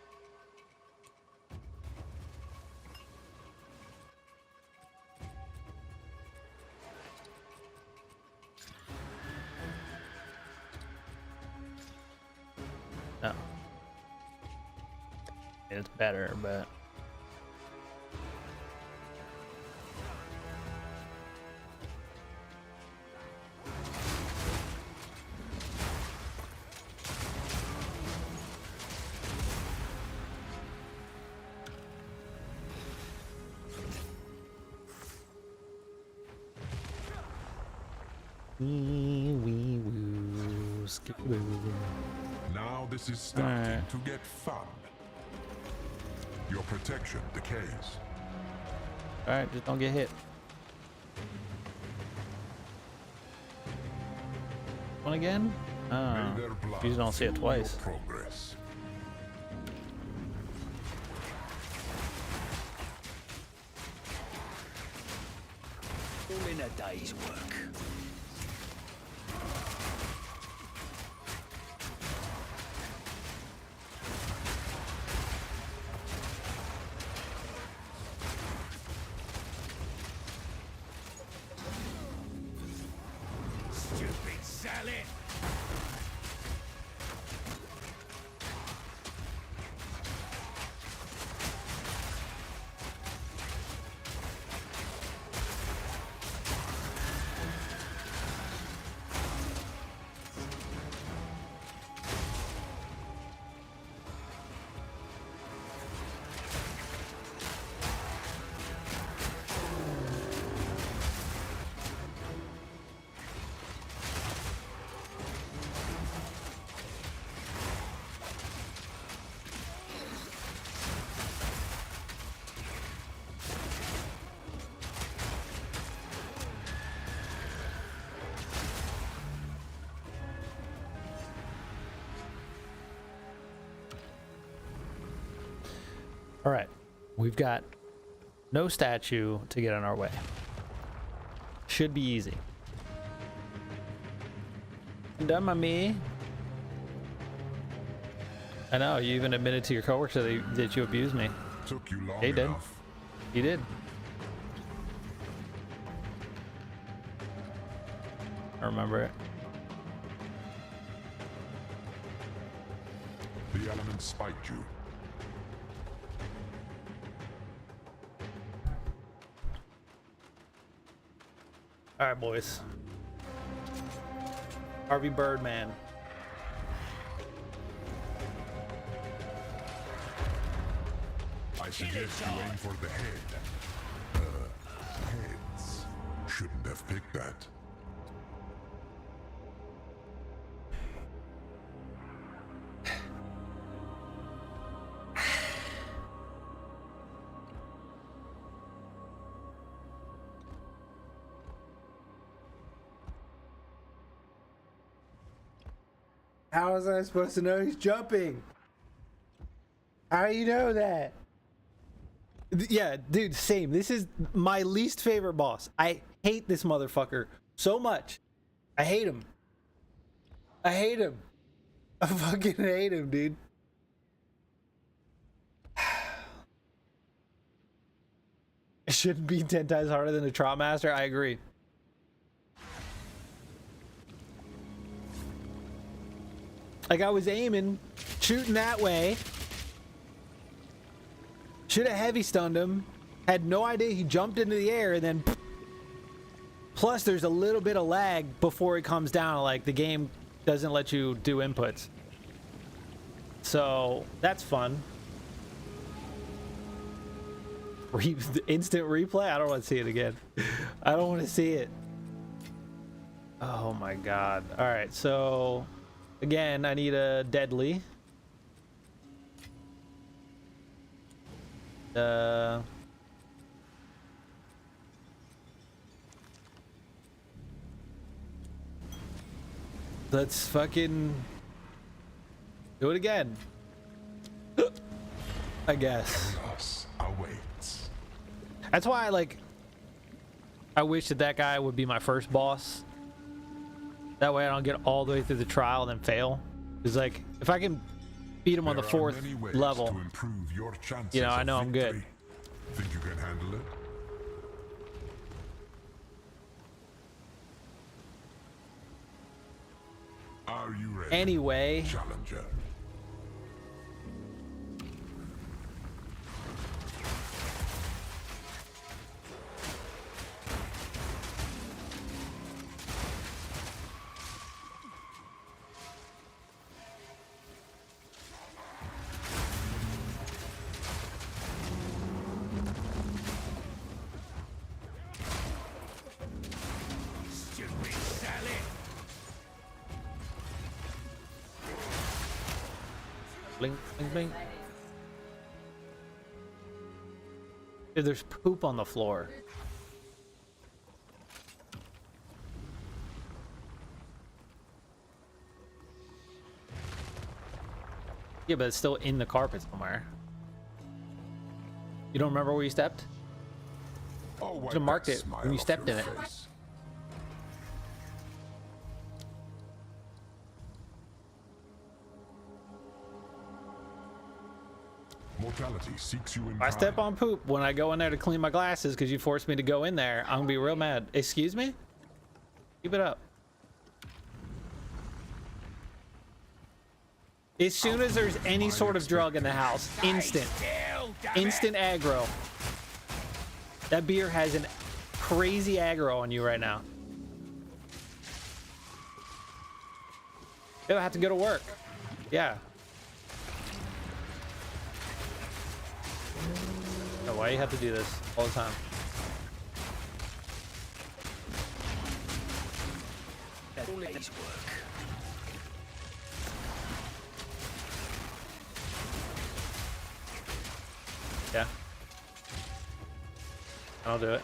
No. It's better, but Wee wee woo, skip woo. Now this is starting Alright. to get fun. Your protection decays. All right, just don't get hit. One again? Oh, May their blood you don't see it fuel your twice. Progress. All in a day's work. Stupid salad. All right, we've got no statue to get on our way. Should be easy. Done, my me. I know, you even admitted to your coworker that you abused me. Took you long He did. enough. You did. I remember it. The elements spiked you. All right, boys. Harvey Birdman. I suggest you aim for the head. Heads. Shouldn't have picked that. How was I supposed to know he's jumping? How do you know that? Yeah, dude, same. This is my least favorite boss. I hate this motherfucker so much. I hate him. I hate him. I fucking hate him, dude. It shouldn't be 10 times harder than a Trot Master. I agree. Like, I was aiming, shooting that way. Should have heavy stunned him. Had no idea he jumped into the air, and then... Plus, there's a little bit of lag before it comes down. Like, the game doesn't let you do inputs. So, that's fun. Instant replay? I don't want to see it again. I don't want to see it. Oh my god. Alright, so... Again, I need a deadly. Let's fucking do it again. I guess. Chaos awaits. That's why I wish that guy would be my first boss. That way I don't get all the way through the trial and then fail. Because like, if I can beat him on the There are 4th many ways level, to improve your chances you know, I of know I'm good. victory. Think you can handle it? Are you ready? Anyway, Challenger. Stupid salad. Blink, blink, blink. Dude, there's poop on the floor. Yeah, but it's still in the carpet somewhere. You don't remember where you stepped? Oh, You should have marked it when you stepped in it. Mortality seeks you in If I step on poop when I go in there to clean my glasses because you forced me to go in there, I'm gonna be real mad. Excuse me? Keep it up. As soon as there's any sort of drug in the house, instant aggro. That beer has an crazy aggro on you right now. You'll have to go to work. Yeah. Oh, why you have to do this all the time? That day's work. Yeah. I'll do it.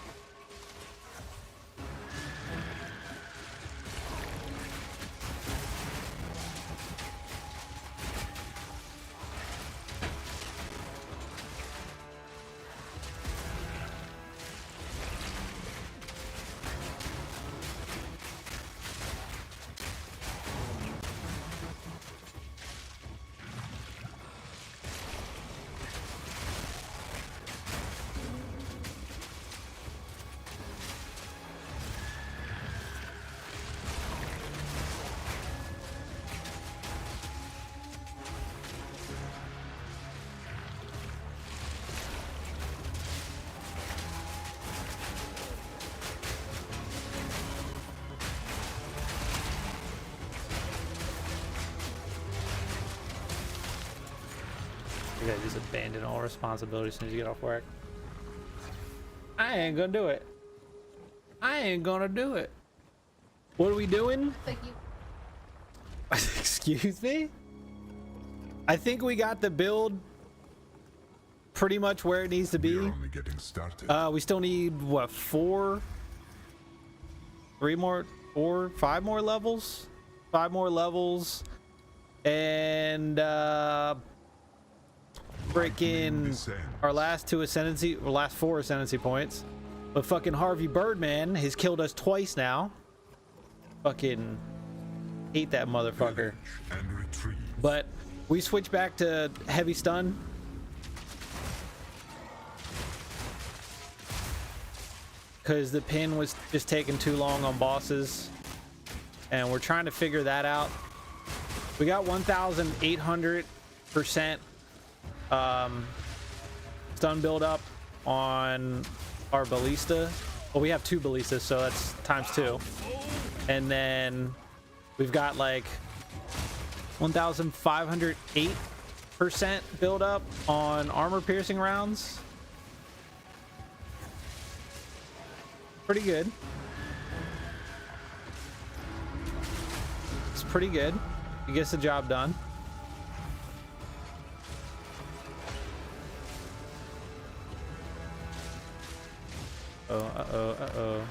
You guys just abandon all responsibility as soon as you get off work. I ain't gonna do it. I ain't gonna do it. What are we doing? Thank you. Excuse me? I think we got the build pretty much where it needs to be. We're only getting started. We still need what, 5 more levels? 5 more levels. And freaking our last 4 ascendancy points. But fucking Harvey Birdman has killed us twice now. Fucking hate that motherfucker. And retrieve. But we switch back to heavy stun. Because the pin was just taking too long on bosses. And we're trying to figure that out. We got 1,800% stun build up on our ballista. Well, we have 2 ballistas, so that's ×2. And then we've got like 1,508% build up on armor piercing rounds. Pretty good. It's pretty good. It gets the job done. Uh-oh.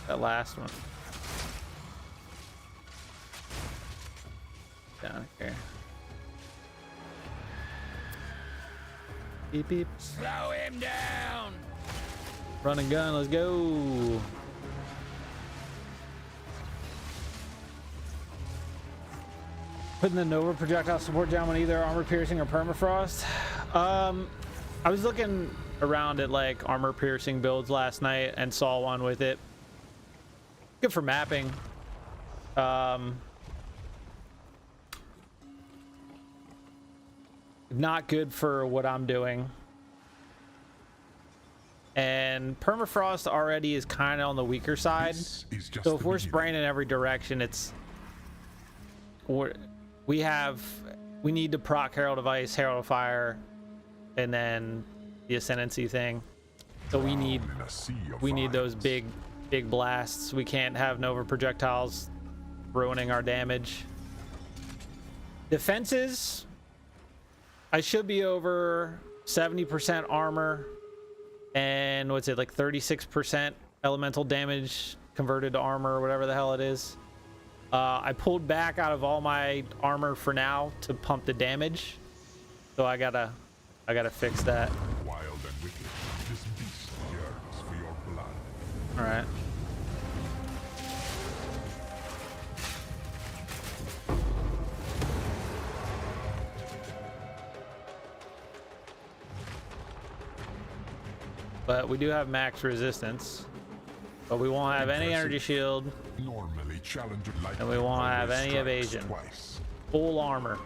That last one. Down here. Beep beep. Slow him down. Run and gun, let's go. Putting the Nova projectile support down on either armor piercing or permafrost. I was looking around at like armor piercing builds last night and saw one with it. Good for mapping. Not good for what I'm doing. And permafrost already is kind of on the weaker side. So if we're spraying in every direction, we need to proc Herald of Ice, Herald of Fire, and then the Ascendancy thing. So we need those big big blasts. We can't have Nova projectiles ruining our damage. Defenses, I should be over 70% armor and what's it, like 36% elemental damage converted to armor or whatever the hell it is. I pulled back out of all my armor for now to pump the damage, so I gotta fix that. Wild and wicked, this beast yearns for your blood. All right. But we do have max resistance, but we won't have any energy shield, Normally challenger like and we won't have always any strikes evasion. Twice. Full armor.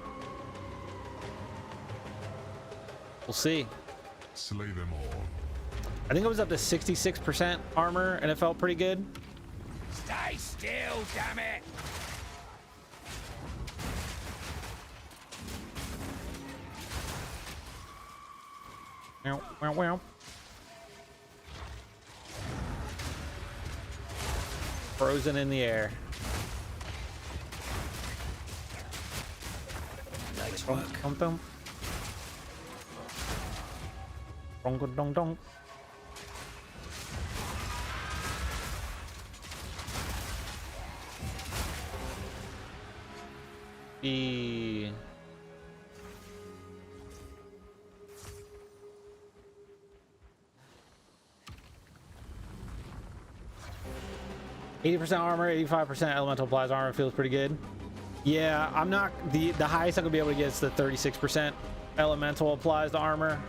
We'll see. Slay them all. I think it was up to 66% armor, and it felt pretty good. Stay still, damn it! Meow, meow, meow. Frozen in the air. Nice work. Dum, dum. Dong, dong, dong, dong. E. %80 armor, 85% elemental applies armor. Feels pretty good. Yeah, I'm not the highest I'm gonna be able to get is the 36% elemental applies to armor,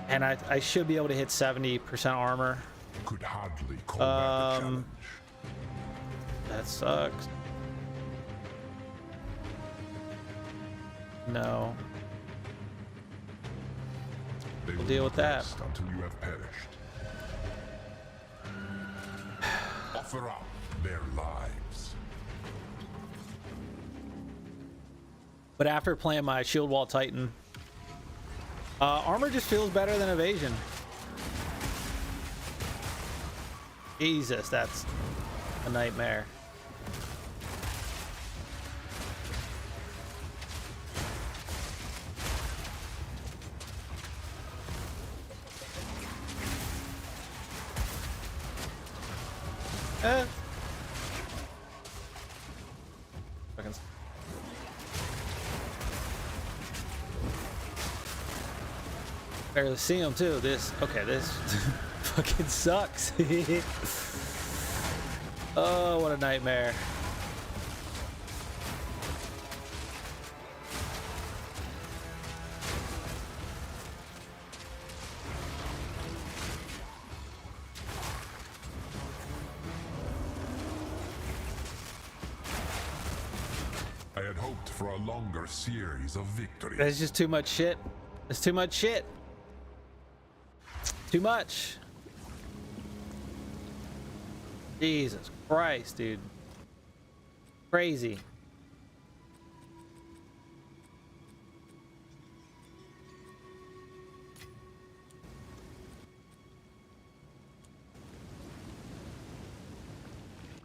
and I should be able to hit 70% armor. Could hardly call that a challenge. That sucks. No. They We'll will deal not with that. rest until you have perished. Offer up their lives. But after playing my Shield Wall Titan, armor just feels better than evasion. Jesus, that's a nightmare. Fucking barely see him too. This fucking sucks. Oh, what a nightmare. I had hoped for a longer series of victories. That's just too much shit. It's too much shit. Too much. Jesus Christ, dude. Crazy.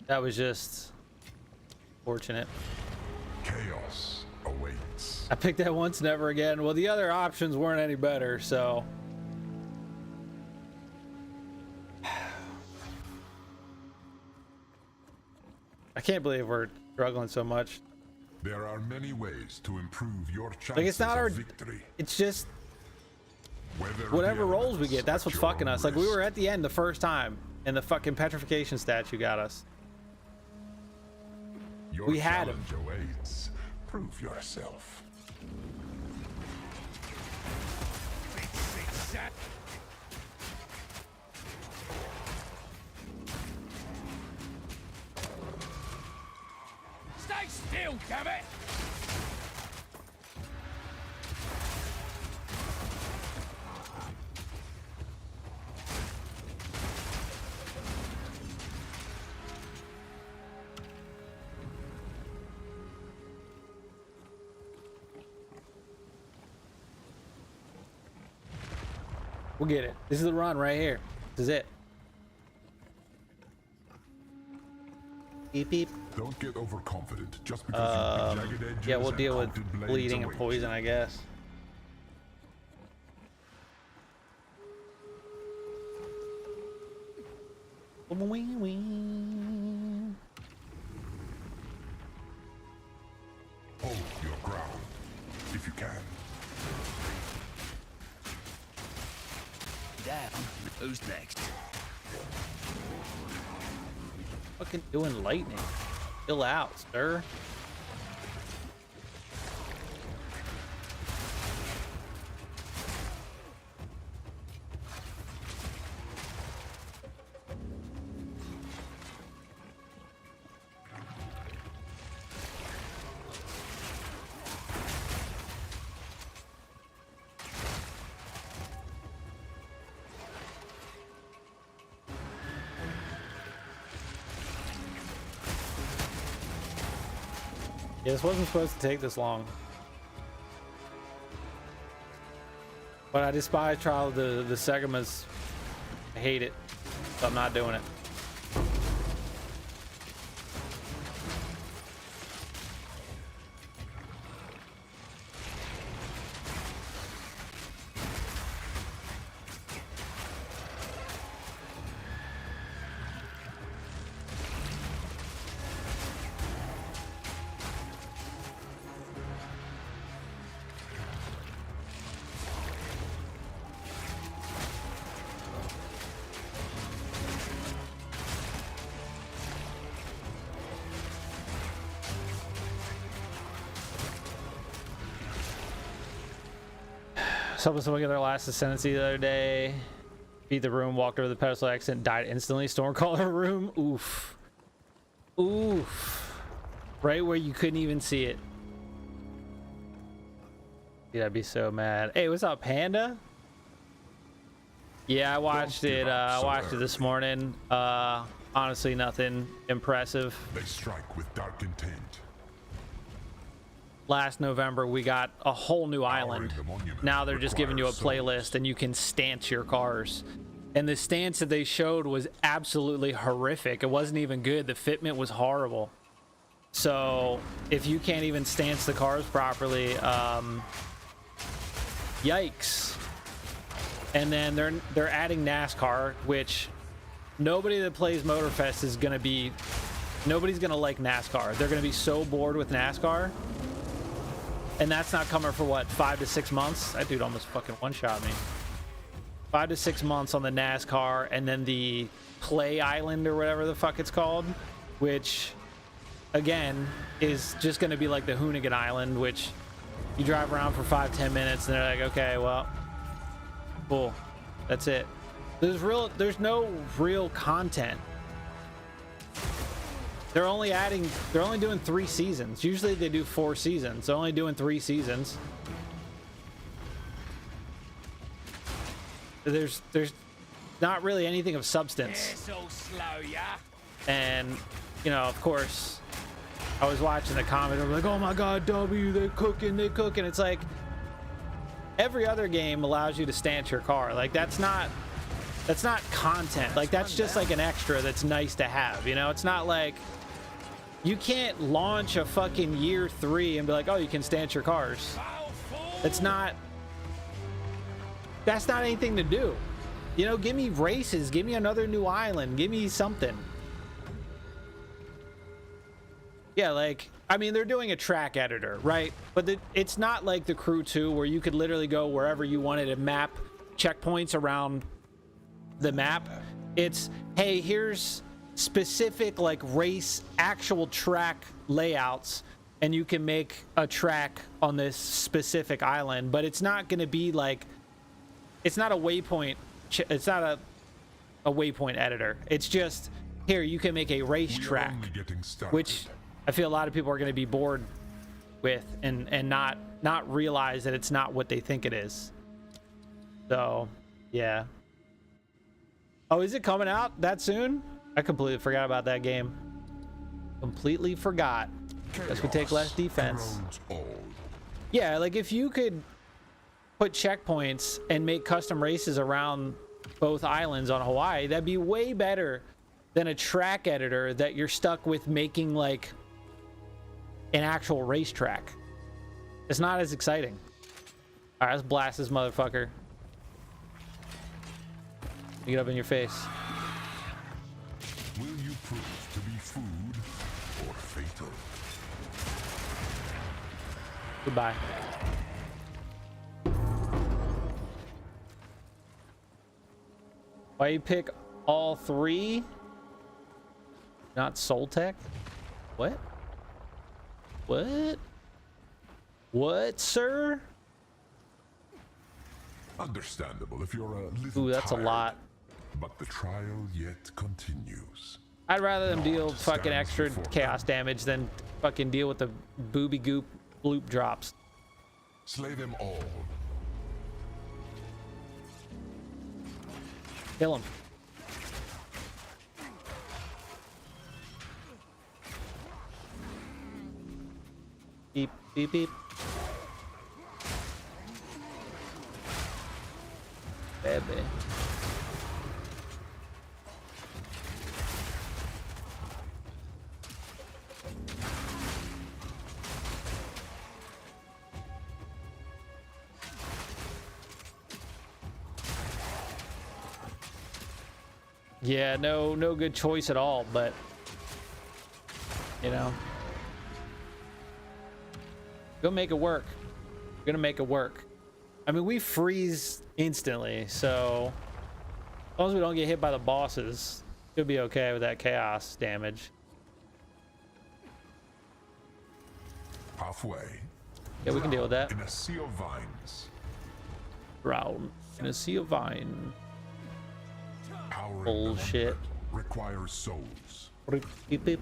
That was just fortunate. Chaos awaits. I picked that once, never again. Well, the other options weren't any better, so. I can't believe we're struggling so much. There are many ways to improve your chances Like, it's not our of victory. It's just Whether whatever the rolls we elements get, that's at what's your fucking us. Like, we were wrist. at the end the first time, and the fucking petrification statue got us. Your we had him. challenge awaits. Prove yourself. Stay still, damn it! We'll get it. This is the run right here. This is it. Beep beep. Don't get overconfident just because you pick jagged edges Yeah, we'll and deal with pointed blades bleeding and await poison, you. I guess. Wing, wing. Hold your ground, if you can. Down. Who's next? Fucking doing lightning. Chill out, sir. Yeah, this wasn't supposed to take this long. But I despise Trial of the Segamas. I hate it. So I'm not doing it. Someone get their last ascendancy the other day. Beat the room, walked over the pedestal accident, died instantly. Stormcaller room. Oof. Oof. Right where you couldn't even see it. Dude, I'd be so mad. Hey, what's up, Panda? Yeah, I watched it. I watched it this morning. Honestly, nothing impressive. They strike with dark intent. Last November, we got a whole new island. the monument Now they're just giving you a requires playlist and you can stance your cars. And the stance that they showed was absolutely horrific. It wasn't even good. The fitment was horrible. So if you can't even stance the cars properly, yikes. And then they're adding NASCAR, which nobody that plays Motorfest is gonna be. Nobody's gonna like NASCAR. They're gonna be so bored with NASCAR. And that's not coming for what, 5 to 6 months? That dude almost fucking one-shot me. 5 to 6 months on the NASCAR, and then the Play Island or whatever the fuck it's called, which again is just going to be like the Hoonigan Island, which you drive around for 5-10 minutes and they're like, okay, well, cool, that's it. There's no real content. They're only doing 3 seasons. Usually they do 4 seasons. They're only doing 3 seasons. There's not really anything of substance. So slow, yeah. And, you know, of course, I was watching the comments. I'm like, oh my God, W, they're cooking. It's like every other game allows you to stance your car. Like that's not content. Like that's just like an extra that's nice to have. You know, it's not like you can't launch a fucking year 3 and be like, oh, you can stance your cars. That's not anything to do. You know, give me races, give me another new island, give me something. Yeah, like, I mean, they're doing a track editor, right? But it's not like the Crew 2 where you could literally go wherever you wanted to map checkpoints around the map. It's, hey, here's specific like race actual track layouts and you can make a track on this specific island, but it's not going to be like, it's not a waypoint, it's not a waypoint editor. It's just, here, you can make a race track, which I feel a lot of people are going to be bored with and not realize that it's not what they think it is. So yeah. Oh, is it coming out that soon? I completely forgot about that game. Completely forgot. Guess we take less defense. Yeah, like if you could put checkpoints and make custom races around both islands on Hawaii, that'd be way better than a track editor that you're stuck with making like an actual racetrack. It's not as exciting. All right, let's blast this motherfucker. Get up in your face. Will you prove to be food or fatal? Goodbye. Why you pick all three? Not Soul Tech? What? What? What, sir? Understandable if you're a little Ooh, that's a tired, lot. but the trial yet continues. I'd rather them deal Naught fucking stands extra before chaos them. damage than fucking deal with the booby goop bloop drops. Slay them all. Kill him. Beep, beep, beep. Baby. Yeah, no good choice at all, but you know, go make it work. We're gonna make it work. I mean, we freeze instantly, so as long as we don't get hit by the bosses, should be okay with that chaos damage. Halfway. Yeah, we can deal with that. In a sea of vines. Drown in a sea of vine. Powering the Bullshit. lumber requires souls. Beep, beep, beep.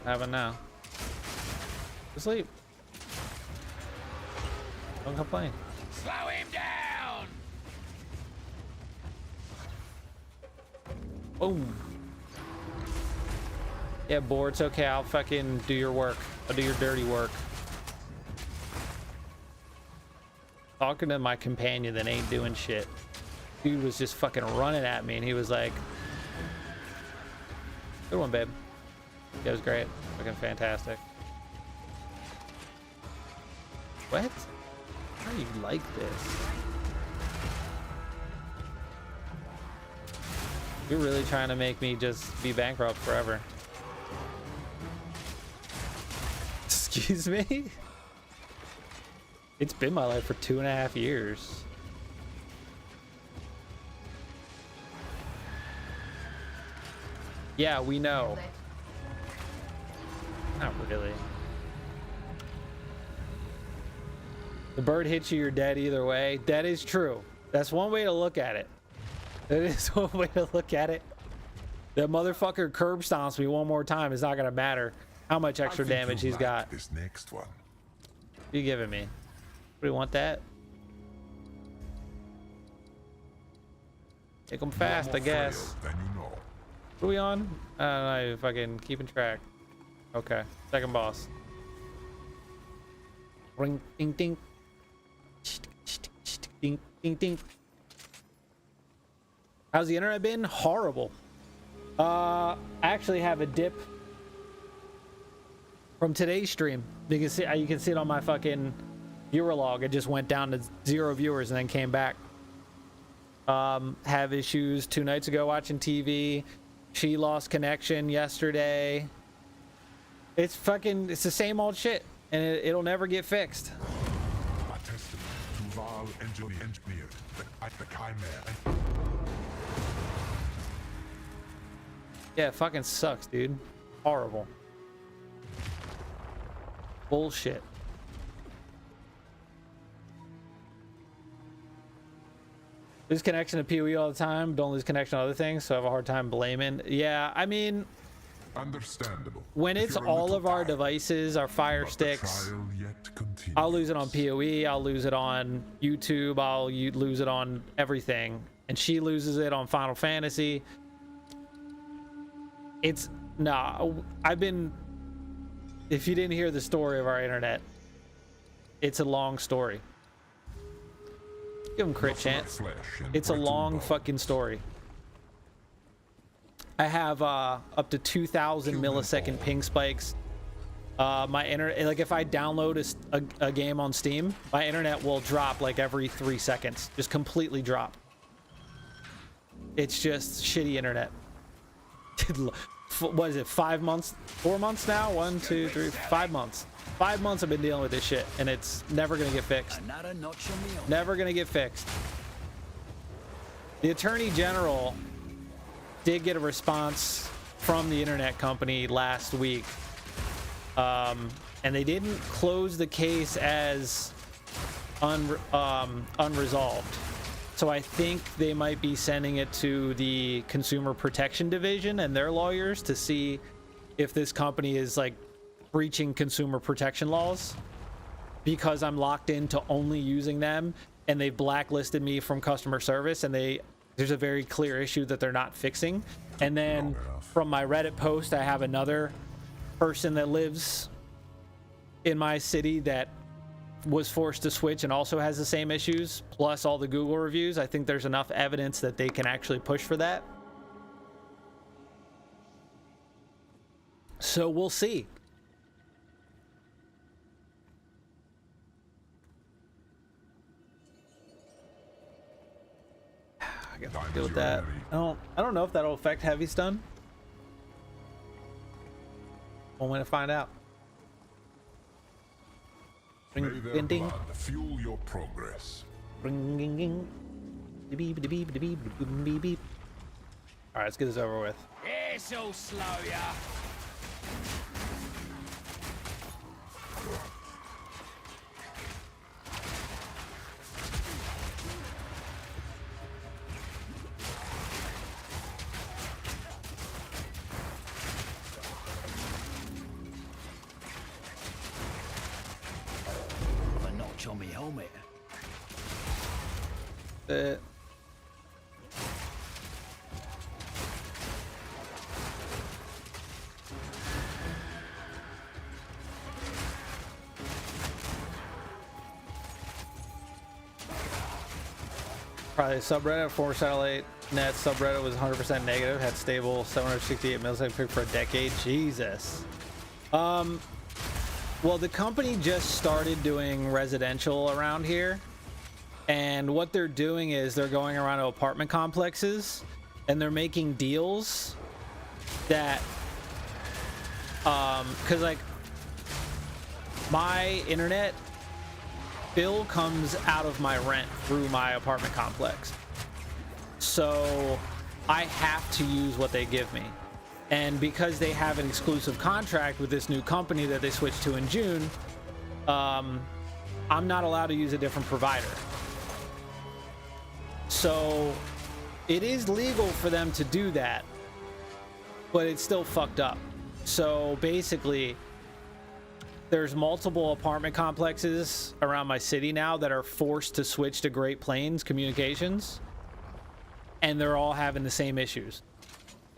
Having now. Asleep. Don't complain. Slow him down! Boom. Yeah, Boar, it's okay. I'll fucking do your work. I'll do your dirty work. Talking to my companion that ain't doing shit. Dude was just fucking running at me and he was like, good one, babe. It was great. Fucking fantastic. What? How do you like this? You're really trying to make me just be bankrupt forever. Excuse me? It's been my life for 2.5 years. Yeah, we know. Not really. The bird hits you, you're dead either way. That is true. That's one way to look at it. That is one way to look at it. That motherfucker curb stomps me one more time. It's not gonna matter how much extra I think damage you'll he's like got. This next one. What are you giving me? Do we want that? Take them fast, I More guess. frail than you know. What are we on? I don't know, fucking keeping track. Okay, second boss. Ring, ding, ding. Ding, ding, ding. How's the internet been? Horrible. I actually have a dip from today's stream. You can see it on my fucking viewer log. It just went down to 0 viewers and then came back. Have issues 2 nights ago watching TV. She lost connection yesterday. It's the same old shit, and it'll never get fixed. A testament to Val engineer, the Chimera. Yeah, it fucking sucks, dude. Horrible. Bullshit. Lose connection to PoE all the time. Don't lose connection to other things, so I have a hard time blaming. Yeah, I mean, Understandable. when If it's you're a all little of our tired, devices, our Fire but the Sticks, trial yet continues. I'll lose it on PoE, I'll lose it on YouTube, I'll lose it on everything. And she loses it on Final Fantasy. It's, nah, I've been if you didn't hear the story of our internet, it's a long story. Give him crit chance. It's a long fucking story. I have up to 2,000 millisecond ping spikes. My internet, like if I download a game on Steam, my internet will drop like every 3 seconds, just completely drop. It's just shitty internet. What is it, 5 months, 4 months now? 1, 2, 3, 5 months. 5 months I've been dealing with this shit, and it's never gonna get fixed. Never gonna get fixed. The Attorney General did get a response from the internet company last week, and they didn't close the case as unresolved. So I think they might be sending it to the Consumer Protection Division and their lawyers to see if this company is like breaching consumer protection laws, because I'm locked into only using them, and they blacklisted me from customer service, and there's a very clear issue that they're not fixing. And then from my Reddit post, I have another person that lives in my city that was forced to switch and also has the same issues, plus all the Google reviews. I think there's enough evidence that they can actually push for that. So we'll see. I gotta deal with that. I don't know if that'll affect heavy stun. One way to find out. May their blood fuel your progress. All right, let's get this over with. This'll slow ya. On me helmet. Probably subreddit, former satellite net subreddit was 100% negative, had stable 768 millisecond pick for a decade. Jesus. Well, the company just started doing residential around here, and what they're doing is they're going around to apartment complexes and they're making deals that because like my internet bill comes out of my rent through my apartment complex, so I have to use what they give me. And because they have an exclusive contract with this new company that they switched to in June, I'm not allowed to use a different provider. So it is legal for them to do that, but it's still fucked up. So basically, there's multiple apartment complexes around my city now that are forced to switch to Great Plains Communications, and they're all having the same issues.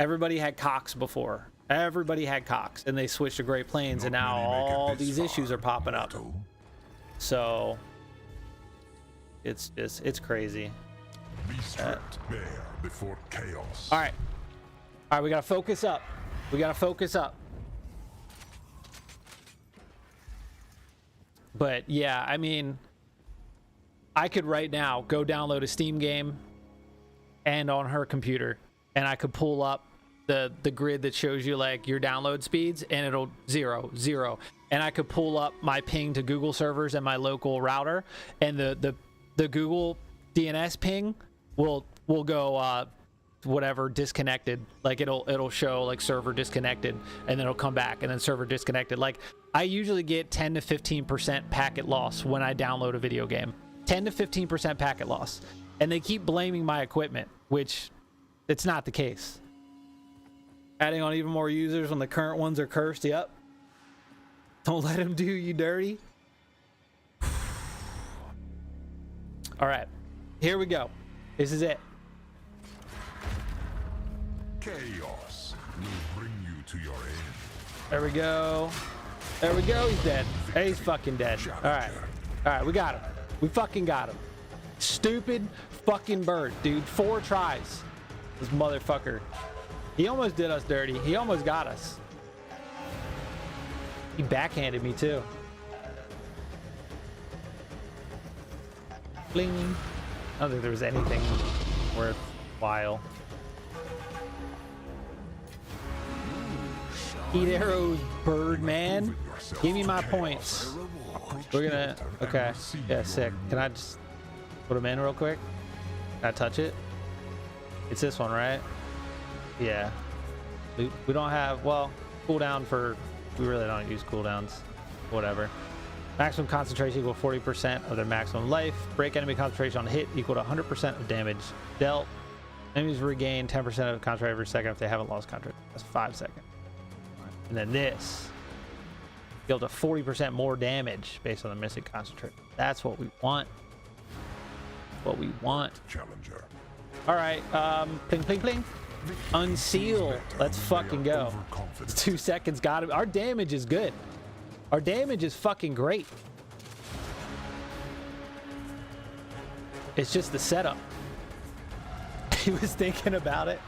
Everybody had Cox before. Everybody had Cox, and they switched to Great Plains, and now all these issues are popping up. So it's crazy. Be stripped bare before chaos. All right, we gotta focus up. We gotta focus up. But yeah, I mean, I could right now go download a Steam game and on her computer, and I could pull up the grid that shows you like your download speeds, and it'll 0, 0. And I could pull up my ping to Google servers and my local router, and the Google DNS ping will go whatever, disconnected. Like it'll show like server disconnected, and then it'll come back, and then server disconnected. Like I usually get 10 to 15% packet loss when I download a video game. 10 to 15% packet loss. And they keep blaming my equipment, which it's not the case. Adding on even more users when the current ones are cursed. Yep. Don't let them do you dirty. All right, here we go. This is it. Chaos will bring you to your end. There we go. There we go. He's dead. He's fucking dead. All right. All right. We got him. We fucking got him. Stupid fucking bird, dude. 4 tries. This motherfucker. He almost did us dirty. He almost got us. He backhanded me too. Bling. I don't think there was anything worthwhile. Eat arrows, bird man. Give me my points. We're gonna. Okay. Yeah, sick. Can I just put them in real quick? Can I touch it? It's this one, right? Yeah. We don't have. Well, cooldown for. We really don't use cooldowns. Whatever. Maximum concentration equal 40% of their maximum life. Break enemy concentration on hit equal to 100% of damage dealt. Enemies regain 10% of concentration every second if they haven't lost concentration. That's 5 seconds. And then this. Deal to 40% more damage based on the missing concentration. That's what we want. What we want. Challenger. All right. Pling, pling, pling. Unseal. Let's fucking go. 2 seconds. Got it. Our damage is good. Our damage is fucking great. It's just the setup. He was thinking about it.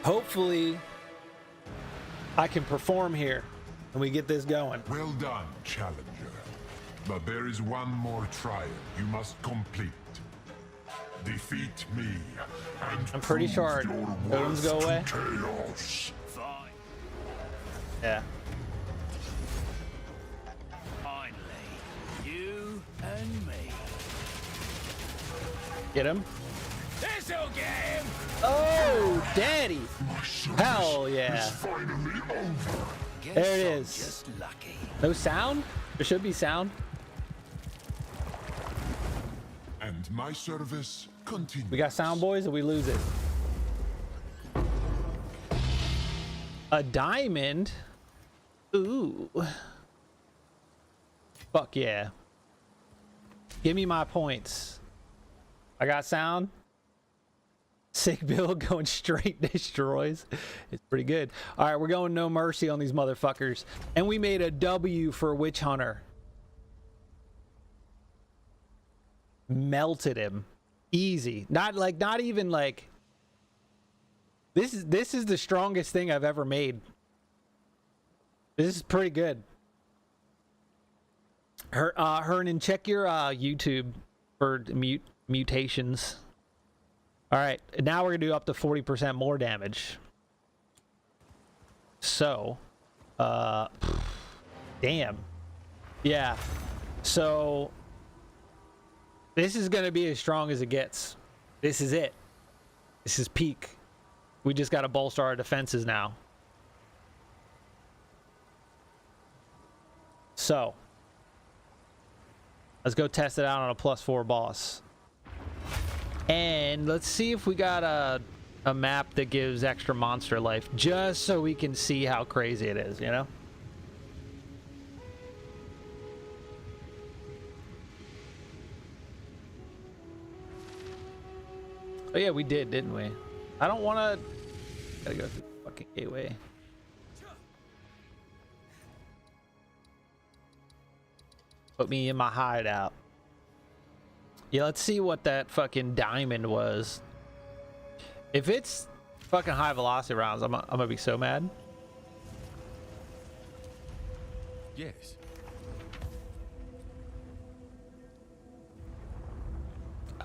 Hopefully, I can perform here and we get this going. Well done, challenger. But there is one more trial you must complete. Defeat me, and I'm pretty sure our totems go away. Chaos. Fine. Yeah. Finally, you and me. Get him. This'll get him. Oh, daddy. Hell yeah. Finally over. Guess There it I'm is. Just lucky. No sound? There should be sound. And my service continues. We got sound, boys, or we lose it. A diamond? Ooh. Fuck yeah. Give me my points. I got sound. Sick build going straight destroys. It's pretty good. All right, we're going no mercy on these motherfuckers. And we made a W for Witchhunter. Melted him. Easy. Not even like this is the strongest thing I've ever made. This is pretty good. Hernan, check your YouTube for mutations. All right, now we're gonna do up to 40% more damage. So, damn. Yeah. So this is gonna be as strong as it gets. This is it. This is peak. We just gotta bolster our defenses now. So let's go test it out on a +4 boss. And let's see if we got a map that gives extra monster life, just so we can see how crazy it is, you know? Oh yeah, we did, didn't we? I don't want to... Gotta go through the fucking gateway. Put me in my hideout. Yeah, let's see what that fucking diamond was. If it's fucking high velocity rounds, I'm gonna be so mad. Yes.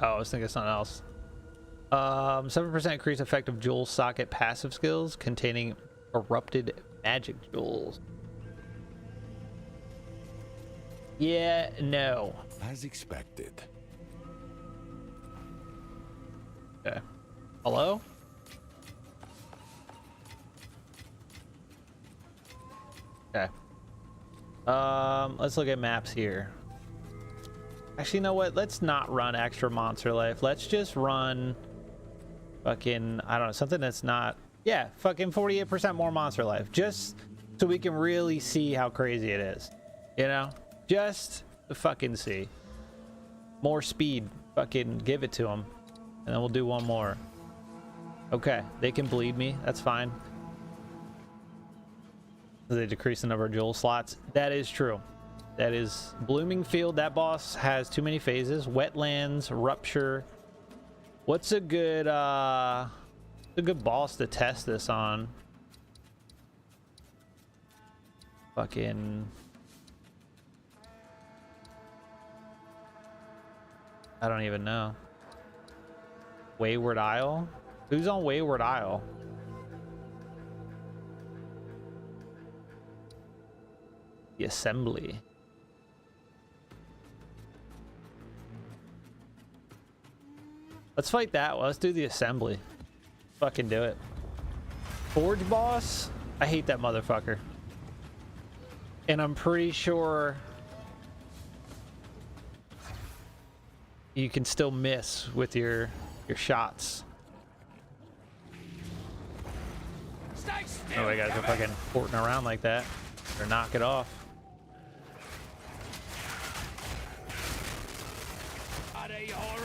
Oh, I was thinking of something else. 7% increase effective jewel socket passive skills containing erupted magic jewels. Yeah, no. As expected. Okay. Hello? Okay. Let's look at maps here. Actually, you know what? Let's not run extra monster life. Let's just run fucking, I don't know, something that's not... Yeah, fucking 48% more monster life. Just so we can really see how crazy it is. You know? Just to fucking see. More speed. Fucking give it to them. And then we'll do one more. Okay, they can bleed me. That's fine. They decrease the number of jewel slots. That is true. That is Blooming Field. That boss has too many phases. Wetlands, Rupture. What's a good boss to test this on? Fucking, I don't even know. Wayward Isle? Who's on Wayward Isle? The Assembly. Let's fight that one. Let's do the Assembly. Fucking do it. Forge boss? I hate that motherfucker. And I'm pretty sure you can still miss with your shots. Oh, you guys are fucking porting around like that. Or knock it off. Are they horrors?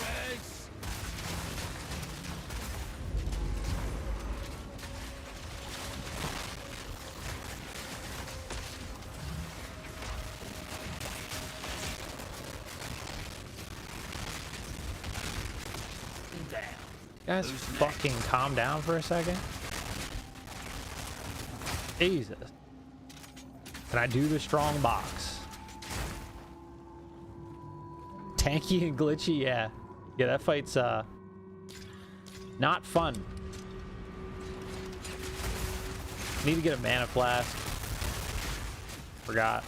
Guys, fucking calm down for a second. Jesus. Can I do the strong box? Tanky and glitchy, yeah. Yeah, that fight's not fun. Need to get a mana flask. Forgot.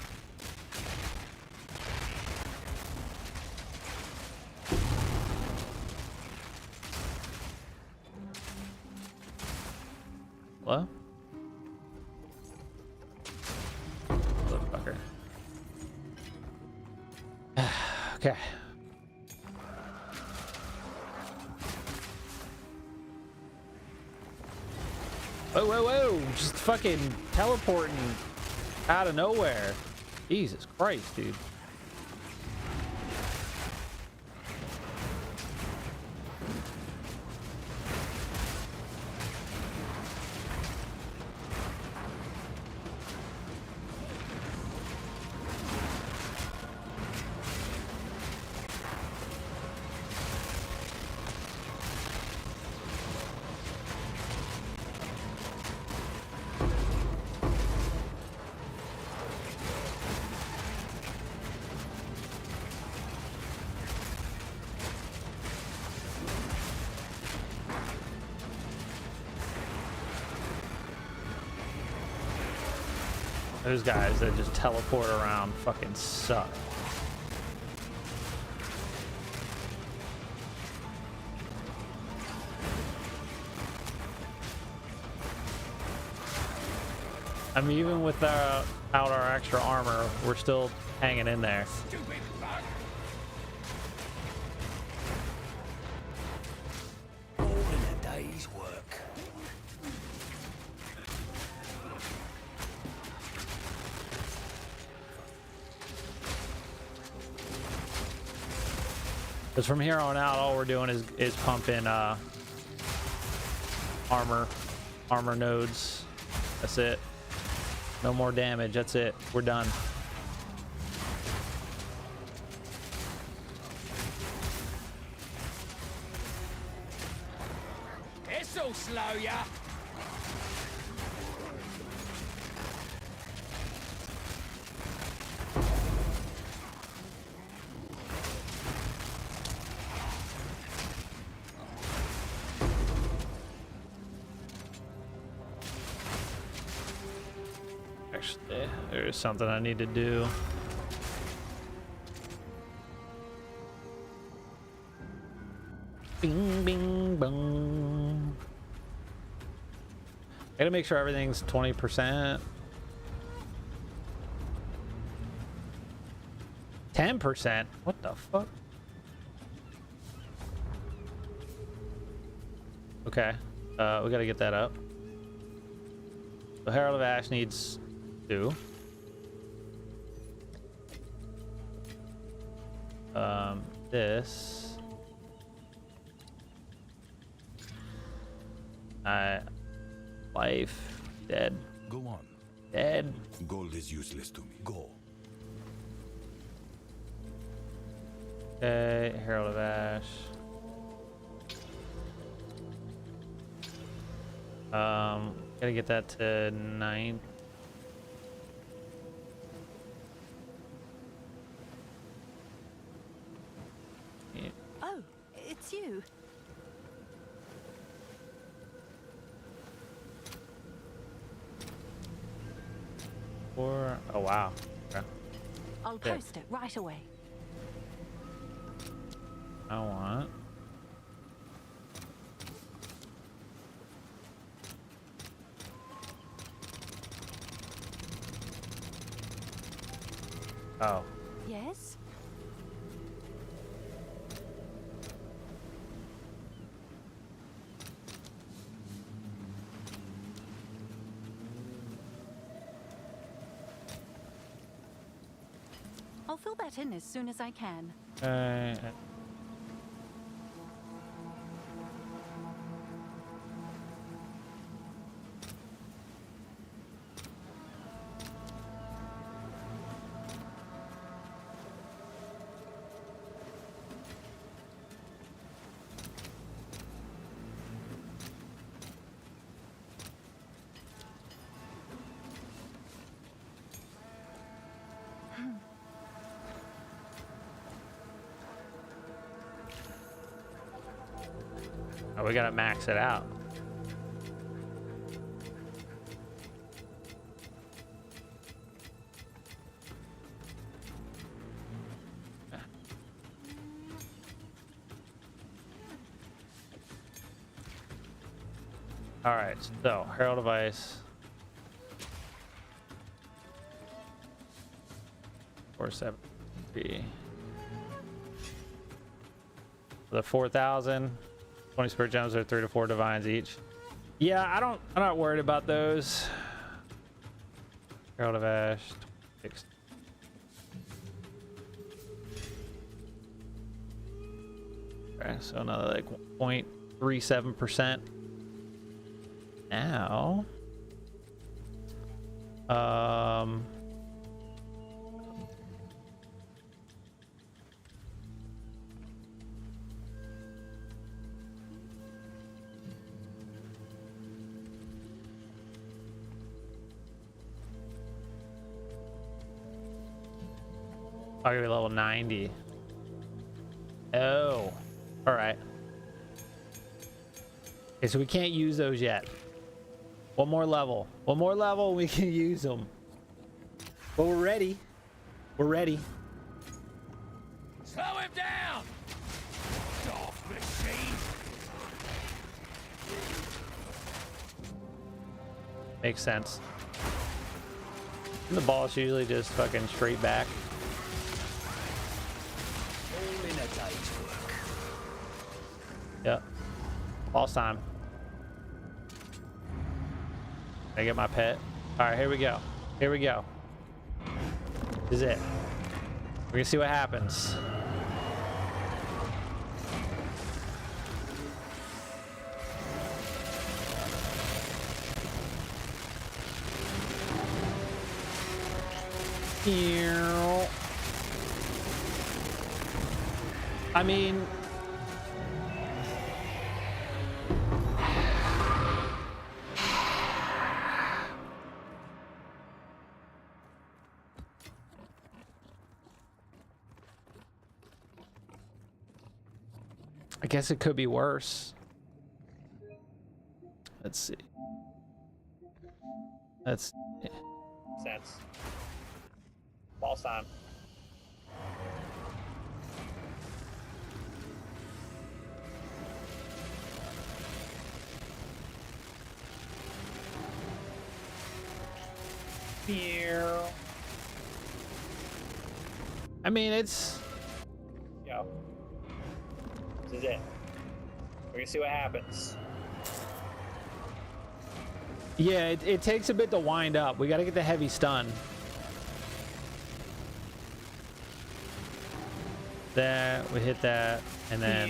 Hello? Motherfucker. Okay. Whoa, whoa, whoa! Just fucking teleporting out of nowhere. Jesus Christ, dude. Those guys that just teleport around fucking suck. I mean, even without our extra armor, we're still hanging in there. Stupid bug. All in a day's work. Because from here on out, all we're doing is pumping armor nodes. That's it. No more damage. That's it. We're done. This'll slow ya. Actually, there's something I need to do. Bing, bing, bong. I gotta make sure everything's 20%. 10%? What the fuck? Okay. We gotta get that up. So Herald of Ash needs 2. This. Life. Dead. Go on. Dead. Gold is useless to me. Go. Okay, Herald of Ash. Gotta get that to 9. Oh, it's you. Or oh wow. Okay. I'll Yeah. post it right away. I want. Oh. Yes? I'll fill that in as soon as I can. Oh, we gotta max it out. All right, so Herald of Ice. 473. For the 4,000. 20 spirit gems are 3 to 4 divines each. Yeah, I'm not worried about those. Herald of Ash. 6. Okay, so another like 0.37%. Now, I'll give you level 90. Oh, all right. Okay, so we can't use those yet. One more level. One more level, we can use them. But we're ready. We're ready. Slow him down! Soft machine! Makes sense. And the boss usually just fucking straight back. All in a day's work. Yep. Boss time. I get my pet. All right, here we go. Here we go. This is it. We're gonna see what happens. I mean, I guess it could be worse. Let's see. That's sense. Boss time. I mean, it's. Yo. This is it. We're gonna see what happens. Yeah, it takes a bit to wind up. We gotta get the heavy stun. That, we hit that, and then.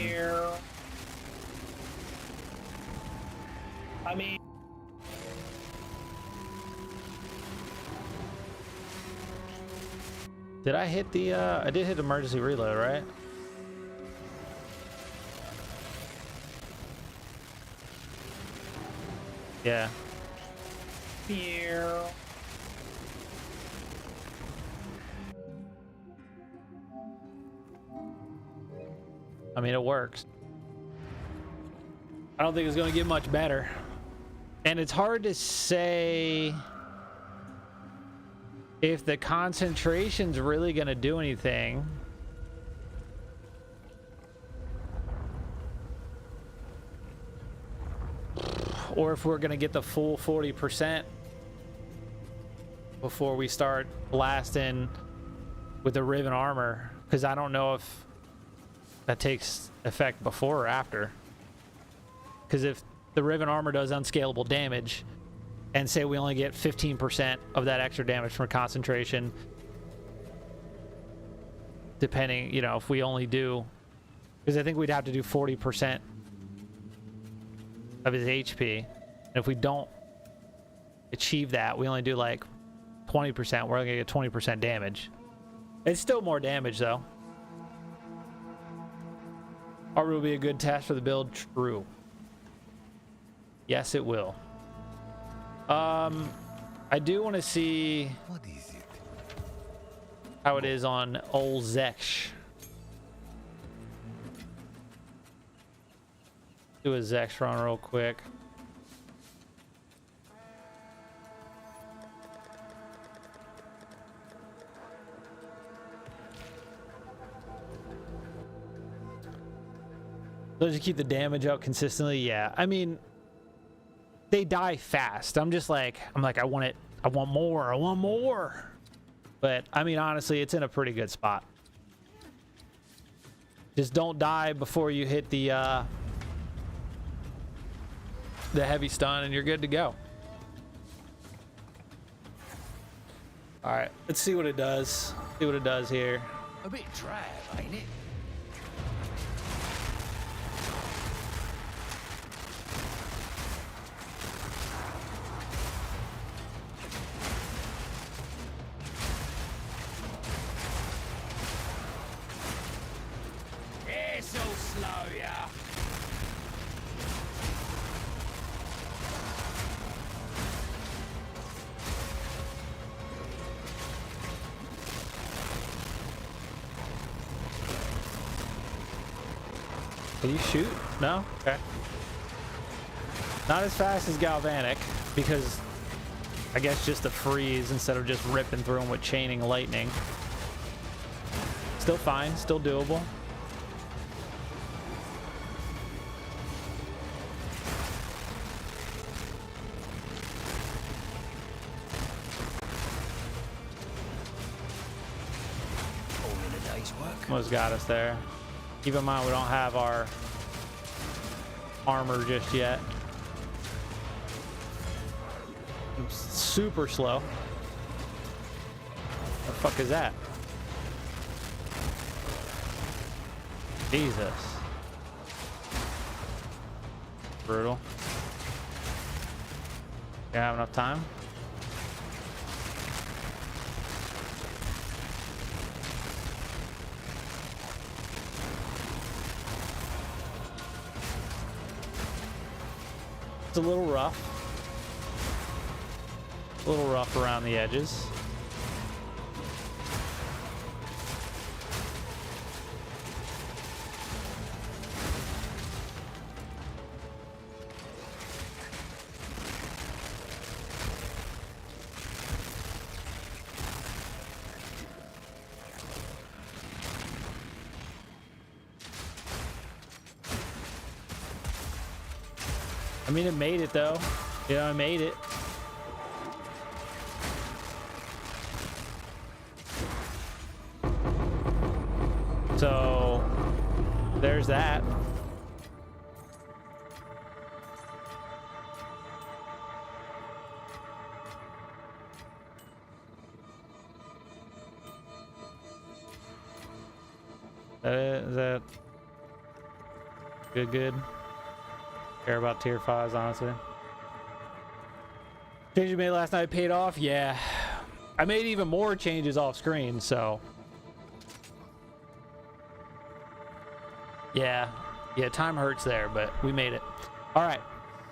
I mean. Did I hit the, I did hit emergency reload, right? Yeah. I mean, it works. I don't think it's going to get much better. And it's hard to say if the concentration's really going to do anything. Or if we're going to get the full 40% before we start blasting with the Riven armor. Because I don't know if that takes effect before or after. Because if the Riven armor does unscalable damage, and say we only get 15% of that extra damage from concentration, depending, you know, if we only do, because I think we'd have to do 40% of his HP. And if we don't achieve that, we only do like 20%, we're only gonna get 20% damage. It's still more damage though. Armor will be a good test for the build. True. Yes, it will. I do want to see What is it? how it is on old Zeksh. Do a Zeksh run real quick. Does you keep the damage up consistently? Yeah. I mean, they die fast. I'm like, I want it. I want more. I want more. But I mean, honestly, it's in a pretty good spot. Just don't die before you hit the heavy stun and you're good to go. All right, let's see what it does. See what it does here. A bit drab, ain't it? This'll slow ya. Can you shoot? No? Okay. Not as fast as Galvanic, because I guess just a freeze instead of just ripping through them with chaining lightning. Still fine, still doable. All in a day's work. Almost got us there. Keep in mind we don't have our armor just yet. I'm super slow. What the fuck is that? Jesus. Brutal. You have enough time? It's a little rough. A little rough around the edges. I mean, it made it though. You know, I made it. So there's that. Is that good? Care about tier 5s, honestly. Change you made last night paid off? Yeah. I made even more changes off screen, so Yeah. Yeah, time hurts there, but we made it. All right.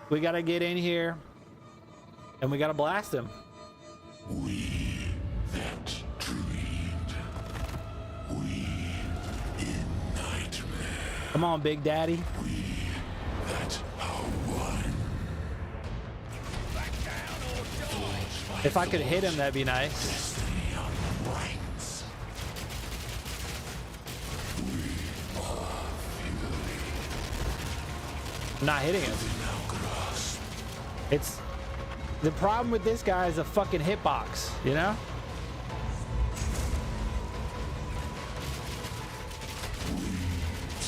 We got to get in here and we got to blast him. We that dreamed. We in nightmare. Come on, Big Daddy. We that are one. If I could hit him, that'd be nice. Destiny unwinds. I'm not hitting him. It's the problem with this guy is a fucking hitbox, you know?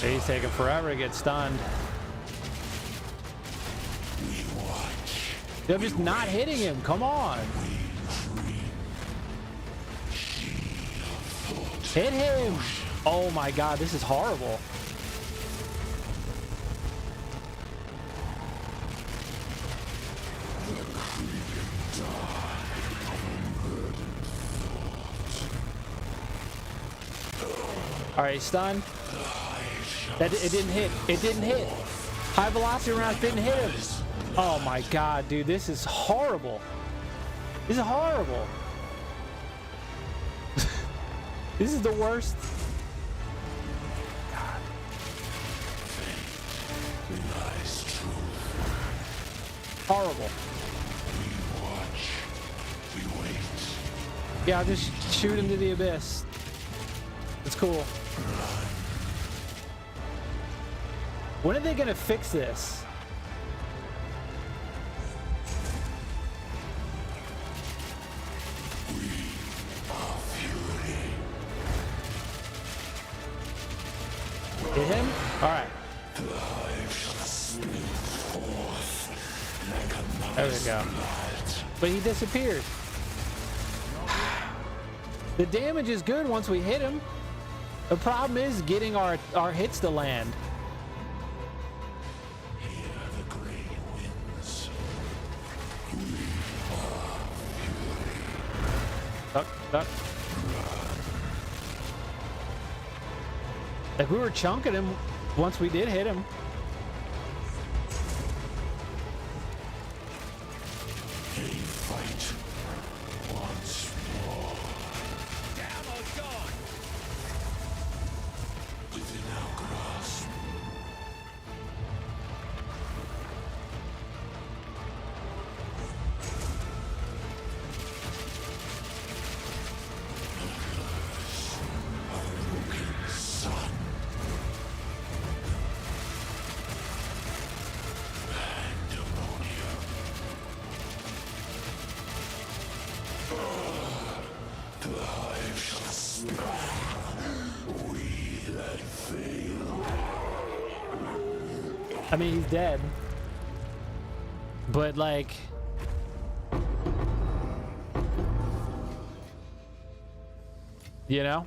He's taking forever to get stunned. Dude, I'm just not hitting him. Come on. Hit him. Oh my god, this is horrible. All right, stun. That it didn't hit. It didn't hit. High velocity rounds didn't hit him. Oh my god, dude, this is horrible. This is horrible. This is the worst. God. Horrible. We watch. We wait. Yeah, I'll just shoot him to the abyss. It's cool. When are they gonna fix this? Hit him? Alright. There we go. But he disappeared. The damage is good once we hit him. The problem is getting our hits to land. Hear the grey winds. Duck, duck. Like we were chunking him once we did hit him. A fight once more. Down or gone. Within our grasp. Sun. Pandemonium. The hive shall speak. We that fail. I mean, he's dead. But like, you know?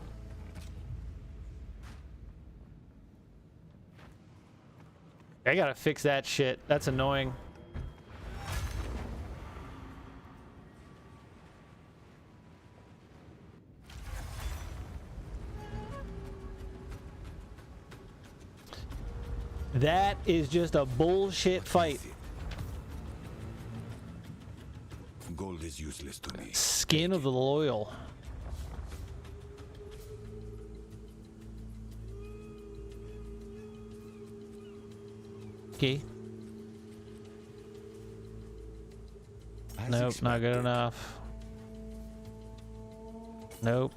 I gotta fix that shit. That's annoying. That is just a bullshit fight. Gold is useless to me. Skin of the loyal. Okay. Nope, not good enough. Nope.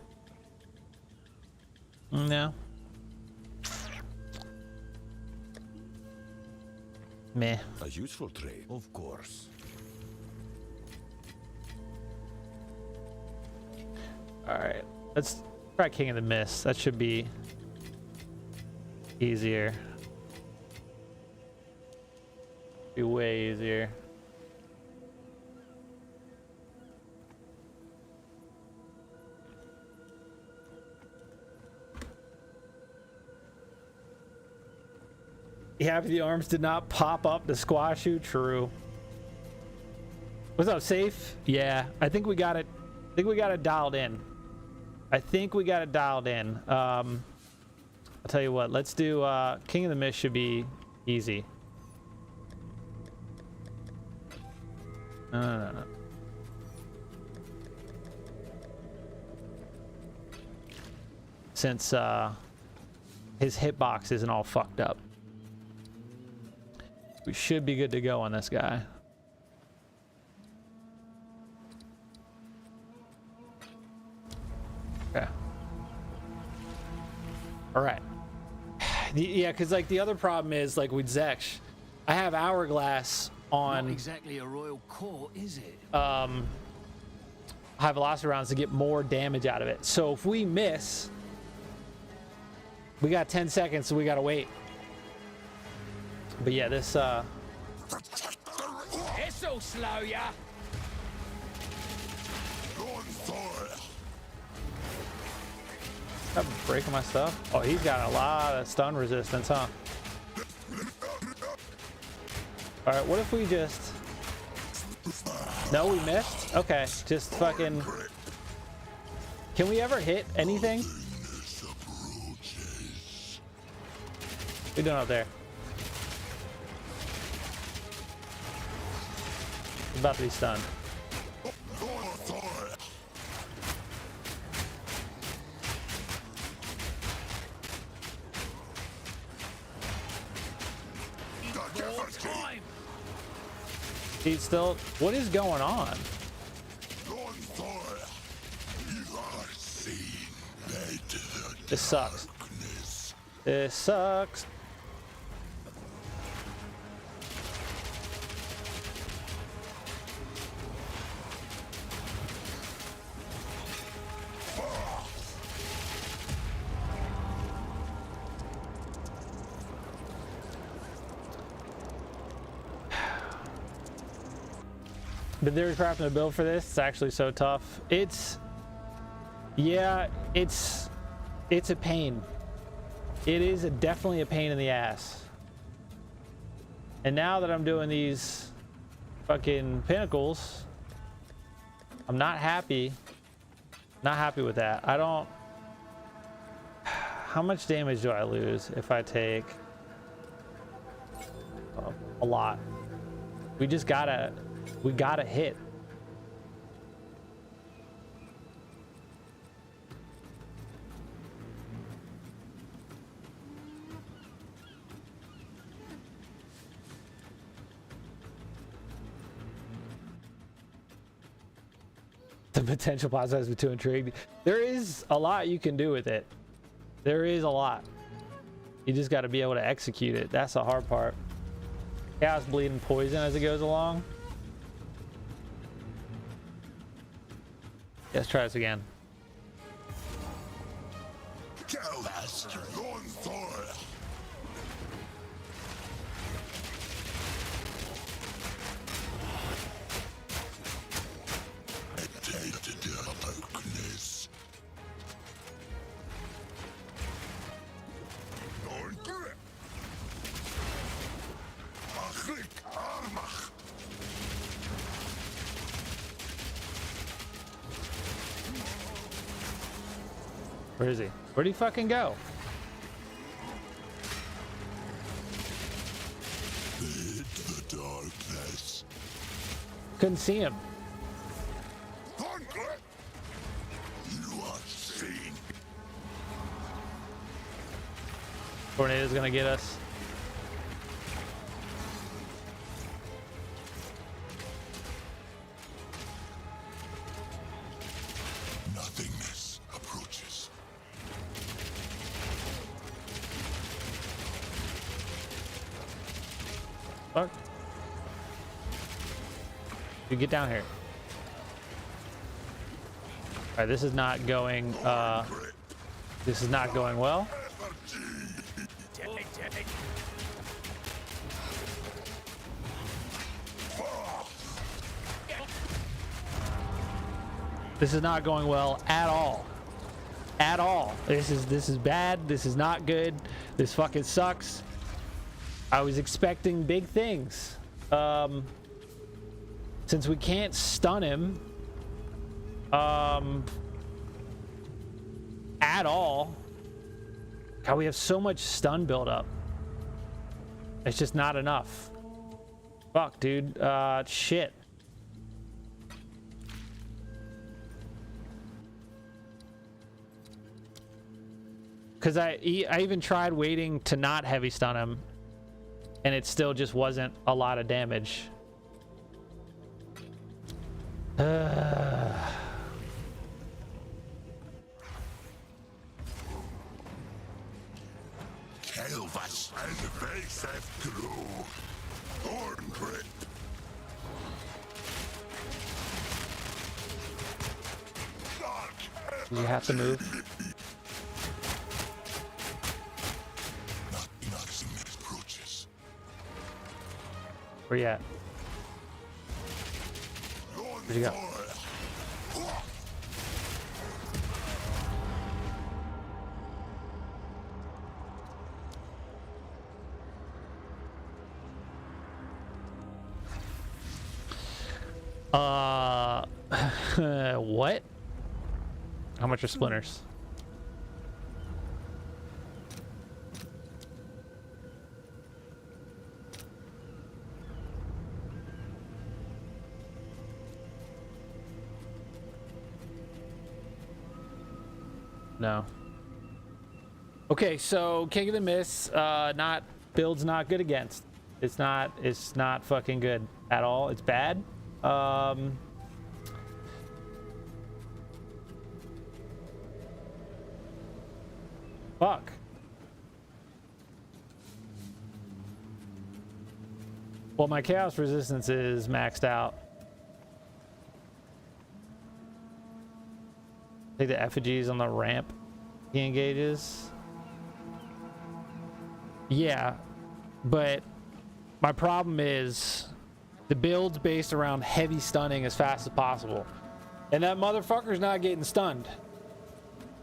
No. Meh. A useful trade, of course. Alright. Let's try King of the Mist. That should be easier. Be way easier. Yeah, the arms did not pop up to squash you. True. What's up, safe? Yeah, I think we got it. I think we got it dialed in. I think we got it dialed in. I'll tell you what, let's do King of the Mist should be easy. No. Since his hitbox isn't all fucked up. We should be good to go on this guy. Okay. All right. Yeah, because like the other problem is like with Zeksh, I have Hourglass on Not exactly a royal court, is it? high velocity rounds to get more damage out of it. So if we miss, we got 10 seconds, so we gotta wait. But yeah, this This'll slow ya. I'm breaking my stuff. Oh, he's got a lot of stun resistance, huh? All right, what if we just... No, we missed? Okay, just fucking... Can we ever hit anything? What are you doing up there? He's about to be stunned. He's still... What is going on? This sucks. This sucks. But they're crafting a build for this. It's actually so tough. It's... Yeah, it's a pain. It is definitely a pain in the ass. And now that I'm doing these fucking pinnacles, I'm not happy. Not happy with that. I don't... How much damage do I lose if I take... a lot. We just gotta... We gotta hit. The potential boss has me too intrigued. There is a lot you can do with it. There is a lot. You just got to be able to execute it. That's the hard part. Chaos bleeding poison as it goes along. Let's try this again. Where is he? Where'd he fucking go? The darkness. Couldn't see him. You are seen. Tornado's gonna get us. Nothingness approaches. Fuck. You get down here. Alright, this is not going this is not going well. This is not going well at all. At all. This is bad. This is not good. This fucking sucks. I was expecting big things. Since we can't stun him at all, God, we have so much stun buildup. It's just not enough. Fuck, dude. Shit. Because I even tried waiting to not heavy stun him, and it still just wasn't a lot of damage. Elvas and face have crew. Thorn grip. You have to move. Not enough approaches. Where you at? Where'd you go? What? How much are splinters? No. Okay, so King of the Mists, not build's not good against. It's not fucking good at all. It's bad. Fuck. Well, my chaos resistance is maxed out. Take the effigies on the ramp he engages. Yeah, but my problem is the build's based around heavy stunning as fast as possible, and that motherfucker's not getting stunned,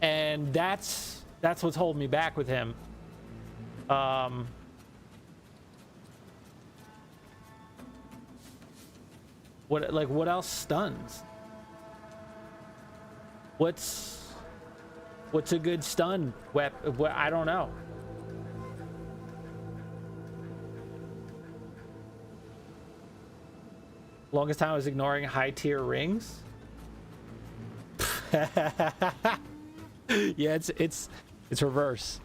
and that's what's holding me back with him. What else stuns? What's a good stun weapon? I don't know. Longest time I was ignoring high tier rings. Yeah, it's reverse.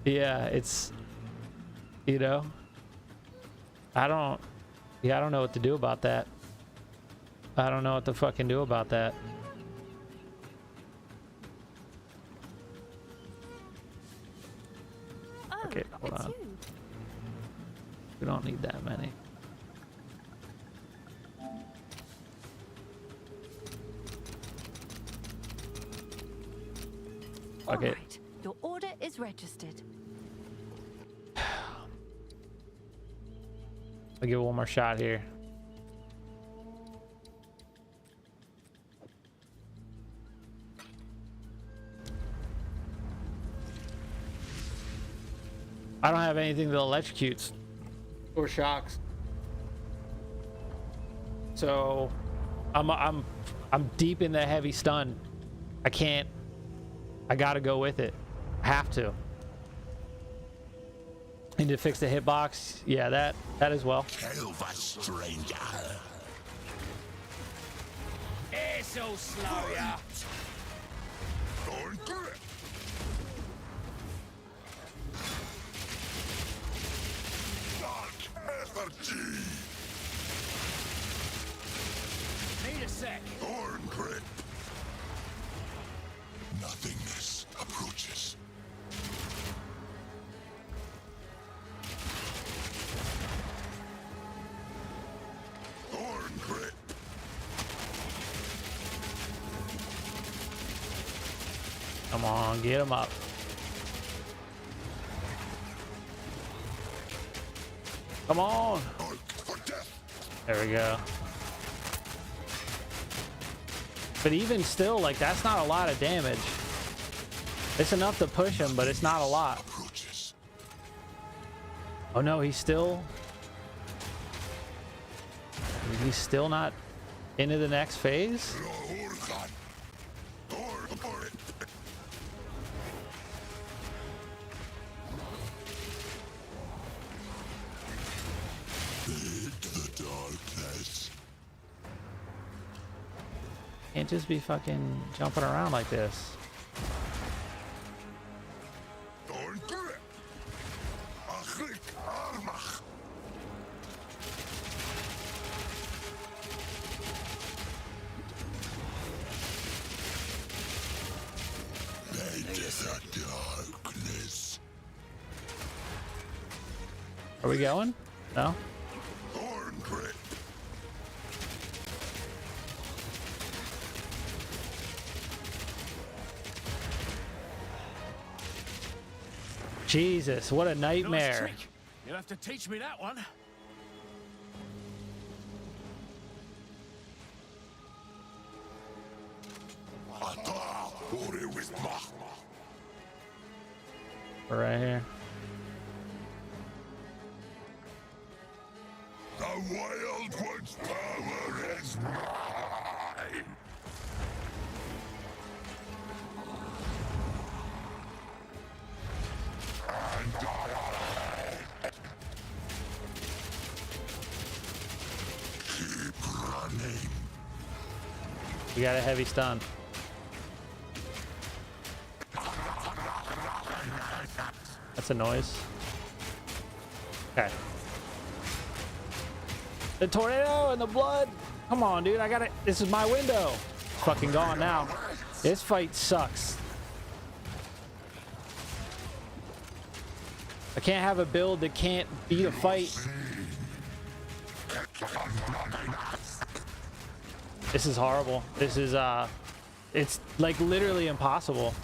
Yeah, it's, you know, I don't know what to do about that. I don't know what to fucking do about that. Oh, Okay, hold it's on. you. We don't need that many. All Okay. right, your order is registered. I'll give it one more shot here. I don't have anything that electrocutes or shocks, so I'm deep in the heavy stun. I can't. I gotta go with it. I have to. Need to fix the hitbox. Yeah, that as well. Elvas stranger. This'll slow ya. Thorn grip. Dark effigy. Need a sec. Thorn grip. Nothingness approaches. Thorn grip. Come on, get him up. Come on. Mark for death. There we go. But even still, like, that's not a lot of damage. It's enough to push him, but it's not a lot. Approaches. Oh no, he's still not into the next phase. can't just be fucking jumping around like this. Are we going? No? Jesus, what a nightmare. Nice trick. You'll have to teach me that one. Right here. The Wild One's power is mine! And keep running. We got a heavy stun. That's a noise. Okay. The tornado and the blood. Come on, dude. I got it. This is my window. It's fucking gone now. This fight sucks. I can't have a build that can't beat a fight. This is horrible. This is, it's like literally impossible.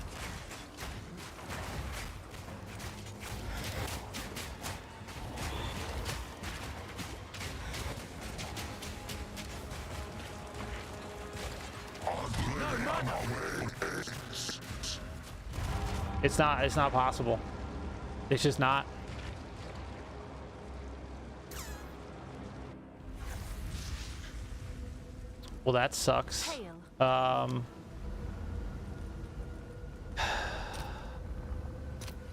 It's not possible. It's just not. Well, that sucks. How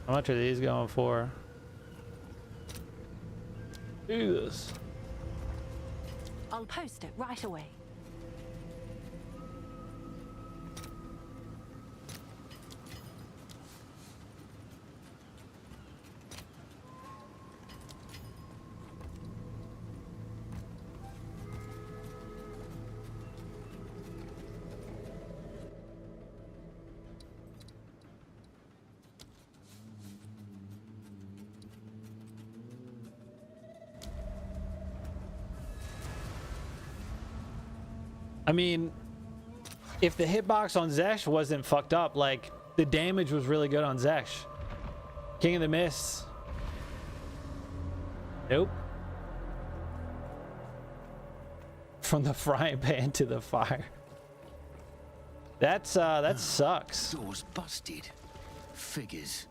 much are these going for? Do this. I'll post it right away. I mean, if the hitbox on Zesh wasn't fucked up, like, the damage was really good on Zesh. King of the Mists. Nope. From the frying pan to the fire. That sucks. Door's busted. Figures.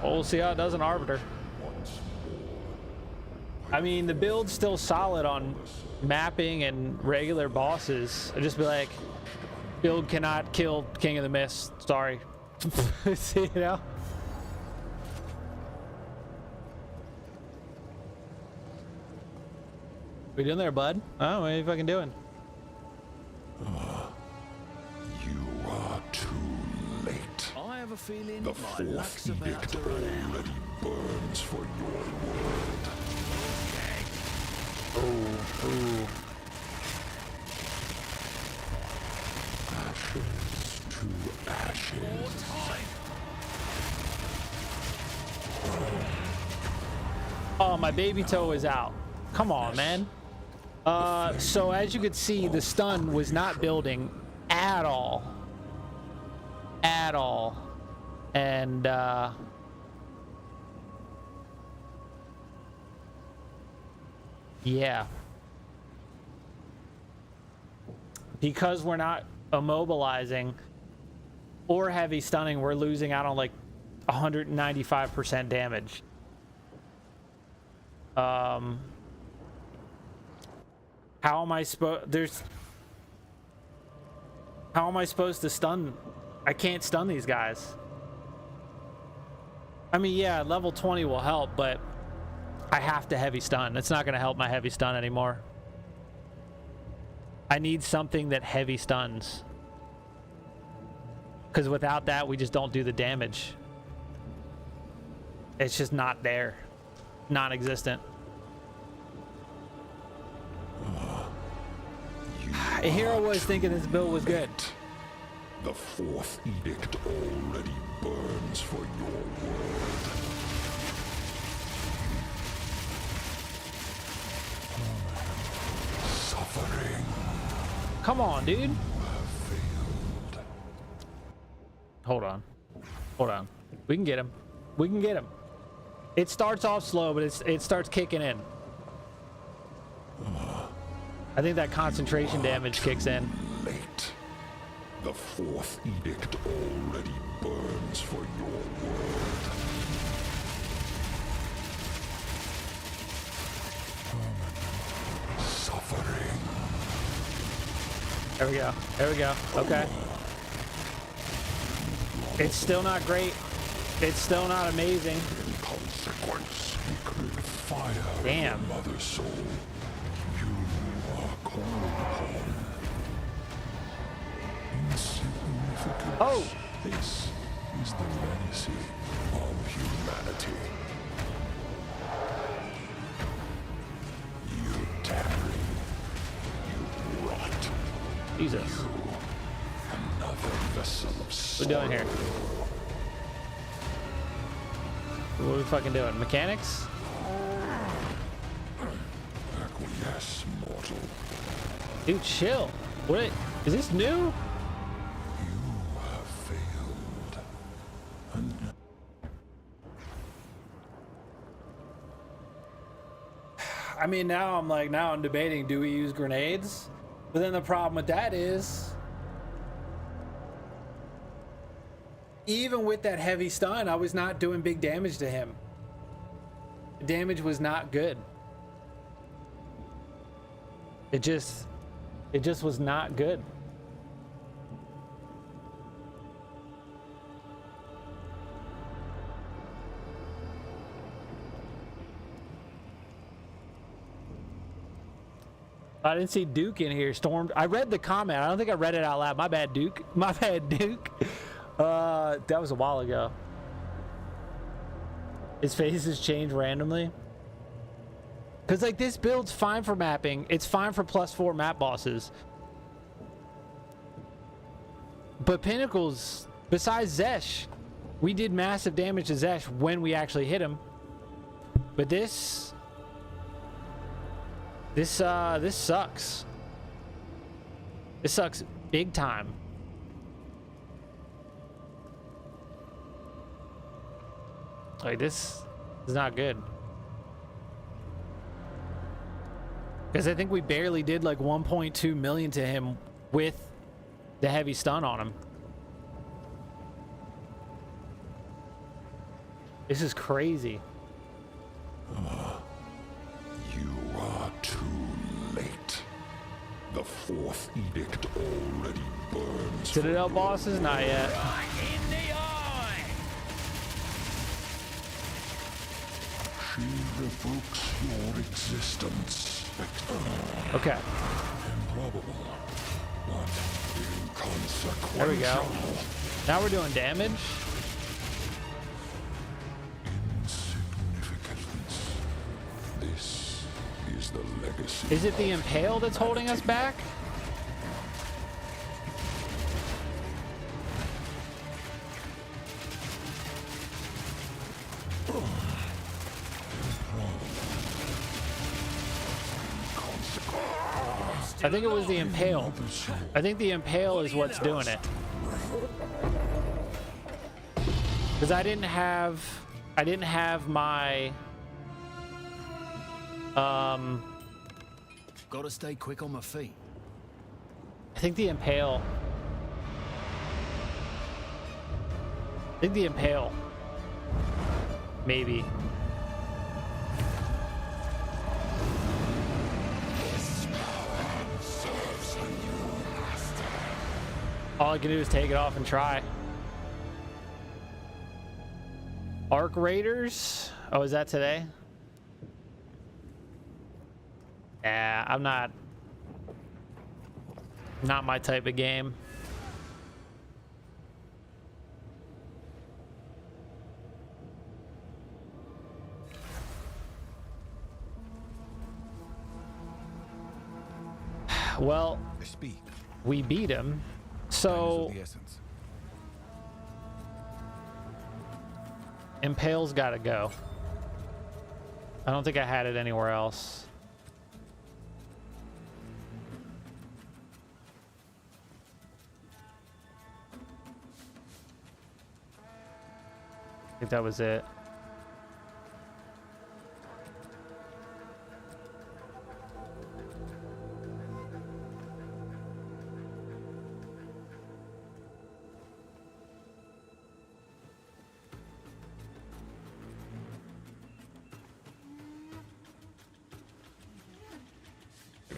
Well, we'll see how it does in Arbiter. I mean, the build's still solid on mapping and regular bosses. I'd just be like, build cannot kill King of the Mist. Sorry. You know? What you doing there, bud? Oh, what are you fucking doing? You are too late. I have a feeling The my luck's fourth about to edict run out. already burns for your world. Ooh. Ashes to ashes. Oh, my baby toe is out. Come on, man. So as you could see, the stun was not building at all. At all. And, yeah. Because we're not immobilizing or heavy stunning, we're losing out on like 195% damage. How am I supposed to stun? I can't stun these guys. I mean, yeah, level 20 will help, but I have to heavy stun. It's not going to help my heavy stun anymore. I need something that heavy stuns. Because without that, we just don't do the damage. It's just not there. Non-existent. Here I was thinking this build was good. The fourth edict already burns for your world. Suffering. Come on, dude. Failed. Hold on. Hold on. We can get him. We can get him. It starts off slow, but it starts kicking in. I think that concentration damage kicks in. Late. The fourth edict already burns for your world. Suffering. There we go. There we go. Okay. It's still not great. It's still not amazing. In consequence, sacred fire. Damn. Mother soul. You are called upon. Insignificance. Oh! This is the legacy of humanity. You tarry. You rot. Jesus. Another vessel of What sorrow. we doing here? What are we fucking doing? Mechanics? Acquiesce, mortal. Dude, chill. What? Is this new? You have failed. And I mean, now I'm debating, do we use grenades? But then the problem with that is, even with that heavy stun, I was not doing big damage to him. The damage was not good. It just was not good. I didn't see Duke in here. Stormed. I read the comment. I don't think I read it out loud. My bad, Duke. My bad, Duke. That was a while ago. His faces change randomly. Because, like, this build's fine for mapping. It's fine for +4 map bosses. But Pinnacles, besides Zesh, we did massive damage to Zesh when we actually hit him. But this sucks. This sucks big time. Like, this is not good. Because I think we barely did like 1.2 million to him with the heavy stun on him. This is crazy. you are too late. The fourth edict already burns. Citadel bosses? Not yet. Right in the eye! She revokes your existence. Okay. Improbable, but inconsequential. There we go. Now we're doing damage. Insignificance. This is the legacy. Is it the Impale that's holding us back? I think it was the Impale. I think the Impale is what's doing it. Because I didn't have my Gotta stay quick on my feet. I think the Impale. Maybe. All I can do is take it off and try. Arc Raiders. Oh, is that today? Yeah, I'm not my type of game. Well, Speak. we beat him, so The essence. Impale's gotta go. I don't think I had it anywhere else. I think that was it.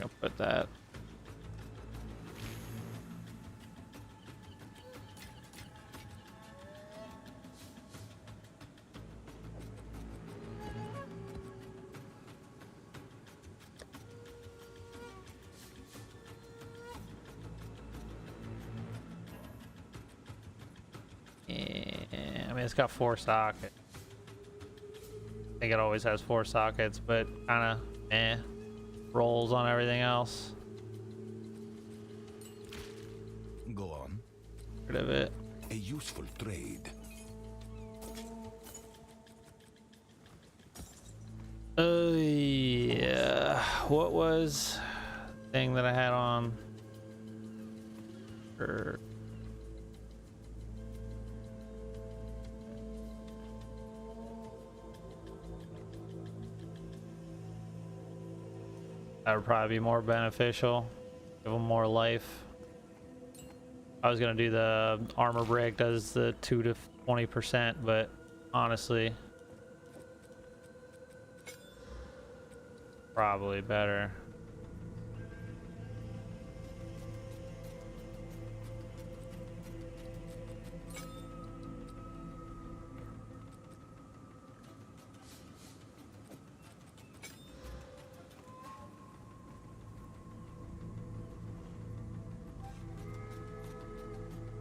I'll put that. Yeah, I mean, it's got 4 sockets. I think it always has 4 sockets, but kind of rolls on everything else. Go on. Rid of it. A useful trade. Yeah. What was the thing that I had on? That would probably be more beneficial. Give them more life. I was gonna do the armor break, does the 2 to 20%, but honestly, probably better.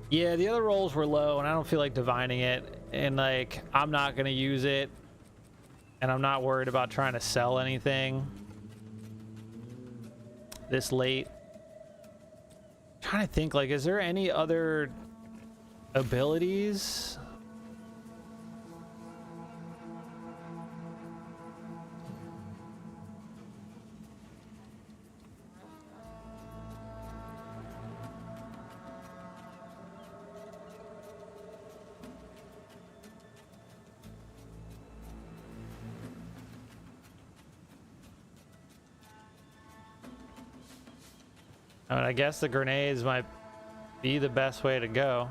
Yeah, the other rolls were low, and I don't feel like divining it. And like, I'm not gonna use it, and I'm not worried about trying to sell anything this late. I'm trying to think, like, is there any other abilities? I mean, I guess the grenades might be the best way to go.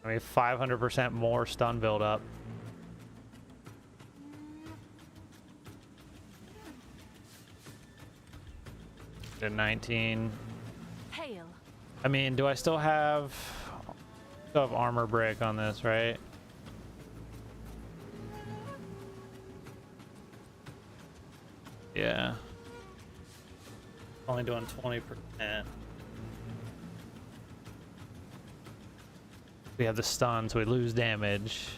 I mean, 500% more stun build up. To 19. Hail. I mean, do I still have armor break on this, right? Yeah. Only doing 20%. We have the stun, so we lose damage.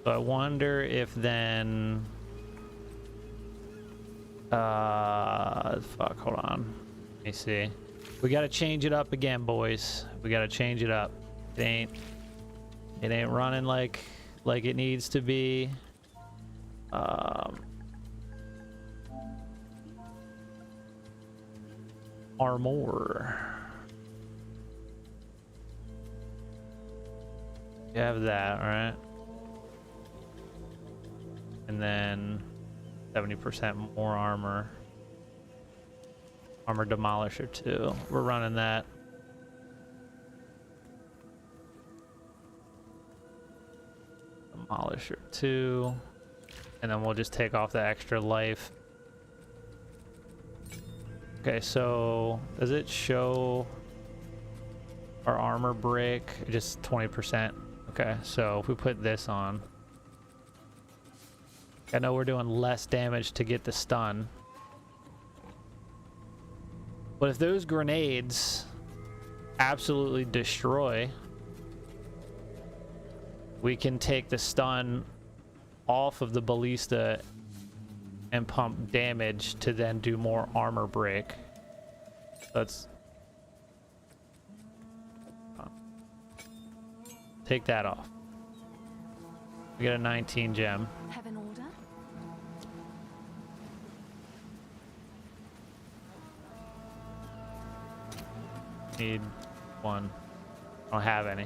So I wonder if then fuck, hold on. Let me see. We gotta change it up again, boys. We gotta change it up. It ain't running like it needs to be. Armor. You have that, right? And then 70% more armor. Armor Demolisher too. We're running that. Demolisher 2, and then we'll just take off the extra life Okay, so does it show our armor break? Just 20%. Okay, so if we put this on, I know we're doing less damage to get the stun. But if those grenades absolutely destroy, we can take the stun off of the ballista and pump damage to then do more armor break. Let's take that off. We get a 19 gem. Have an order? Need one. I don't have any.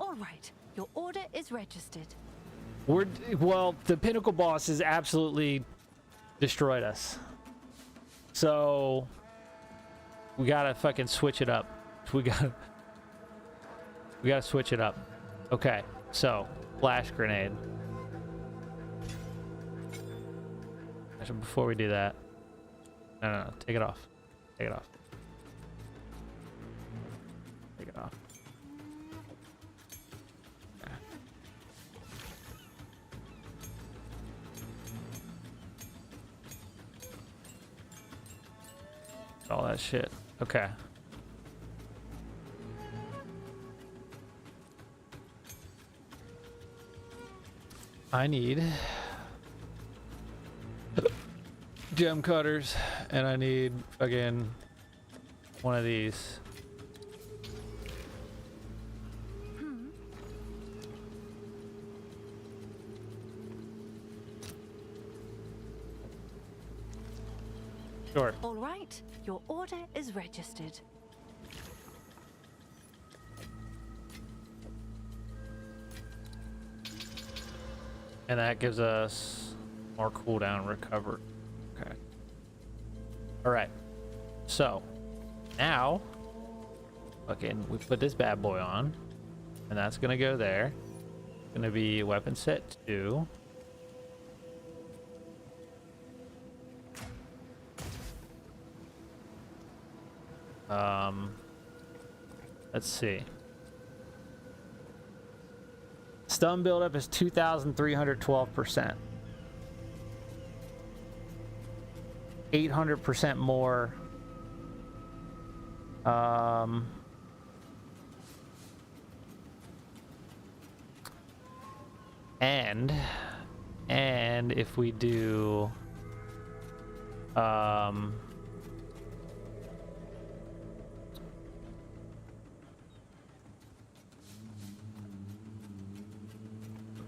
All right. Your order is registered. Well, the pinnacle boss has absolutely destroyed us. So we gotta fucking switch it up. We gotta switch it up. Okay, so flash grenade. Actually, before we do that, no, take it off. Take it off. Take it off. Okay. All that shit. Okay. I need gem cutters, and I need again one of these. Sure. All right. Your order is registered. And that gives us more cooldown recover. Okay. All right. So now, fucking, we put this bad boy on, and that's gonna go there. It's gonna be weapon set 2. Let's see. Stun buildup is 2,312%. 800% more. And if we do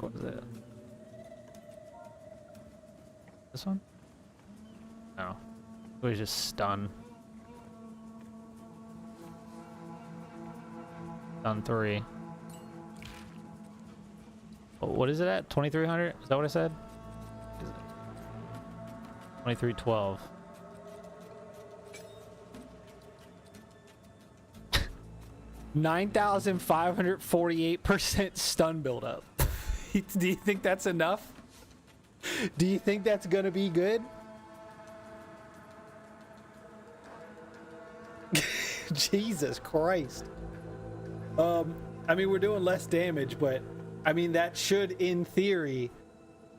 what is it? This one? No. It was just stun. Stun 3. Oh, what is it at? 2,300? Is that what I said? 2,312. %9,548% stun buildup. Do you think that's enough? Do you think that's gonna be good? Jesus Christ. I mean, we're doing less damage, but I mean, that should, in theory,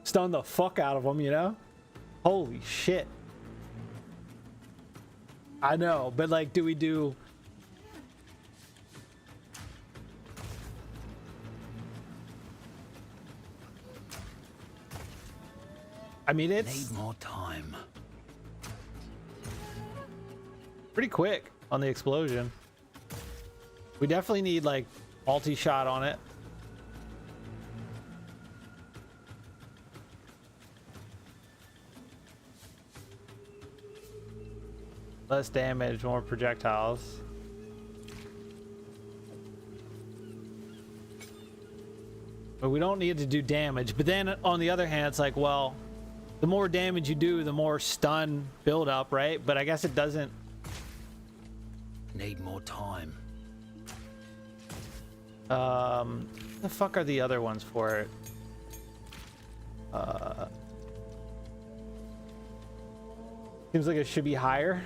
stun the fuck out of them, you know? Holy shit. I know, but like, do we do... I mean, it's Need more time. pretty quick on the explosion. We definitely need like multi-shot on it. Less damage, more projectiles. But we don't need to do damage. But then on the other hand, it's like, well, the more damage you do, the more stun build up, right? But I guess it doesn't. Need more time. The fuck are the other ones for it? Seems like it should be higher.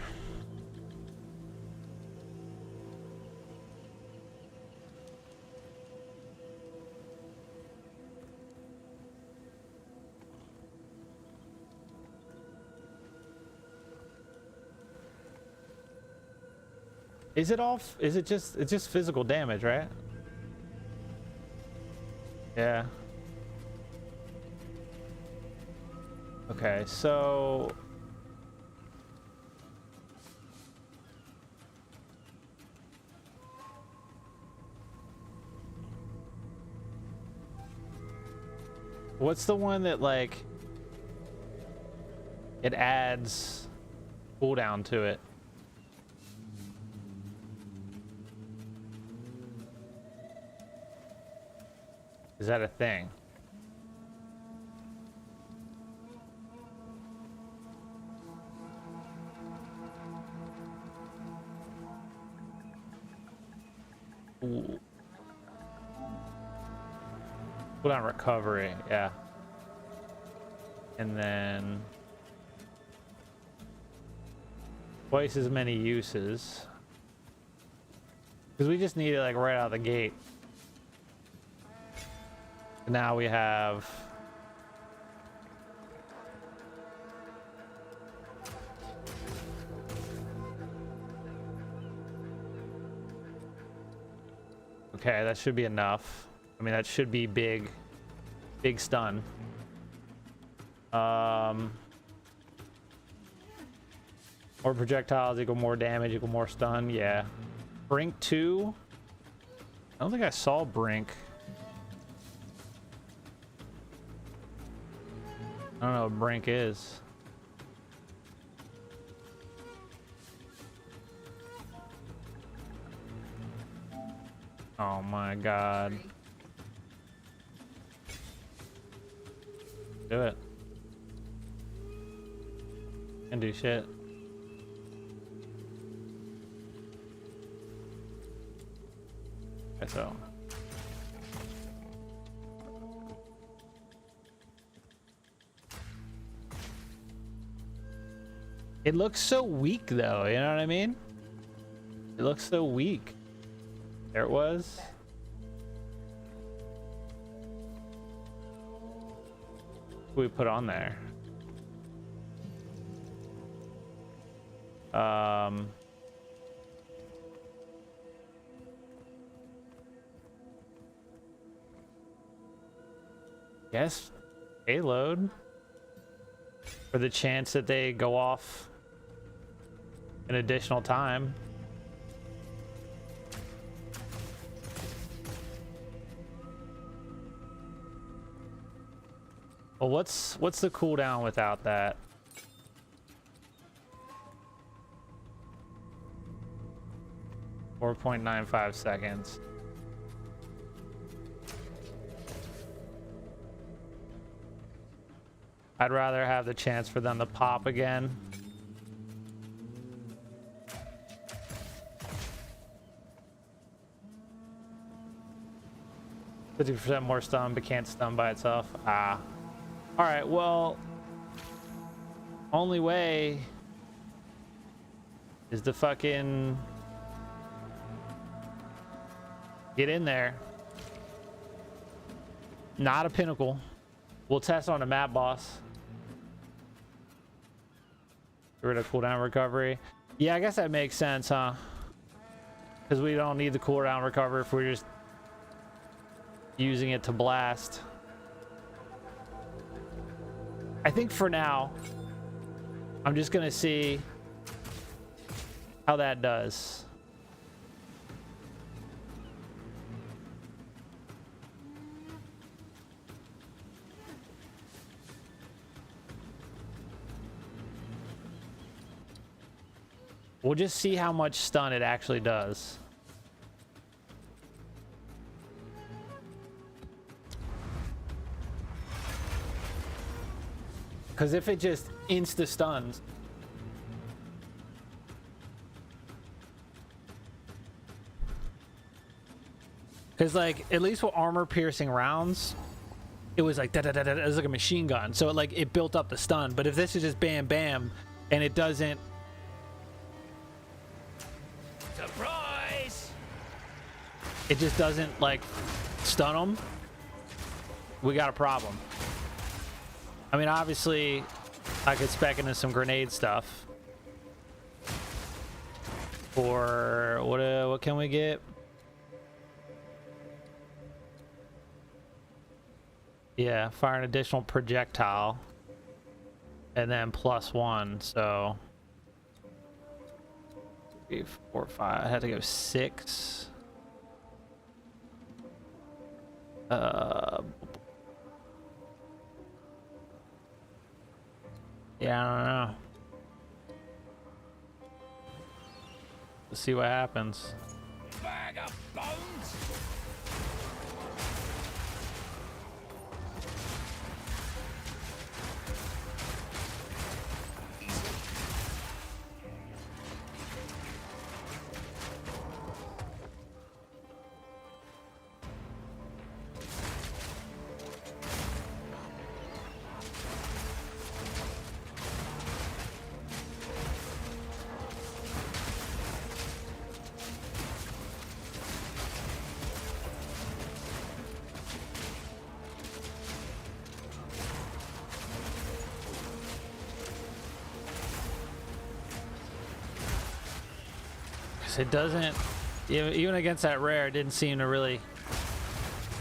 Is it off? Is it just, it's just physical damage, right? Yeah. Okay, so what's the one that like it adds cooldown to it? Is that a thing? Ooh. Cooldown recovery, yeah. And then twice as many uses. Because we just need it like right out of the gate. Now we have okay, that should be enough. I mean, that should be big stun. More projectiles equal more damage equal more stun. Yeah. Brink 2. I don't think I saw Brink. I don't know what Brink is. Oh my god. Do it. Can do shit. Okay, so. It looks so weak though, you know what I mean? It looks so weak. There it was. What we put on there? Yes, payload. For the chance that they go off an additional time. Well, what's the cooldown without that? .95 seconds. I'd rather have the chance for them to pop again. %50 more stun, but can't stun by itself. Ah. All right, well, only way is to fucking get in there. Not a pinnacle. We'll test on a map boss. Get rid of cooldown recovery. Yeah, I guess that makes sense, huh? Because we don't need the cooldown recovery if we're just using it to blast. I think for now, I'm just gonna see how that does. We'll just see how much stun it actually does. Because if it just insta stuns, because like at least with armor piercing rounds, it was like da da da da. It was like a machine gun, so it built up the stun. But if this is just bam bam, and it doesn't. Surprise! It just doesn't like stun them. We got a problem. I mean, obviously, I could spec into some grenade stuff. Or what can we get? Yeah, fire an additional projectile, and then +1. So 3, 4, 5. I had to go 6. Yeah, I don't know. Let's see what happens. Bag of bones! It doesn't, even against that rare, it didn't seem to really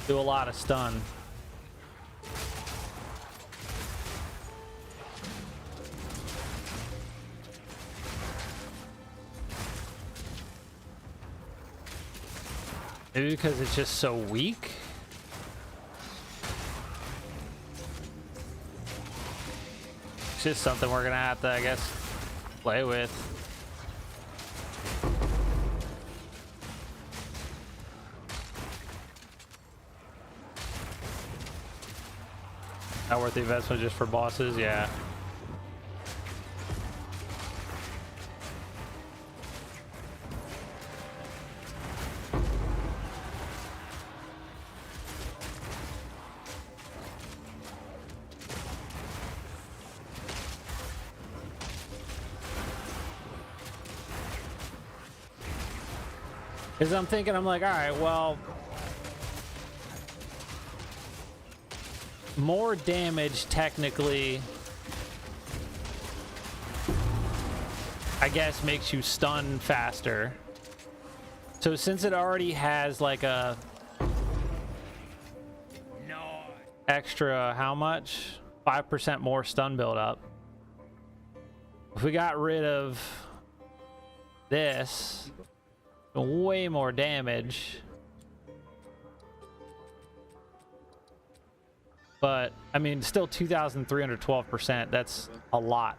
do a lot of stun. Maybe because it's just so weak. It's just something we're gonna have to, I guess, play with. Not worth the investment just for bosses, yeah. Because I'm thinking, I'm like, all right, well, more damage technically, I guess, makes you stun faster. So since it already has like a extra, how much? 5% more stun build up. If we got rid of this, way more damage. But I mean, still 2,312%. That's a lot.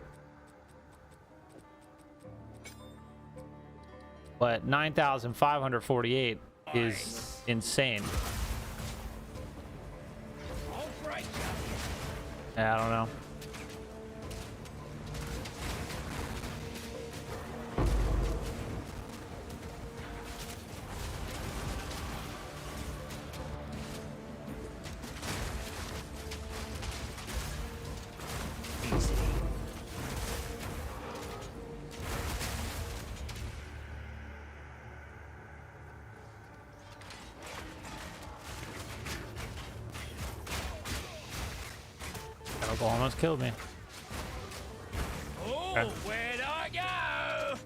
But 9,548 is insane. Yeah, I don't know. Almost killed me. Oh, Okay. where'd I go?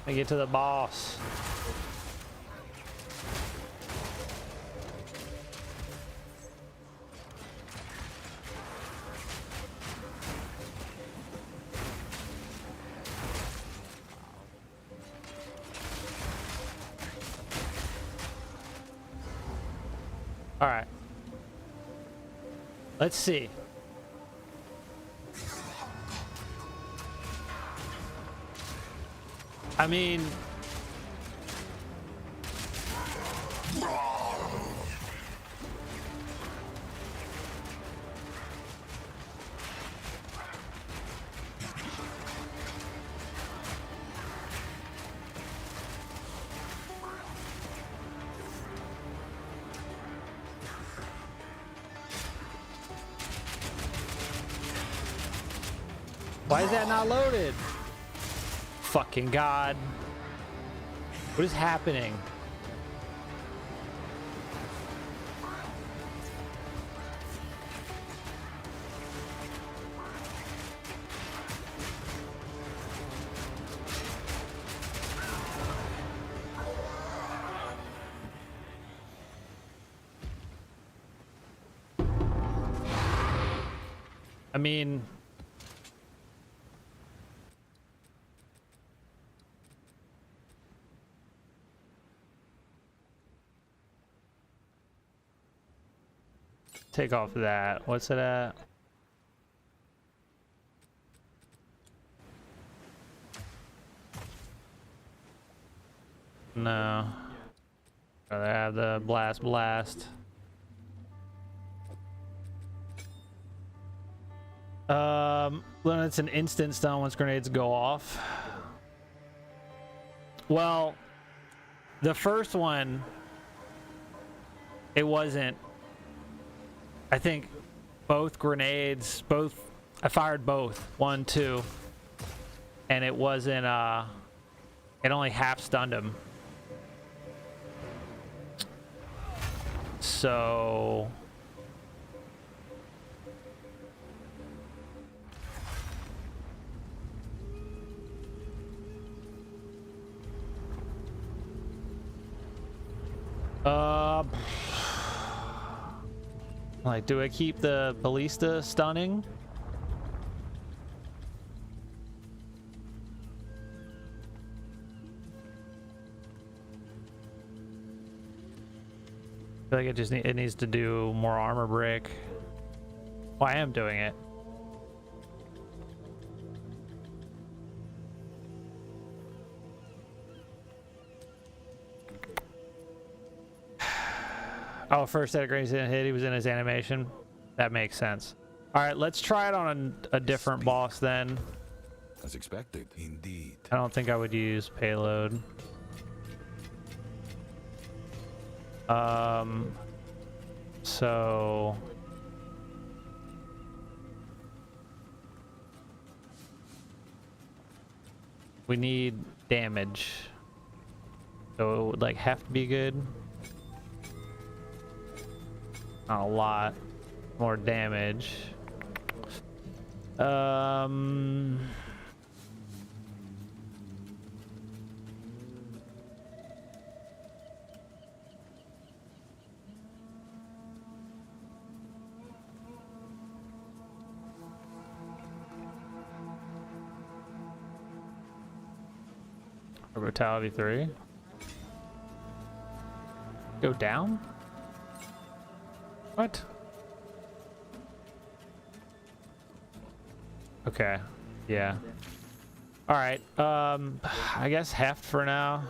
I get to the boss. All right. Let's see. I mean, why is that not loaded? Fucking God. What is happening? I mean, take off that. What's it at? No. Rather have the blast. When it's an instant stun once grenades go off. Well, the first one, it wasn't. I think both grenades, I fired both, 1, 2, and it wasn't, it only half stunned him. So like, do I keep the ballista stunning? I feel like it needs to do more armor break. Oh, I am doing it. Oh, first set of grenades didn't hit. He was in his animation. That makes sense. All right, let's try it on a different boss then. As expected. Indeed. I don't think I would use payload. So we need damage. So it would like have to be good. Not a lot. More damage. Brutality 3. Go down? What? Okay. Yeah. All right. I guess heft for now.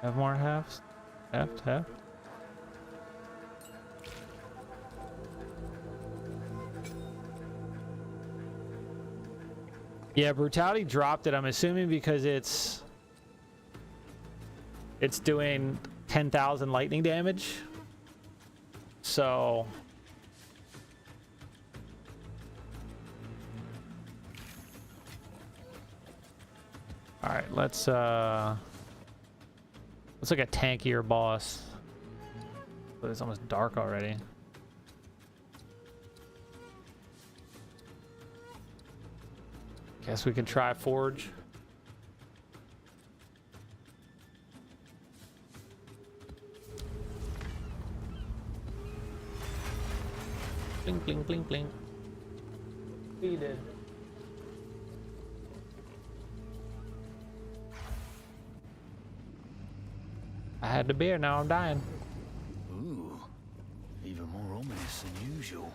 Have more hefts? Heft. Yeah, brutality dropped it. I'm assuming because it's doing 10,000 lightning damage. So all right, let's look at tankier boss. But it's almost dark already. Guess we can try Forge. Bling, bling, bling, bling. He did. I had the beer, now I'm dying. Ooh, even more ominous than usual.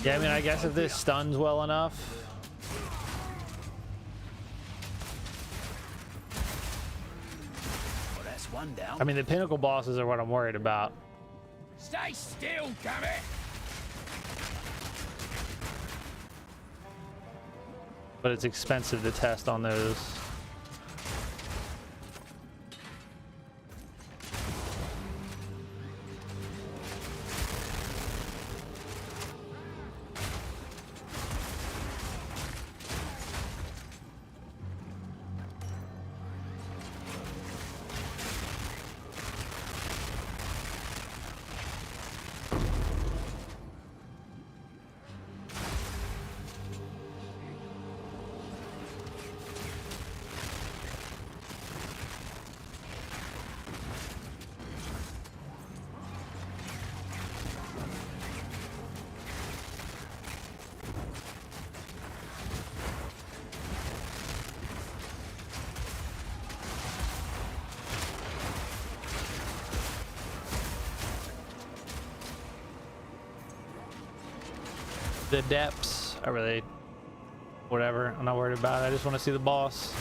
Yeah, I mean, I guess if this stuns well enough. Well, that's one down. I mean, the pinnacle bosses are what I'm worried about. Stay still, damn it! But it's expensive to test on those. The depths are really whatever. I'm not worried about it. I just want to see the boss.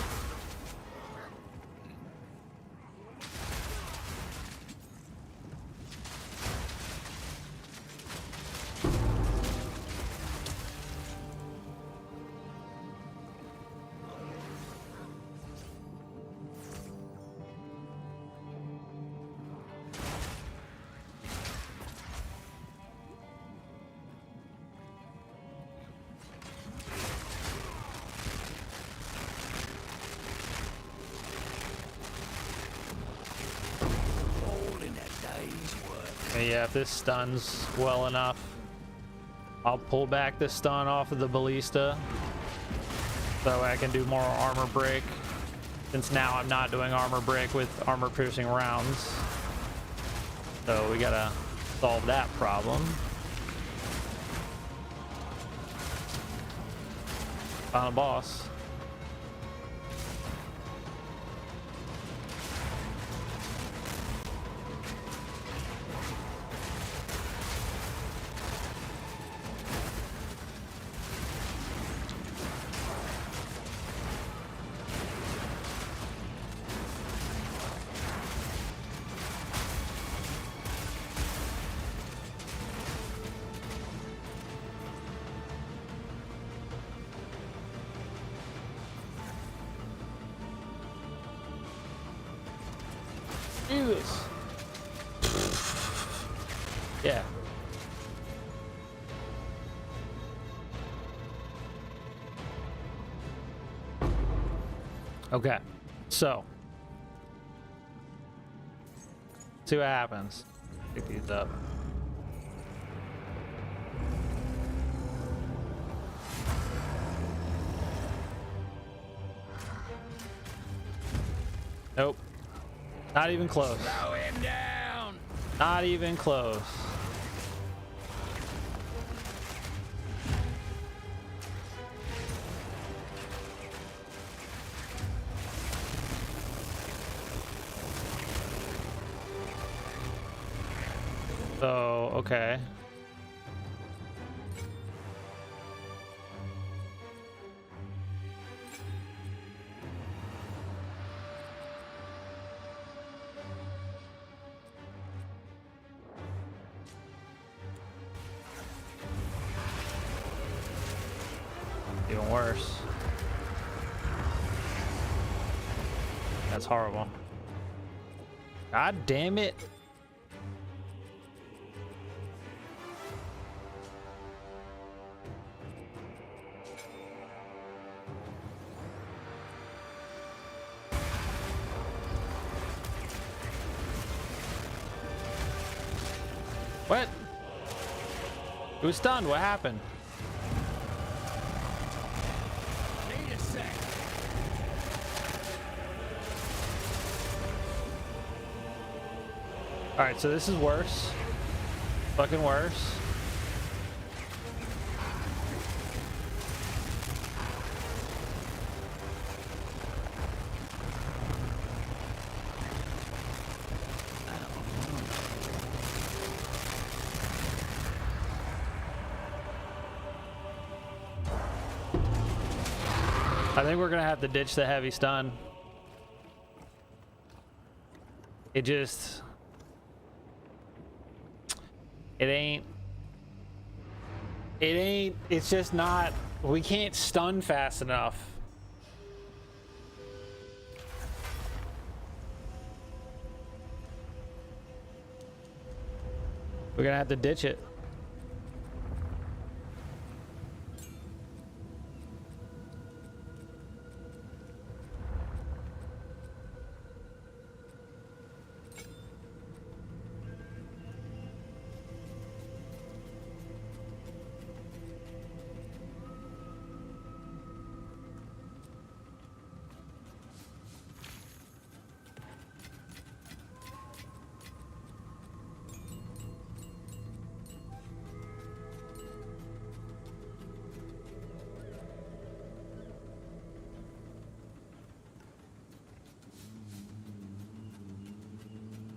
Yeah, if this stuns well enough, I'll pull back the stun off of the ballista so I can do more armor break, since now I'm not doing armor break with armor piercing rounds. So we gotta solve that problem. Final boss. Do this. Yeah. Okay. So. See what happens. Pick these up. Nope. Not even close. Slow him down. Not even close. So, okay. Even worse. That's horrible. God damn it. What? It was stunned. What happened? Need a sec. All right, so this is worse. Fucking worse. I think we're gonna have to ditch the heavy stun. It just... It's just not... We can't stun fast enough. We're gonna have to ditch it.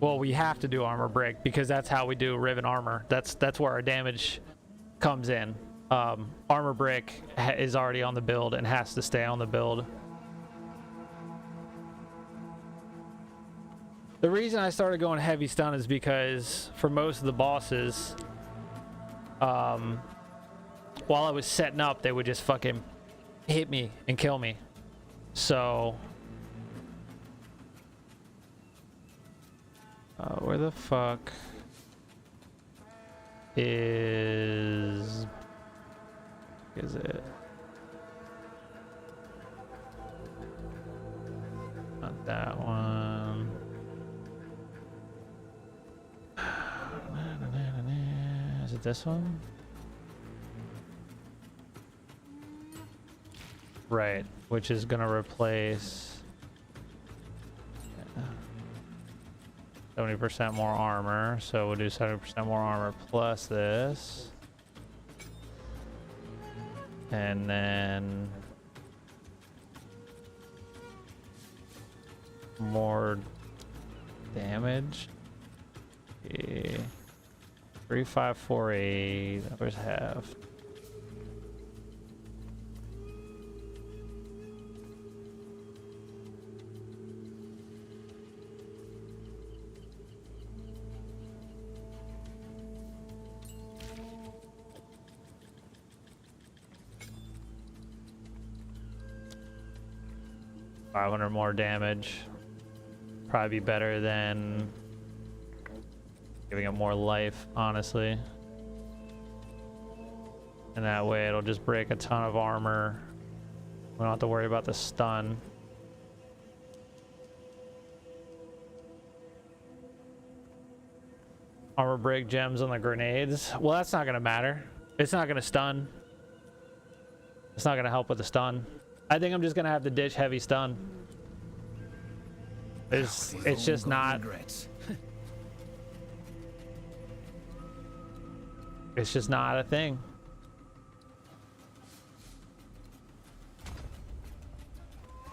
Well, we have to do armor break because that's how we do riven armor. That's where our damage comes in. Armor break is already on the build and has to stay on the build. The reason I started going heavy stun is because for most of the bosses, while I was setting up, they would just fucking hit me and kill me. So... where the fuck is it? Not that one. Is it this one? Right, which is gonna replace 70% more armor, so we'll do 70% more armor plus this. And then more damage. Okay. 3548, where's half? $500 more damage. Probably be better than giving it more life, honestly. And that way it'll just break a ton of armor. We don't have to worry about the stun. Armor break gems on the grenades. Well, that's not gonna matter. It's not gonna stun. It's not gonna help with the stun. I think I'm just gonna have to ditch heavy stun. It's just not. It's just not a thing.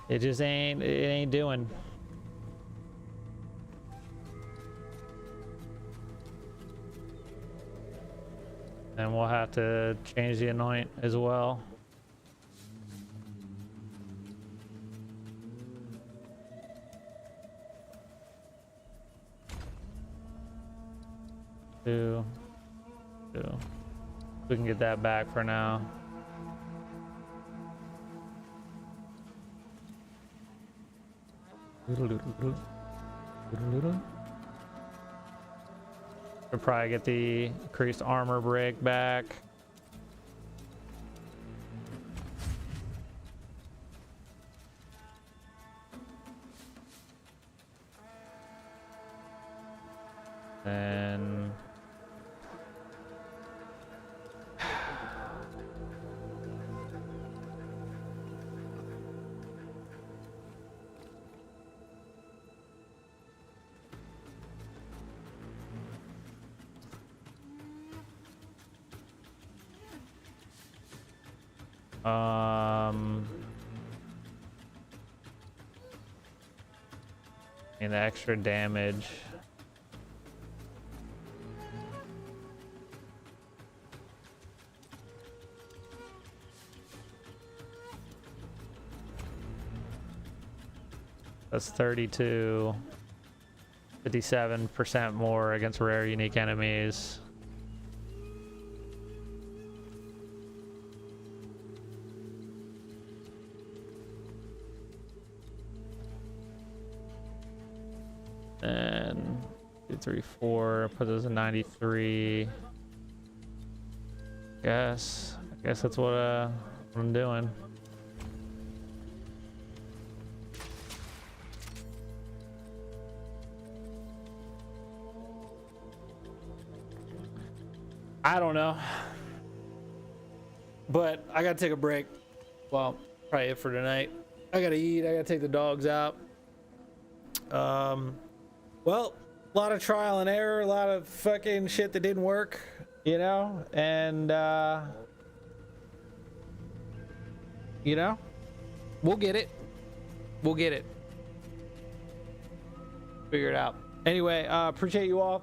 It just ain't. It ain't doing. And we'll have to change the anoint as well. Two. We can get that back for now. We'll probably get the increased armor break back. And and the extra damage. That's 32. 57% more against rare unique enemies. And 2, 3, 4 put those in 93. I guess that's what I'm doing. I don't know, but I gotta take a break. Well, probably it for tonight. I gotta eat. I gotta take the dogs out. Well, a lot of trial and error, a lot of fucking shit that didn't work, you know, and you know, we'll get it. We'll get it. Figure it out. Anyway, appreciate you all.